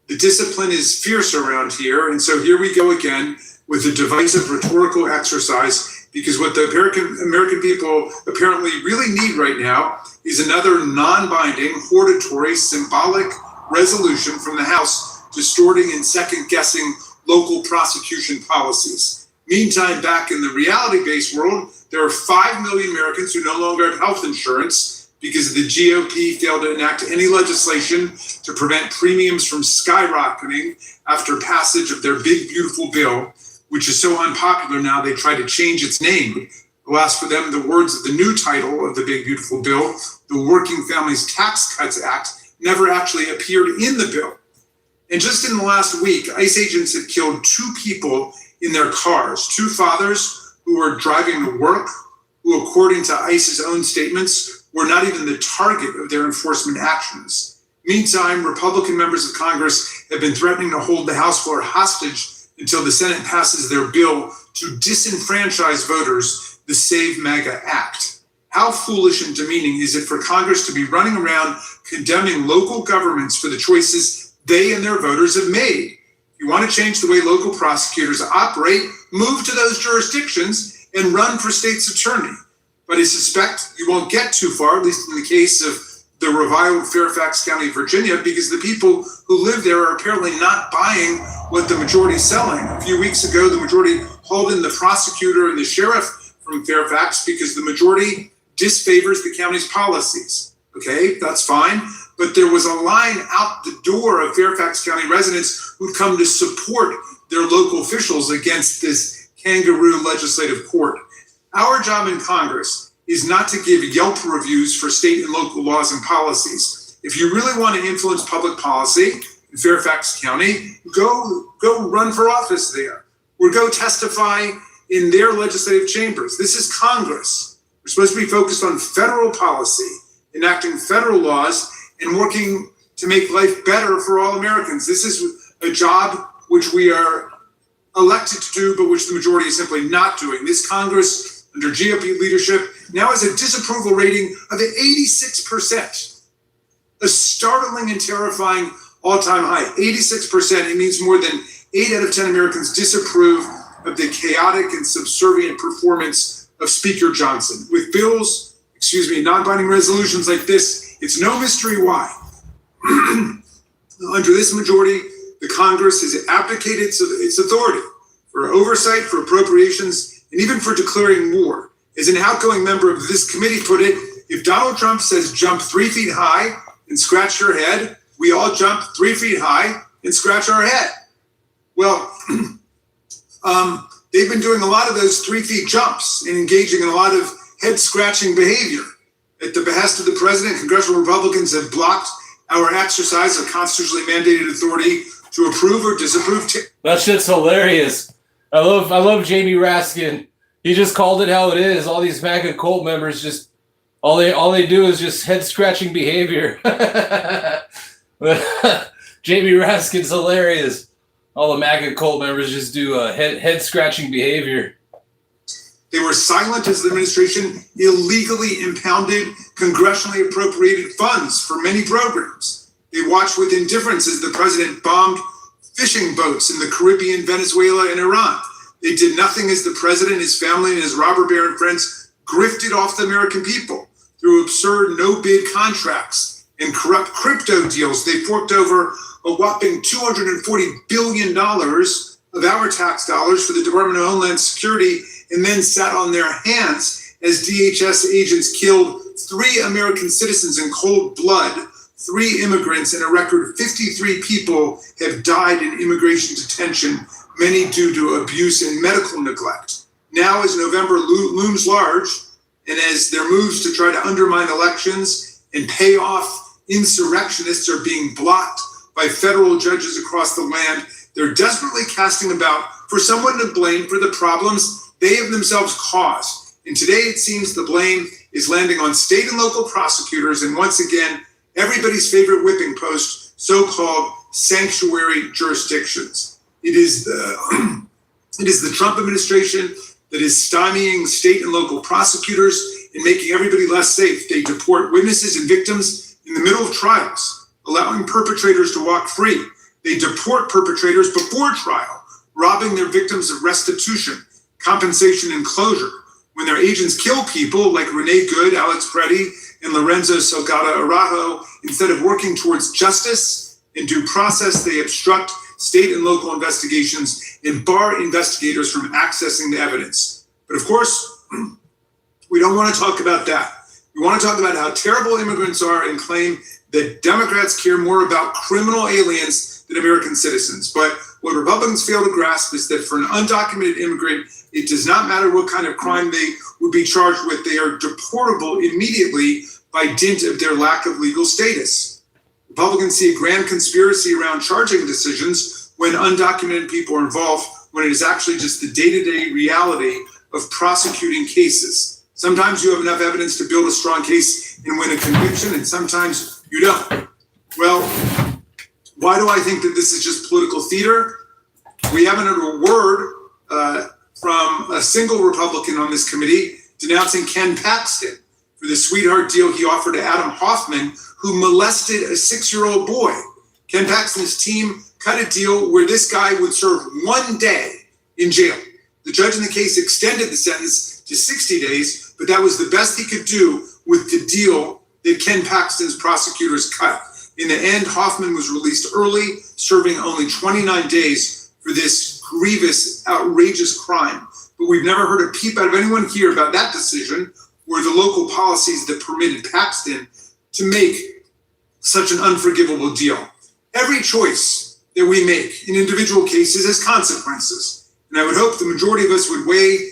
the discipline is fierce around here. And so here we go again with a divisive rhetorical exercise, because what the American people apparently really need right now is another non-binding, hortatory, symbolic resolution from the House distorting and second-guessing local prosecution policies. Meantime, back in the reality-based world, there are 5 million Americans who no longer have health insurance because the GOP failed to enact any legislation to prevent premiums from skyrocketing after passage of their big, beautiful bill, which is so unpopular now they try to change its name. Alas, for them, the words of the new title of the big, beautiful bill, the Working Families Tax Cuts Act, never actually appeared in the bill. And just in the last week, ICE agents have killed 2 people in their cars, 2 fathers who were driving to work, who, according to ICE's own statements, were not even the target of their enforcement actions. Meantime, Republican members of Congress have been threatening to hold the House floor hostage until the Senate passes their bill to disenfranchise voters, the Save MAGA Act. How foolish and demeaning is it for Congress to be running around condemning local governments for the choices they and their voters have made? If you want to change the way local prosecutors operate, move to those jurisdictions and run for state's attorney. But I suspect you won't get too far, at least in the case of the reviled Fairfax County, Virginia, because the people who live there are apparently not buying what the majority is selling. A few weeks ago, the majority hauled in the prosecutor and the sheriff from Fairfax because the majority disfavors the county's policies. Okay, that's fine. But there was a line out the door of Fairfax County residents who'd come to support their local officials against this kangaroo legislative court. Our job in Congress is not to give Yelp reviews for state and local laws and policies. If you really want to influence public policy in Fairfax County, go run for office there, or go testify in their legislative chambers. This is Congress. We're supposed to be focused on federal policy, enacting federal laws, and working to make life better for all Americans. This is a job which we are elected to do, but which the majority is simply not doing. This Congress, under GOP leadership, now has a disapproval rating of 86%. A startling and terrifying all-time high, 86%. It means more than 8 out of 10 Americans disapprove of the chaotic and subservient performance of Speaker Johnson. With bills, non-binding resolutions like this, it's no mystery why. Under this majority, the Congress has abdicated its authority for oversight, for appropriations, and even for declaring war. As an outgoing member of this committee put it, if Donald Trump says jump 3 feet high and scratch your head, we all jump 3 feet high and scratch our head. Well, they've been doing a lot of those 3 feet jumps and engaging in a lot of head scratching behavior. At the behest of the president, congressional Republicans have blocked our exercise of constitutionally mandated authority to approve or disapprove. That shit's hilarious. I love Jamie Raskin. He just called it how it is. All these MAGA cult members just all they do is just head scratching behavior. Jamie Raskin's hilarious. All the MAGA cult members just do head scratching behavior. They were silent as the administration illegally impounded congressionally appropriated funds for many programs. They watched with indifference as the president bombed fishing boats in the Caribbean, Venezuela, and Iran. They did nothing as the president, his family, and his robber baron friends grifted off the American people through absurd no-bid contracts and corrupt crypto deals. They forked over a whopping $240 billion of our tax dollars for the Department of Homeland Security, and then sat on their hands as DHS agents killed 3 American citizens in cold blood, 3 immigrants, and a record 53 people have died in immigration detention, many due to abuse and medical neglect. Now, as November looms large, and as their moves to try to undermine elections and pay off insurrectionists are being blocked by federal judges across the land, they're desperately casting about for someone to blame for the problems they have themselves caused. And today it seems the blame is landing on state and local prosecutors, and once again, everybody's favorite whipping post, so-called sanctuary jurisdictions. It is the Trump administration that is stymieing state and local prosecutors and making everybody less safe. They deport witnesses and victims in the middle of trials, allowing perpetrators to walk free. They deport perpetrators before trial, robbing their victims of restitution, compensation, and closure. When their agents kill people like Renee Good, Alex Preddy, and Lorenzo Salgado Araujo, instead of working towards justice and due process, they obstruct state and local investigations and bar investigators from accessing the evidence. But of course, we don't want to talk about that. We want to talk about how terrible immigrants are and claim that Democrats care more about criminal aliens than American citizens. But what Republicans fail to grasp is that for an undocumented immigrant, it does not matter what kind of crime they would be charged with. They are deportable immediately by dint of their lack of legal status. Republicans see a grand conspiracy around charging decisions when undocumented people are involved, when it is actually just the day-to-day reality of prosecuting cases. Sometimes you have enough evidence to build a strong case and win a conviction, and sometimes you don't. Well, why do I think that this is just political theater? We haven't heard a word from a single Republican on this committee denouncing Ken Paxton for the sweetheart deal he offered to Adam Hoffman, who molested a 6-year-old boy. Ken Paxton's team cut a deal where this guy would serve 1 day in jail. The judge in the case extended the sentence to 60 days, but that was the best he could do with the deal that Ken Paxton's prosecutors cut. In the end, Hoffman was released early, serving only 29 days for this grievous, outrageous crime. But we've never heard a peep out of anyone here about that decision or the local policies that permitted Paxton to make such an unforgivable deal. Every choice that we make in individual cases has consequences. And I would hope the majority of us would weigh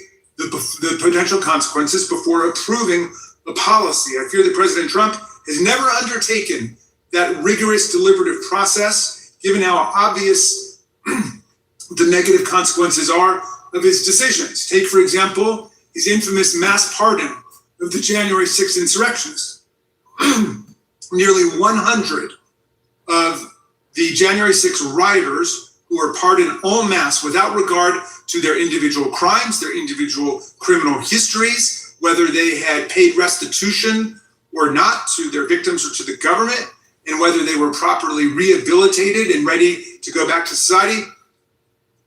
the potential consequences before approving the policy. I fear that President Trump has never undertaken that rigorous deliberative process, given how obvious the negative consequences are of his decisions. Take, for example, his infamous mass pardon of the January 6th insurrectionists. Nearly 100 of the January 6th rioters who were pardoned en masse without regard to their individual crimes, their individual criminal histories, whether they had paid restitution or not to their victims or to the government, and whether they were properly rehabilitated and ready to go back to society.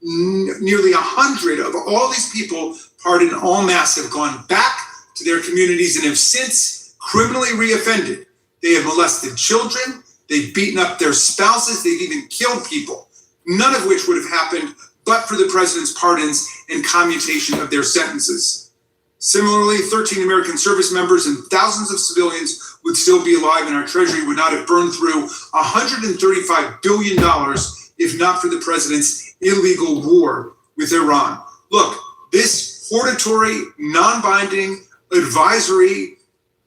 Nearly 100 of all these people pardoned en masse have gone back to their communities and have since criminally reoffended. They have molested children, they've beaten up their spouses, they've even killed people, none of which would have happened but for the president's pardons and commutation of their sentences. Similarly, 13 American service members and thousands of civilians would still be alive, and our treasury would not have burned through $135 billion if not for the president's illegal war with Iran. Look, this hortatory, non-binding, advisory,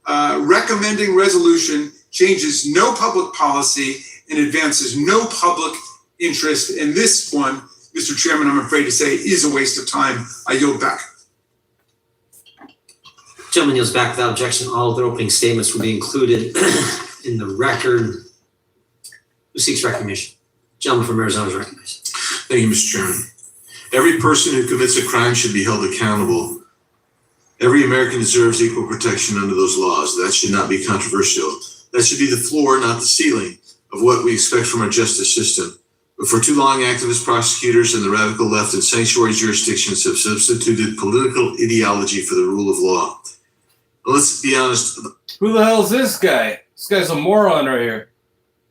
recommending resolution changes no public policy and advances no public interest. And this one, Mr. Chairman, I'm afraid to say, is a waste of time. I yield back. Gentleman yields back without objection. All of their opening statements will be included in the record. Who seeks recognition? Gentleman from Arizona is recognized. Thank you, Mr. Chairman. Every person who commits a crime should be held accountable. Every American deserves equal protection under those laws. That should not be controversial. That should be the floor, not the ceiling, of what we expect from our justice system. But for too long, activist prosecutors and the radical left in sanctuary jurisdictions have substituted political ideology for the rule of law. Well, let's be honest. Who the hell is this guy? This guy's a moron right here.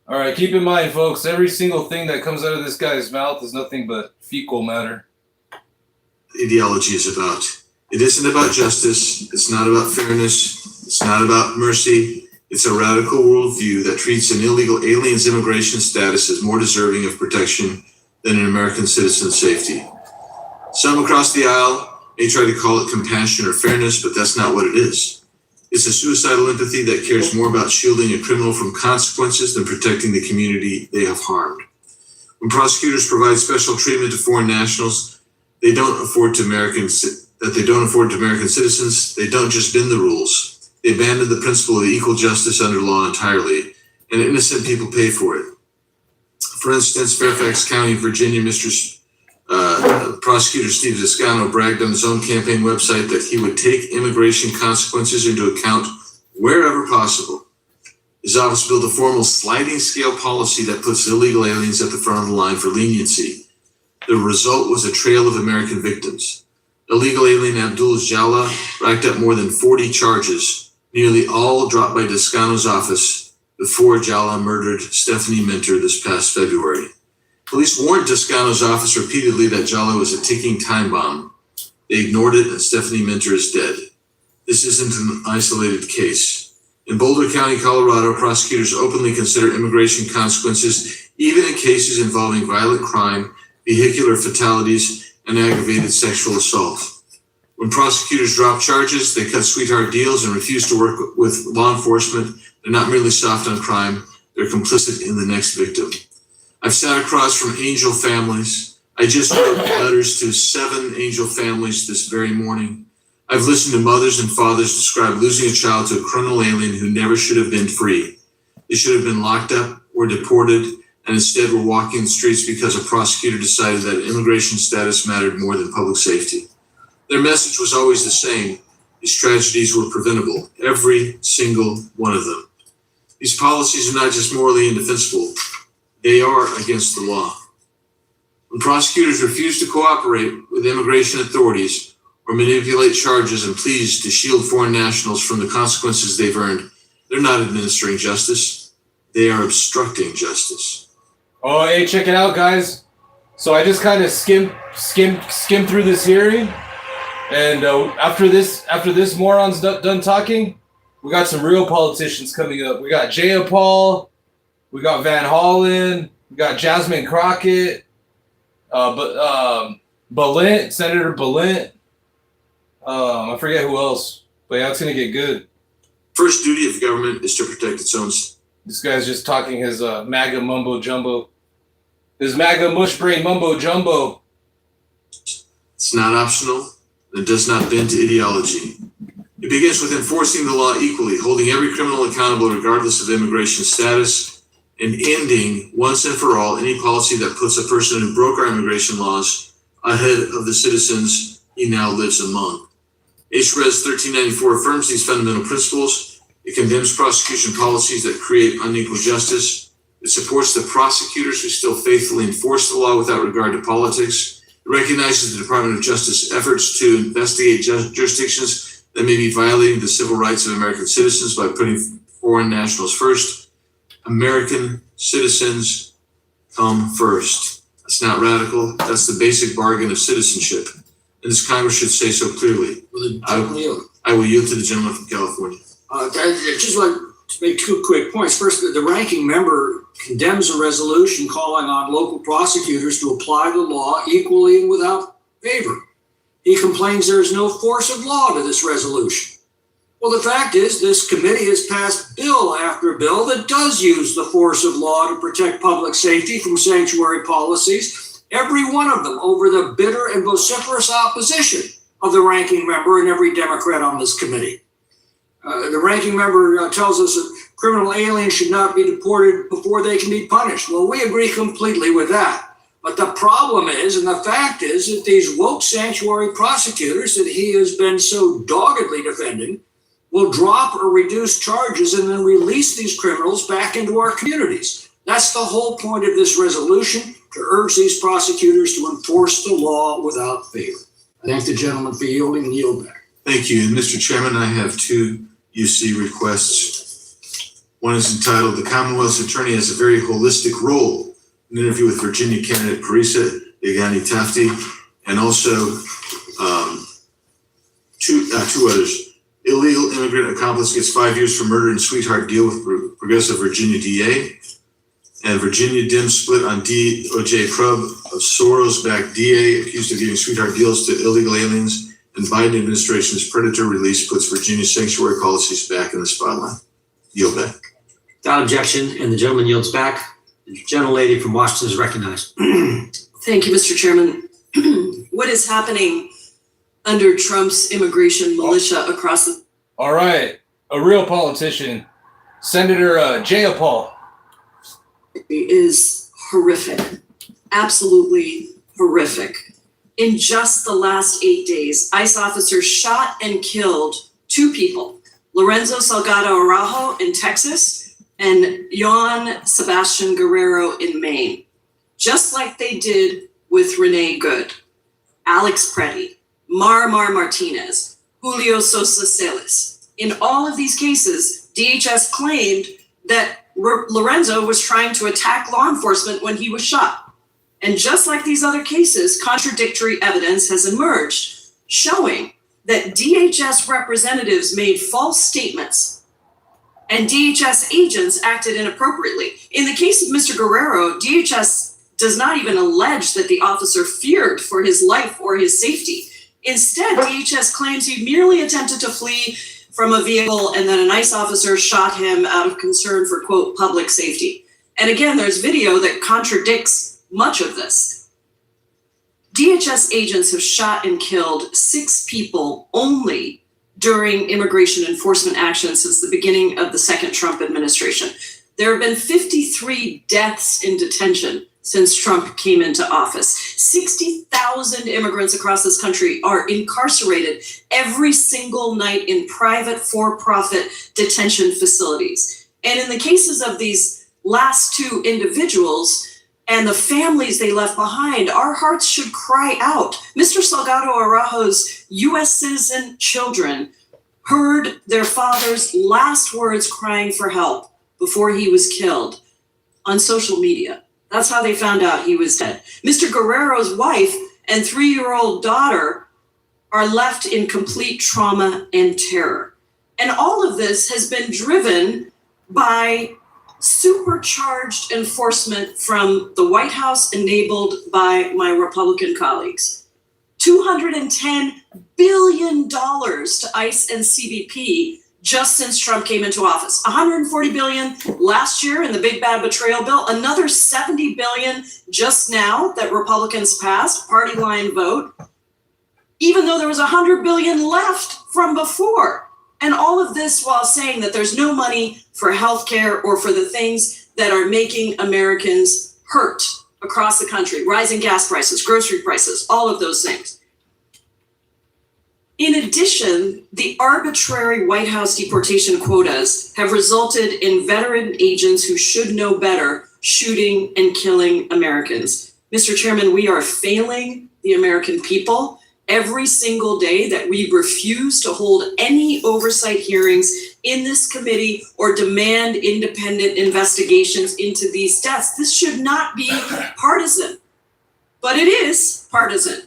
All right, keep in mind, folks, every single thing that comes out of this guy's mouth is nothing but fecal matter. Ideology is about. It isn't about justice. It's not about fairness. It's not about mercy. It's a radical worldview that treats an illegal alien's immigration status as more deserving of protection than an American citizen's safety. Some across the aisle may try to call it compassion or fairness, but that's not what it is. It's a suicidal empathy that cares more about shielding a criminal from consequences than protecting the community they have harmed. When prosecutors provide special treatment to foreign nationals, they don't afford to American citizens, they don't just bend the rules. They abandon the principle of equal justice under law entirely, and innocent people pay for it. For instance, Fairfax County, Virginia, Prosecutor Steve Descano bragged on his own campaign website that he would take immigration consequences into account wherever possible. His office built a formal sliding scale policy that puts illegal aliens at the front of the line for leniency. The result was a trail of American victims. Illegal alien Abdul racked up more than 40 charges, nearly all dropped by Descano's office before Jalla murdered Stephanie Minter this past February. Police warned Descano's office repeatedly that Jalla was a ticking time bomb. They ignored it, and Stephanie Minter is dead. This isn't an isolated case. In Boulder County, Colorado, prosecutors openly consider immigration consequences even in cases involving violent crime, vehicular fatalities, and aggravated sexual assault. When prosecutors drop charges, they cut sweetheart deals and refuse to work with law enforcement. They're not merely soft on crime, they're complicit in the next victim. I've sat across from angel families. I just wrote letters to 7 angel families this very morning. I've listened to mothers and fathers describe losing a child to a criminal alien who never should have been free. They should have been locked up or deported, and instead were walking the streets because a prosecutor decided that immigration status mattered more than public safety. Their message was always the same. These tragedies were preventable, every single one of them. These policies are not just morally indefensible, they are against the law. When prosecutors refuse to cooperate with immigration authorities or manipulate charges and pleas to shield foreign nationals from the consequences they've earned, they're not administering justice, they are obstructing justice. Oh, hey, check it out, guys. So I just kind of skimmed through this hearing. And after this moron's done talking, we got some real politicians coming up. We got Jayapal, we got Van Hollen, we got Jasmine Crockett, Balint, Senator Balint. I forget who else, but yeah, it's gonna get good. First duty of government is to protect its own. This guy's just talking his MAGA mumbo jumbo. His MAGA mush brain mumbo jumbo. It's not optional. It does not bend to ideology. It begins with enforcing the law equally, holding every criminal accountable regardless of immigration status, and ending once and for all any policy that puts a person who broke our immigration laws ahead of the citizens he now lives among. H-Res 1394 affirms these fundamental principles. It condemns prosecution policies that create unequal justice. It supports the prosecutors who still faithfully enforce the law without regard to politics. It recognizes the Department of Justice efforts to investigate jurisdictions that may be violating the civil rights of American citizens by putting foreign nationals first. American citizens come first. That's not radical. That's the basic bargain of citizenship. And this Congress should say so clearly. I will yield to the gentleman from California. I just want to make two quick points. First, the ranking member condemns a resolution calling on local prosecutors to apply the law equally and without favor. He complains there is no force of law to this resolution. Well, the fact is, this committee has passed bill after bill that does use the force of law to protect public safety from sanctuary policies, every one of them over the bitter and vociferous opposition of the ranking member and every Democrat on this committee. The ranking member tells us that criminal aliens should not be deported before they can be punished. Well, we agree completely with that. But the problem is, and the fact is, that these woke sanctuary prosecutors that he has been so doggedly defending will drop or reduce charges and then release these criminals back into our communities. That's the whole point of this resolution, to urge these prosecutors to enforce the law without favor. I thank the gentleman for yielding and yield back. Thank you. And Mr. Chairman, I have two UC requests. One is entitled, "The Commonwealth's Attorney Has a Very Holistic Role," an interview with Virginia candidate Parisa Yagani Tafti, and also two others. Illegal immigrant accomplice gets 5 years for murder and sweetheart deal with progressive Virginia DA. And Virginia Dim split on DOJ probe of Soros-backed DA accused of giving sweetheart deals to illegal aliens. And Biden administration's predator release puts Virginia's sanctuary policies back in the spotlight. Yield back. Without objection, and the gentleman yields back. The gentlelady from Washington is recognized. Thank you, Mr. Chairman. What is happening under Trump's immigration militia across the... All right, a real politician, Senator Jayapal. Is horrific, absolutely horrific. In just the last 8 days, ICE officers shot and killed 2 people, Lorenzo Salgado Araujo in Texas and Juan Sebastian Guerrero in Maine, just like they did with Renee Good, Alex Preddy, Mar Martinez, Julio Sosa Celis. In all of these cases, DHS claimed that Lorenzo was trying to attack law enforcement when he was shot. And just like these other cases, contradictory evidence has emerged showing that DHS representatives made false statements and DHS agents acted inappropriately. In the case of Mr. Guerrero, DHS does not even allege that the officer feared for his life or his safety. Instead, DHS claims he merely attempted to flee from a vehicle and then an ICE officer shot him out of concern for, quote, public safety. And again, there's video that contradicts much of this. DHS agents have shot and killed 6 people only during immigration enforcement action since the beginning of the second Trump administration. There have been 53 deaths in detention since Trump came into office. 60,000 immigrants across this country are incarcerated every single night in private for-profit detention facilities. And in the cases of these last 2 individuals and the families they left behind, our hearts should cry out. Mr. Salgado Araujo's U.S. citizen children heard their father's last words crying for help before he was killed on social media. That's how they found out he was dead. Mr. Guerrero's wife and 3-year-old daughter are left in complete trauma and terror. And all of this has been driven by supercharged enforcement from the White House, enabled by my Republican colleagues. $210 billion to ICE and CBP just since Trump came into office. 140 billion last year in the big bad betrayal bill, another 70 billion just now that Republicans passed, party line vote, even though there was 100 billion left from before. And all of this while saying that there's no money for healthcare or for the things that are making Americans hurt across the country, rising gas prices, grocery prices, all of those things. In addition, the arbitrary White House deportation quotas have resulted in veteran agents who should know better shooting and killing Americans. Mr. Chairman, we are failing the American people every single day that we refuse to hold any oversight hearings in this committee or demand independent investigations into these deaths. This should not be partisan, but it is partisan.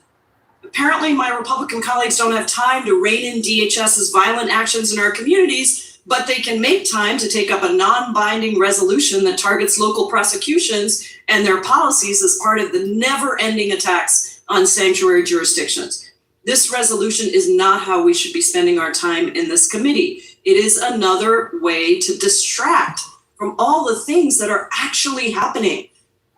Apparently, my Republican colleagues don't have time to rein in DHS's violent actions in our communities, but they can make time to take up a non-binding resolution that targets local prosecutions and their policies as part of the never-ending attacks on sanctuary jurisdictions. This resolution is not how we should be spending our time in this committee. It is another way to distract from all the things that are actually happening.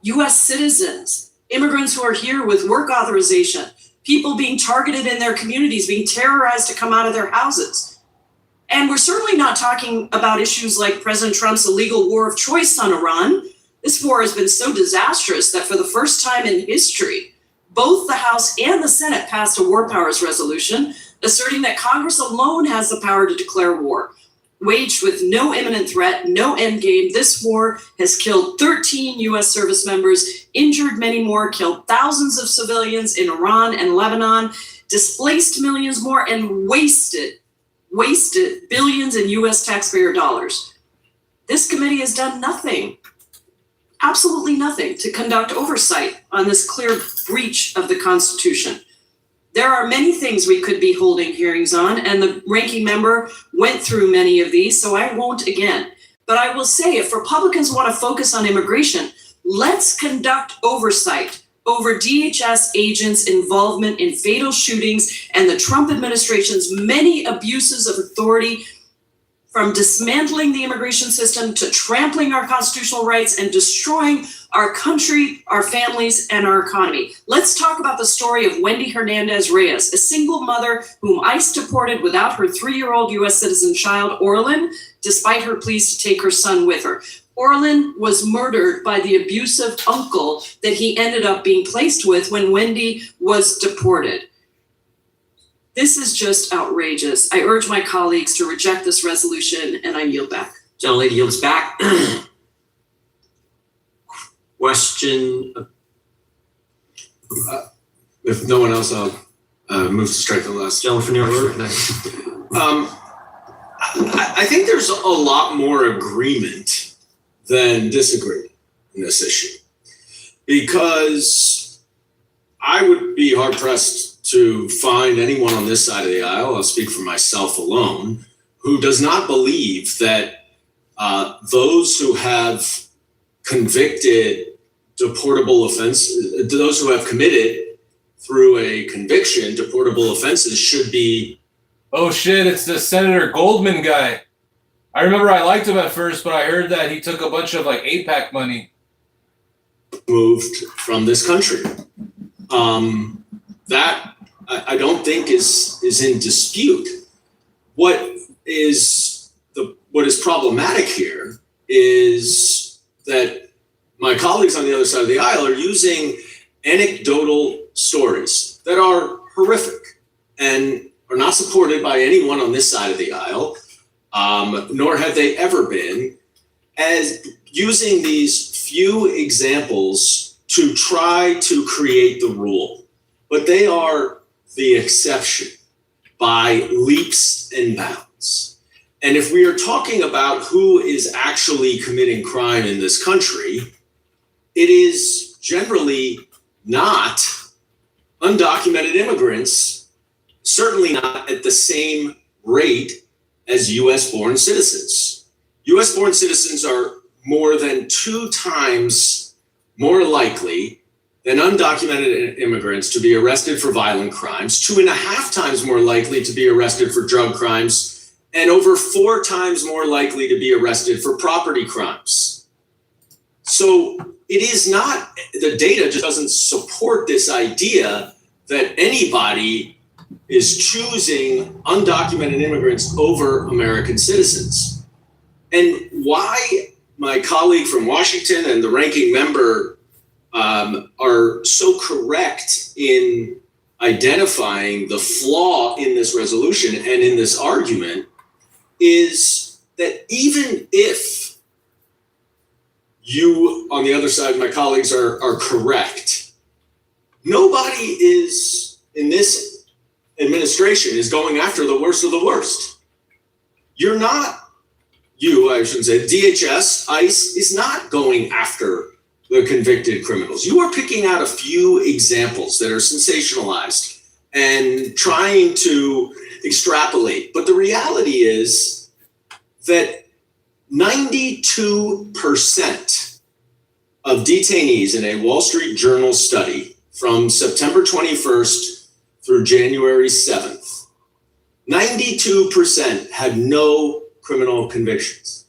US citizens, immigrants who are here with work authorization, people being targeted in their communities, being terrorized to come out of their houses. And we're certainly not talking about issues like President Trump's illegal war of choice on Iran. This war has been so disastrous that for the first time in history, both the House and the Senate passed a war powers resolution asserting that Congress alone has the power to declare war. Waged with no imminent threat, no end game, this war has killed 13 US service members, injured many more, killed thousands of civilians in Iran and Lebanon, displaced millions more, and wasted billions in US taxpayer dollars. This committee has done nothing, absolutely nothing, to conduct oversight on this clear breach of the Constitution. There are many things we could be holding hearings on, and the ranking member went through many of these, so I won't again. But I will say, if Republicans want to focus on immigration, let's conduct oversight over DHS agents' involvement in fatal shootings and the Trump administration's many abuses of authority, from dismantling the immigration system to trampling our constitutional rights and destroying our country, our families, and our economy. Let's talk about the story of Wendy Hernandez-Reyes, a single mother whom ICE deported without her 3-year-old US citizen child, Orlin, despite her pleas to take her son with her. Orlin was murdered by the abusive uncle that he ended up being placed with when Wendy was deported. This is just outrageous. I urge my colleagues to reject this resolution, and I yield back. Gentlelady yields back. Question. If no one else, I'll move to strike the last. Gentleman from New York. I think there's a lot more agreement than disagreement in this issue, because I would be hard pressed to find anyone on this side of the aisle, I'll speak for myself alone, who does not believe that those who have convicted deportable offenses, those who have committed through a conviction deportable offenses should be. Oh shit, it's the Senator Goldman guy. I remember I liked him at first, but I heard that he took a bunch of like AIPAC money. Moved from this country. That I don't think is in dispute. What is problematic here is that my colleagues on the other side of the aisle are using anecdotal stories that are horrific and are not supported by anyone on this side of the aisle, nor have they ever been, as using these few examples to try to create the rule. But they are the exception by leaps and bounds. And if we are talking about who is actually committing crime in this country, it is generally not undocumented immigrants, certainly not at the same rate as US-born citizens. US-born citizens are more than 2 times more likely than undocumented immigrants to be arrested for violent crimes, 2.5 times more likely to be arrested for drug crimes, and over 4 times more likely to be arrested for property crimes. So it is not, the data just doesn't support this idea that anybody is choosing undocumented immigrants over American citizens. And why my colleague from Washington and the ranking member are so correct in identifying the flaw in this resolution and in this argument is that even if you, on the other side, my colleagues are correct, nobody is in this administration is going after the worst of the worst. You're not, I shouldn't say, DHS, ICE is not going after the convicted criminals. You are picking out a few examples that are sensationalized and trying to extrapolate. But the reality is that 92% of detainees in a Wall Street Journal study from September 21st through January 7th, 92% had no criminal convictions.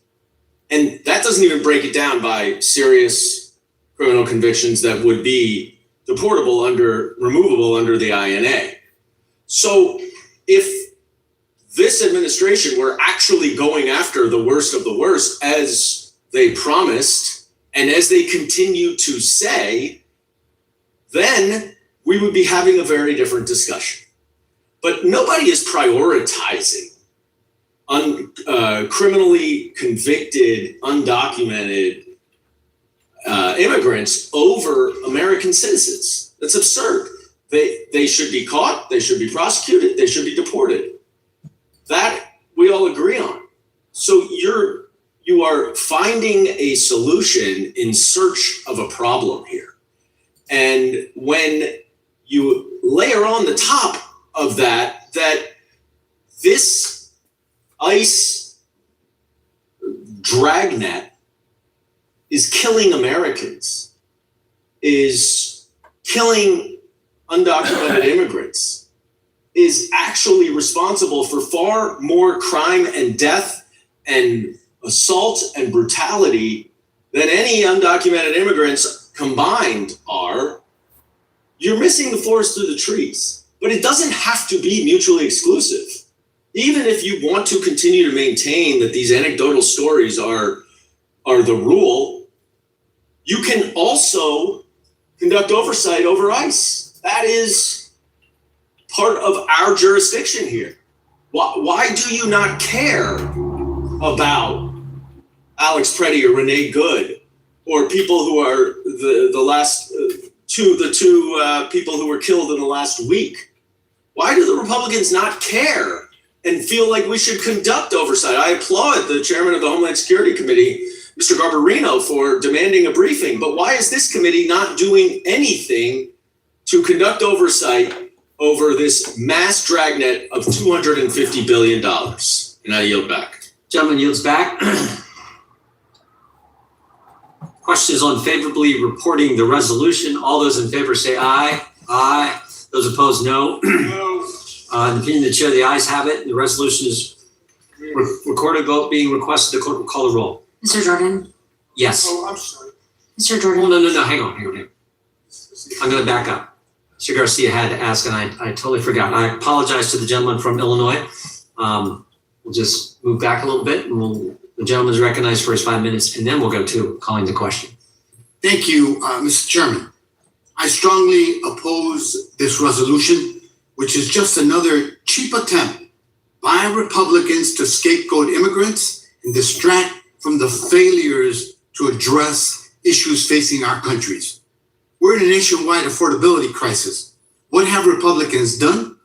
And that doesn't even break it down by serious criminal convictions that would be removable under the INA. So if this administration were actually going after the worst of the worst, as they promised, and as they continue to say, then we would be having a very different discussion. But nobody is prioritizing criminally convicted, undocumented immigrants over American citizens. That's absurd. They should be caught, they should be prosecuted, they should be deported. That we all agree on. So you are finding a solution in search of a problem here. And when you layer on the top of that this ICE dragnet is killing Americans, is killing undocumented immigrants, is actually responsible for far more crime and death and assault and brutality than any undocumented immigrants combined are, you're missing the forest through the trees. But it doesn't have to be mutually exclusive. Even if you want to continue to maintain that these anecdotal stories are the rule, you can also conduct oversight over ICE. That is part of our jurisdiction here. Why do you not care about Alex Preddy or Renee Good or people who are the two people who were killed in the last week? Why do the Republicans not care and feel like we should conduct oversight? I applaud the chairman of the Homeland Security Committee, Mr. Garbarino, for demanding a briefing, but why is this committee not doing anything to conduct oversight over this mass dragnet of $250 billion? And I yield back. Gentleman yields back. Questions on favorably reporting the resolution. All those in favor say aye. Aye. Those opposed, no. In the opinion of the chair, the ayes have it. The resolution is recorded vote being requested. The clerk will call the roll. Mr. Jordan? Yes. Oh, I'm sorry. Mr. Jordan? Oh, no. Hang on. I'm going to back up. Mr. Garcia had to ask, and I totally forgot. I apologize to the gentleman from Illinois. We'll just move back a little bit, and the gentleman is recognized for his 5 minutes, and then we'll go to calling the question. Thank you, Mr. Chairman. I strongly oppose this resolution, which is just another cheap attempt by Republicans to scapegoat immigrants and distract from the failures to address issues facing our countries. We're in a nationwide affordability crisis. What have Republicans done?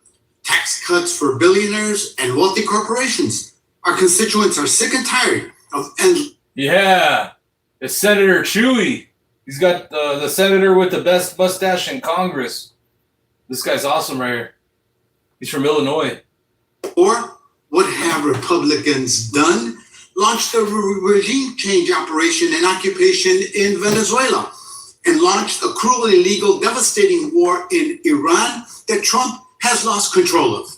Tax cuts for billionaires and wealthy corporations. Our constituents are sick and tired of endless. Yeah, it's Senator Chewy. He's got the senator with the best mustache in Congress. This guy's awesome right here. He's from Illinois. Or what have Republicans done? Launched a regime change operation and occupation in Venezuela and launched a cruel, illegal, devastating war in Iran that Trump has lost control of.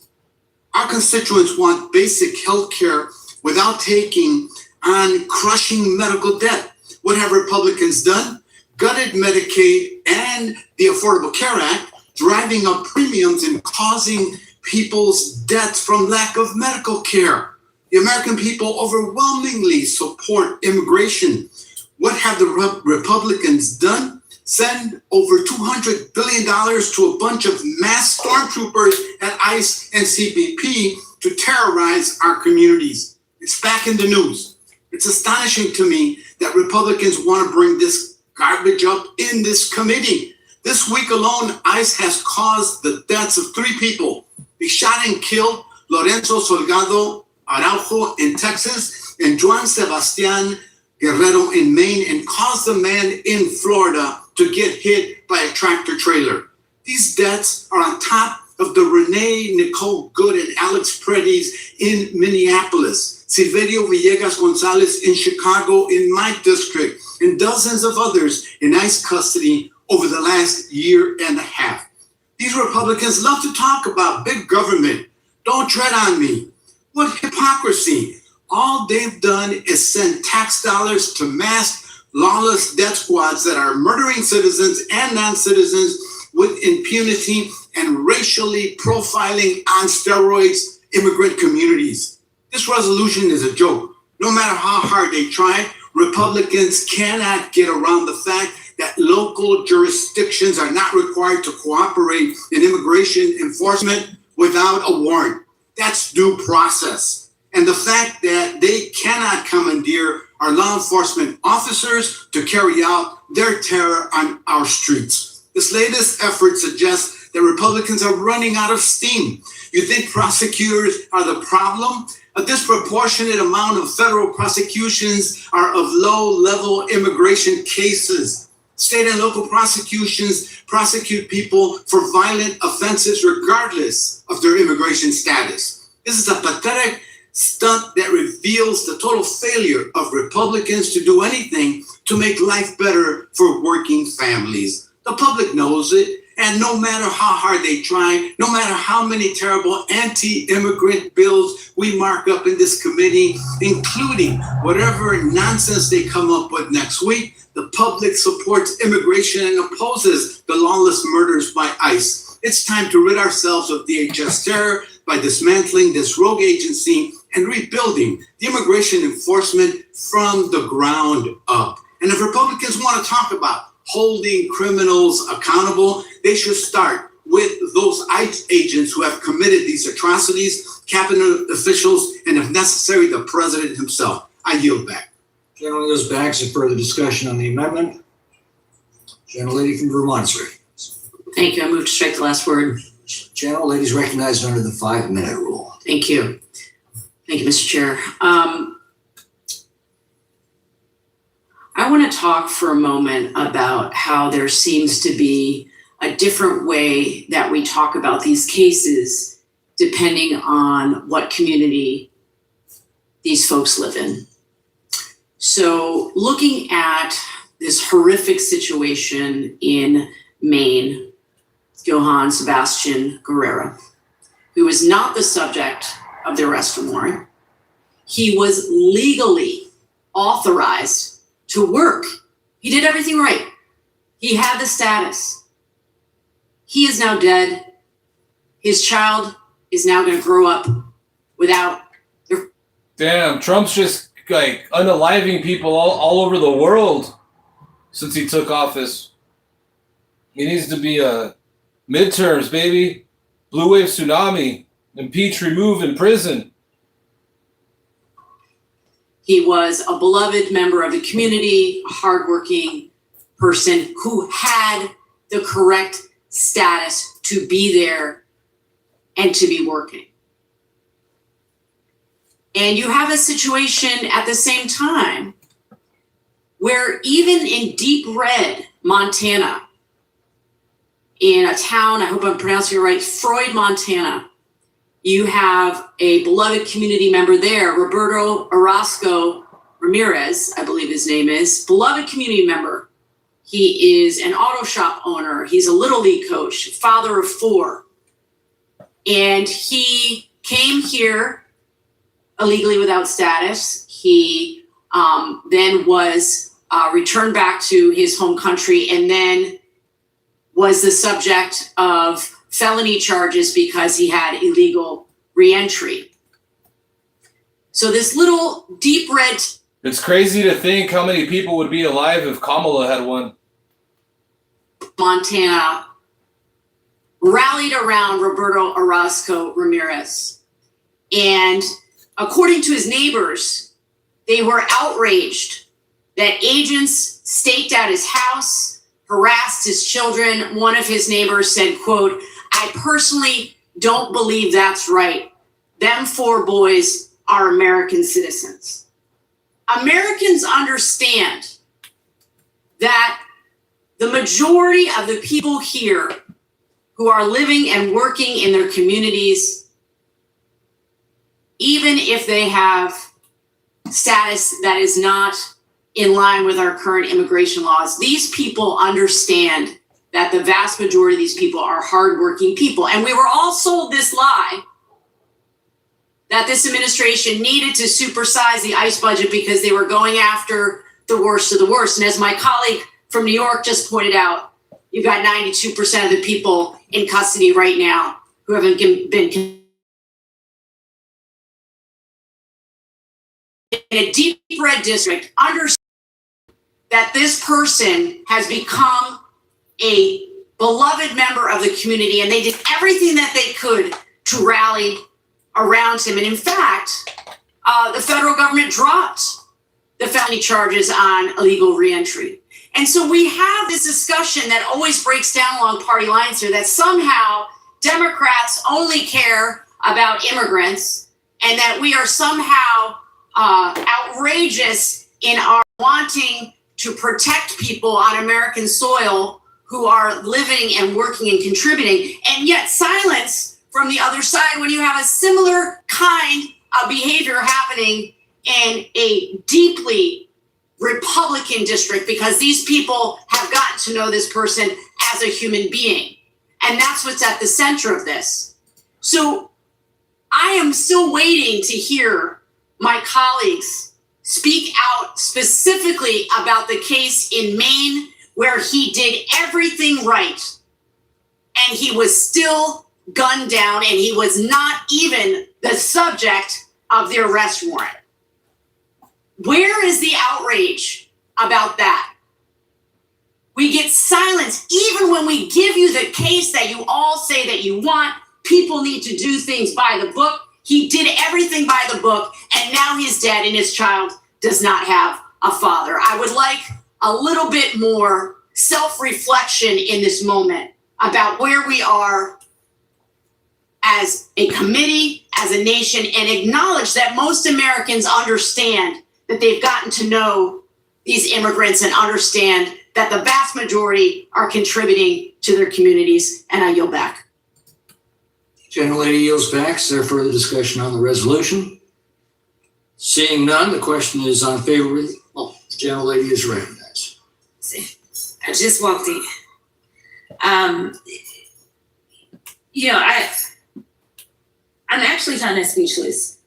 Our constituents want basic health care without taking on crushing medical debt. What have Republicans done? Gutted Medicaid and the Affordable Care Act, driving up premiums and causing people's deaths from lack of medical care. The American people overwhelmingly support immigration. What have the Republicans done? Send over $200 billion to a bunch of mass stormtroopers at ICE and CBP to terrorize our communities. It's back in the news. It's astonishing to me that Republicans want to bring this garbage up in this committee. This week alone, ICE has caused the deaths of 3 people. They shot and killed Lorenzo Salgado Araujo in Texas and Juan Sebastian Guerrero in Maine, and caused a man in Florida to get hit by a tractor trailer. These deaths are on top of the Renee Nicole Good and Alex Predis in Minneapolis, Silverio Villegas Gonzalez in Chicago in my district, and dozens of others in ICE custody over the last year and a half. These Republicans love to talk about big government. Don't tread on me. What hypocrisy. All they've done is send tax dollars to mass lawless death squads that are murdering citizens and non-citizens with impunity and racially profiling on steroids immigrant communities. This resolution is a joke. No matter how hard they try, Republicans cannot get around the fact that local jurisdictions are not required to cooperate in immigration enforcement without a warrant. That's due process. And the fact that they cannot commandeer our law enforcement officers to carry out their terror on our streets. This latest effort suggests that Republicans are running out of steam. You think prosecutors are the problem? A disproportionate amount of federal prosecutions are of low-level immigration cases. State and local prosecutions prosecute people for violent offenses regardless of their immigration status. This is a pathetic stunt that reveals the total failure of Republicans to do anything to make life better for working families. The public knows it, and no matter how hard they try, no matter how many terrible anti-immigrant bills we mark up in this committee, including whatever nonsense they come up with next week, the public supports immigration and opposes the lawless murders by ICE. It's time to rid ourselves of DHS terror by dismantling this rogue agency and rebuilding the immigration enforcement from the ground up. And if Republicans want to talk about holding criminals accountable, they should start with those ICE agents who have committed these atrocities, cabinet officials, and if necessary, the president himself. I yield back. Gentleman goes back. Some further discussion on the amendment. Gentlelady from Vermont, sir. Thank you. I move to strike the last word. Gentlelady's recognized under the 5-minute rule. Thank you. Thank you, Mr. Chair. I want to talk for a moment about how there seems to be a different way that we talk about these cases depending on what community these folks live in. So looking at this horrific situation in Maine, Johann Sebastian Guerrero, who was not the subject of the arrest warrant. He was legally authorized to work. He did everything right. He had the status. He is now dead. His child is now going to grow up without their... Damn, Trump's just like unaliving people all over the world since he took office. He needs to be midterms, baby. Blue wave tsunami. Impeach, remove, imprison. He was a beloved member of the community, a hardworking person who had the correct status to be there and to be working. And you have a situation at the same time where even in deep red Montana, in a town, I hope I'm pronouncing it right, Freud, Montana, you have a beloved community member there, Roberto Orozco Ramirez, I believe his name is, beloved community member. He is an auto shop owner. He's a Little League coach, father of 4. And he came here illegally without status. He then was returned back to his home country and then was the subject of felony charges because he had illegal reentry. So this little deep red... It's crazy to think how many people would be alive if Kamala had won. Montana rallied around Roberto Orozco Ramirez. And according to his neighbors, they were outraged that agents staked out his house, harassed his children. One of his neighbors said, quote, "I personally don't believe that's right. Them 4 boys are American citizens." Americans understand that the majority of the people here who are living and working in their communities, even if they have status that is not in line with our current immigration laws, these people understand that the vast majority of these people are hardworking people. And we were all sold this lie that this administration needed to supersize the ICE budget because they were going after the worst of the worst. And as my colleague from New York just pointed out, you've got 92% of the people in custody right now who haven't been in a deep red district. Understand that this person has become a beloved member of the community, and they did everything that they could to rally around him. And in fact, the federal government dropped the felony charges on illegal reentry. And so we have this discussion that always breaks down along party lines here, that somehow Democrats only care about immigrants and that we are somehow outrageous in our wanting to protect people on American soil who are living and working and contributing, and yet silence from the other side when you have a similar kind of behavior happening in a deeply Republican district, because these people have gotten to know this person as a human being. And that's what's at the center of this. So I am still waiting to hear my colleagues speak out specifically about the case in Maine where he did everything right and he was still gunned down and he was not even the subject of the arrest warrant. Where is the outrage about that? We get silence even when we give you the case that you all say that you want. People need to do things by the book. He did everything by the book, and now he's dead and his child does not have a father. I would like a little bit more self-reflection in this moment about where we are as a committee, as a nation, and acknowledge that most Americans understand that they've gotten to know these immigrants and understand that the vast majority are contributing to their communities. And I yield back. Gentlelady yields back. Is there further discussion on the resolution? Seeing none, the question is on favor. Oh, the gentlelady is recognized. I just walked in. I'm actually kind of speechless.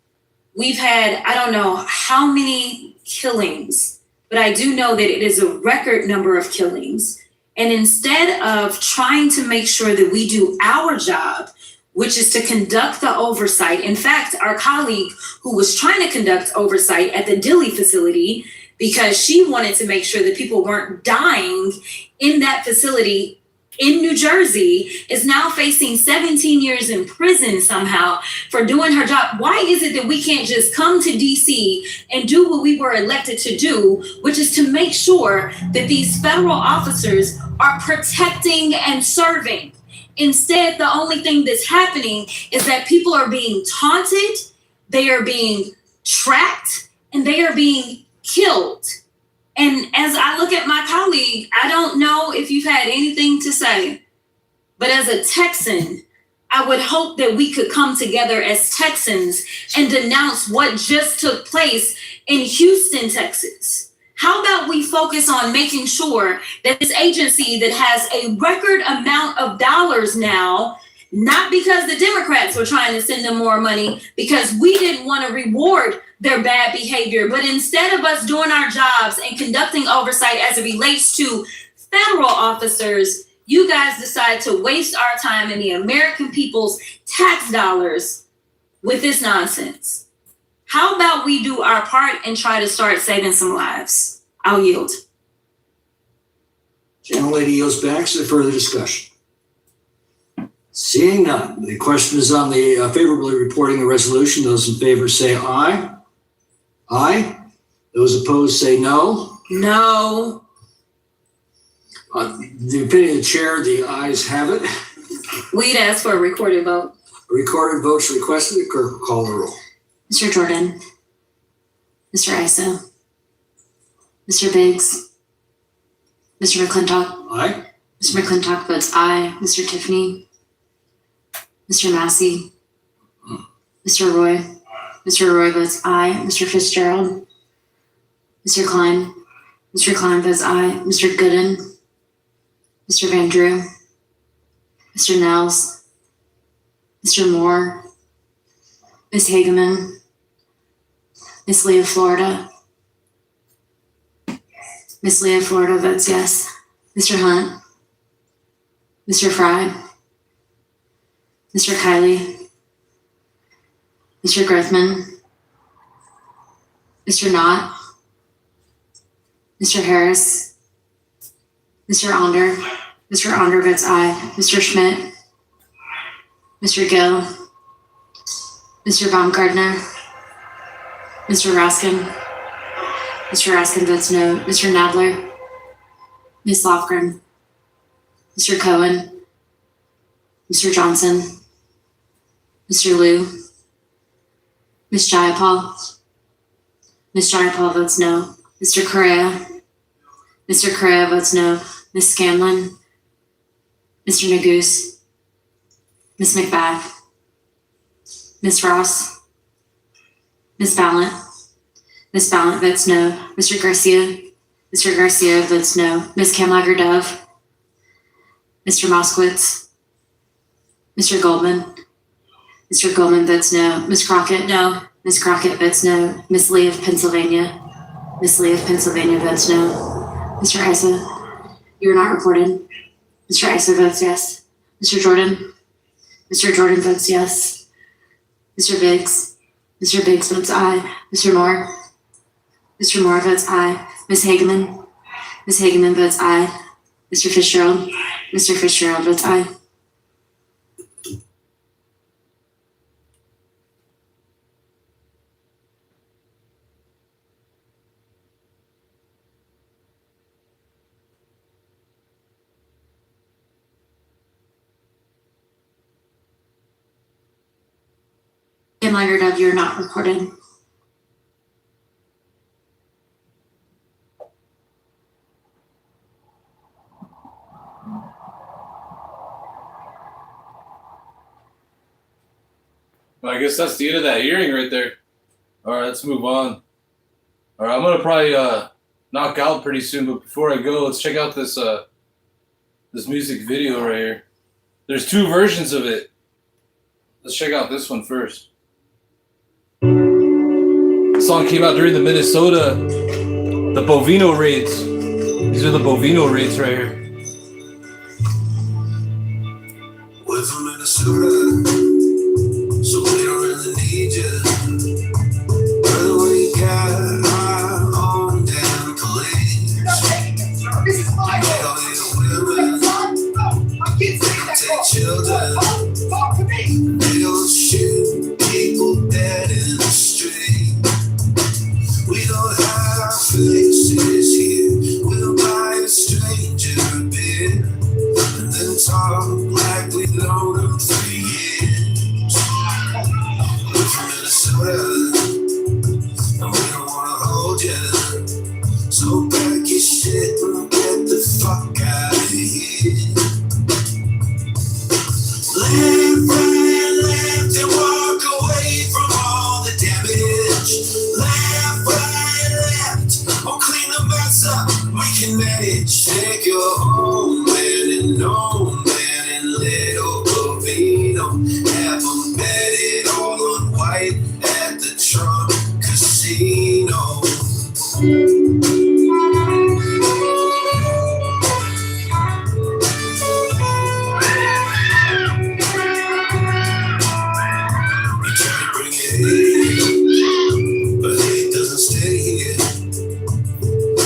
We've had, I don't know how many killings, but I do know that it is a record number of killings. And instead of trying to make sure that we do our job, which is to conduct the oversight. In fact, our colleague who was trying to conduct oversight at the Dilley facility, because she wanted to make sure that people weren't dying in that facility in New Jersey, is now facing 17 years in prison somehow for doing her job. Why is it that we can't just come to DC and do what we were elected to do, which is to make sure that these federal officers are protecting and serving? Instead, the only thing that's happening is that people are being taunted, they are being tracked, and they are being killed. And as I look at my colleague, I don't know if you've had anything to say, but as a Texan, I would hope that we could come together as Texans and denounce what just took place in Houston, Texas. How about we focus on making sure that this agency that has a record amount of dollars now, not because the Democrats were trying to send them more money, because we didn't want to reward their bad behavior, but instead of us doing our jobs and conducting oversight as it relates to federal officers, you guys decide to waste our time and the American people's tax dollars with this nonsense. How about we do our part and try to start saving some lives? I'll yield. Gentlelady yields back. Is there further discussion? Seeing none, the question is on the favorably reporting the resolution. Those in favor say aye. Aye. Those opposed say no. No. The opinion of the chair, the ayes have it. We'd ask for a recorded vote. Recorded votes requested. The clerk will call the roll. Mr. Jordan, Mr. Issa, Mr. Biggs, Mr. McClintock. Aye. Mr. McClintock votes aye. Mr. Tiffany, Mr. Massey, Mr. Roy. Mr. Roy votes aye. Mr. Fitzgerald, Mr. Klein. Mr. Klein votes aye. Mr. Gooden, Mr. Van Drew, Mr. Nels, Mr. Moore, Ms. Hageman, Ms. Leah Florida. Ms. Leah Florida votes yes. Mr. Hunt, Mr. Fry, Mr. Kiley, Mr. Grothman, Mr. Knott, Mr. Harris, Mr. Onder. Mr. Onder votes aye. Mr. Schmidt, Mr. Gill, Mr. Baumgartner, Mr. Raskin. Mr. Raskin votes no. Mr. Nadler, Ms. Lofgren, Mr. Cohen, Mr. Johnson, Mr. Liu, Ms. Jayapal. Ms. Jayapal votes no. Mr. Correa. Mr. Correa votes no. Ms. Scanlon, Mr. Neguse, Ms. McBath, Ms. Ross, Ms. Ballant. Ms. Ballant votes no. Mr. Garcia. Mr. Garcia votes no. Ms. Kamlager-Dove, Mr. Moskowitz, Mr. Goldman. Mr. Goldman votes no. Ms. Crockett. No. Ms. Crockett votes no. Ms. Lee of Pennsylvania. Ms. Lee of Pennsylvania votes no. Mr. Issa, you are not recorded. Mr. Issa votes yes. Mr. Jordan. Mr. Jordan votes yes. Mr. Biggs. Mr. Biggs votes aye. Mr. Moore. Mr. Moore votes aye. Ms. Hageman. Ms. Hageman votes aye. Mr. Fitzgerald. Mr. Fitzgerald votes aye. Kamlager-Dove, you're not recorded. Well, I guess that's the end of that hearing right there. All right, let's move on. All right, I'm gonna probably knock out pretty soon, but before I go, let's check out this this music video right here. There's two versions of it. Let's check out this one first. The song came out during the Minnesota, the Bovino raids. These are the Bovino raids right here. We're from Minnesota, so we don't really need you. Brother, we got our own damn police. They all need women, they don't take children, they don't shoot people dead in the street. We don't have faces here, we'll buy a stranger a beer and then talk like we've known them for years. We're from Minnesota, and we don't wanna hold you, so pack your shit and get the fuck out of here. Left, right, left, and walk away from all the damage. Left, right, left, or clean the mess mess up, we can manage. Take your home, man, and old man, and little Bovino. Have them bet it all on white at the Trump Casino. Bring it in, but it doesn't stay here.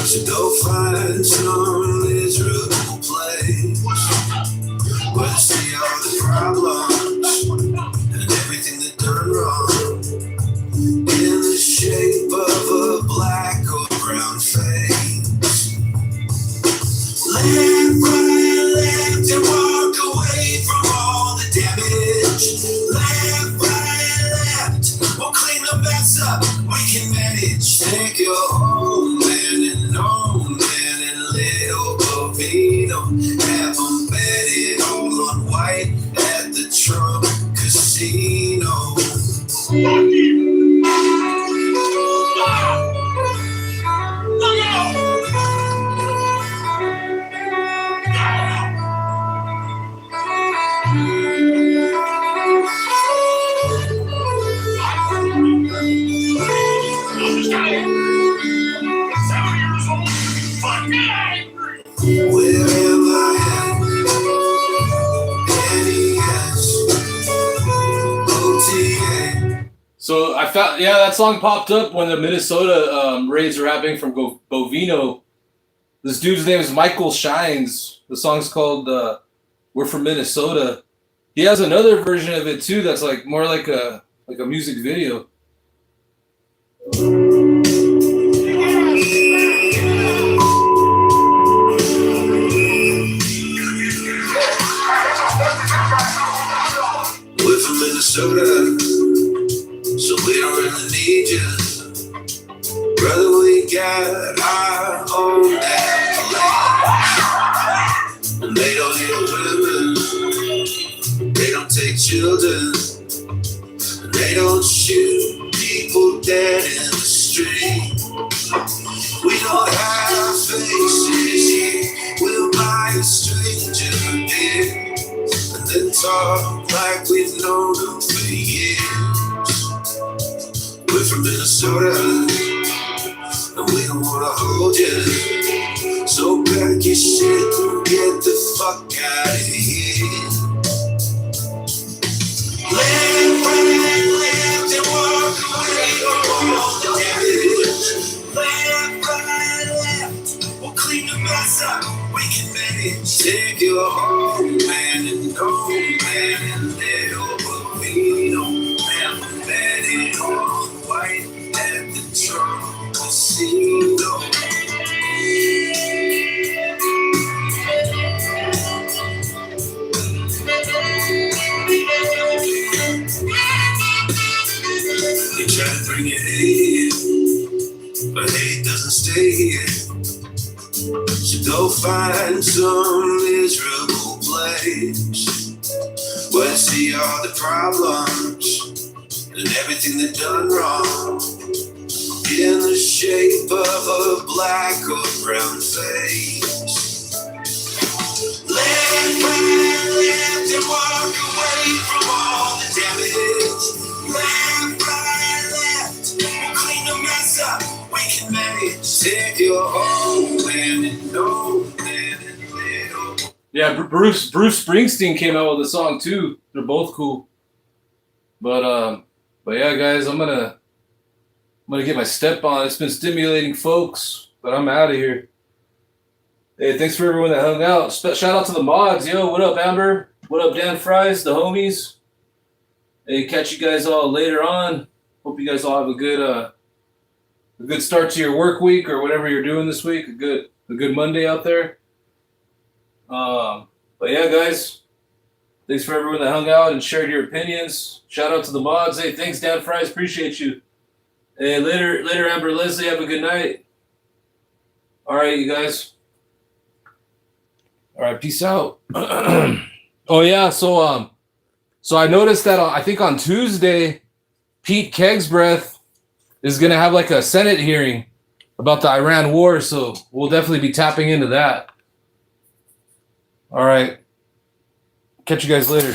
So go find some miserable place where to see all the problems and everything that done wrong in the shape of a black or brown face. Left, right, left, and walk away from all the damage. Left, right, left, we'll clean the mess up, we can manage. Take your home, man, and old man, and little Bovino. Have them bet it all on white at the Trump Casino. Fuck you! So I found, yeah, that song popped up when the Minnesota Rays were happening from Bovino. This dude's name is Michael Shines. The song's called "We're from Minnesota." He has another version of it too. That's like more like a music video. We're from Minnesota, so we don't really need you. Brother, we got our own damn place. And they don't hit women, they don't take children, and they don't shoot people dead in the street. We don't have faces here, we'll buy a stranger a beer and then talk like we've known them for years. We're from Minnesota, and we don't wanna hold you. So pack your shit and get the fuck out of here. Left, right, left, and walk away from all the damage. Left, right, left, we'll clean the mess up, we can manage. Take your home, man, and old man, and little Bovino. Have them bet it all white at the Trump Casino. They try to bring it in, but hate doesn't stay here. So go find some miserable place where to see all the problems and everything they've done wrong in the shape of a black or brown face. Left, right, left, and walk away from all the damage. Left, right, left, we'll clean the mess up, we can manage. Take your home, man, and old man, and little. Yeah, Bruce Springsteen came out with a song too. They're both cool. But yeah, guys, I'm gonna get my step on. It's been stimulating, folks, but I'm out of here. Hey, thanks for everyone that hung out. Shout out to the mods. Yo, what up, Amber? What up, Dan Fries, the homies? Hey, catch you guys all later on. Hope you guys all have a good start to your work week or whatever you're doing this week. A good Monday out there. But yeah, guys, thanks for everyone that hung out and shared your opinions. Shout out to the mods. Hey, thanks, Dan Fries. Appreciate you. Hey, later, Amber Leslie. Have a good night. All right, you guys. All right, peace out. Oh yeah, so I noticed that I think on Tuesday, Pete Kegsbreath is gonna have like a Senate hearing about the Iran war, so we'll definitely be tapping into that. All right. Catch you guys later.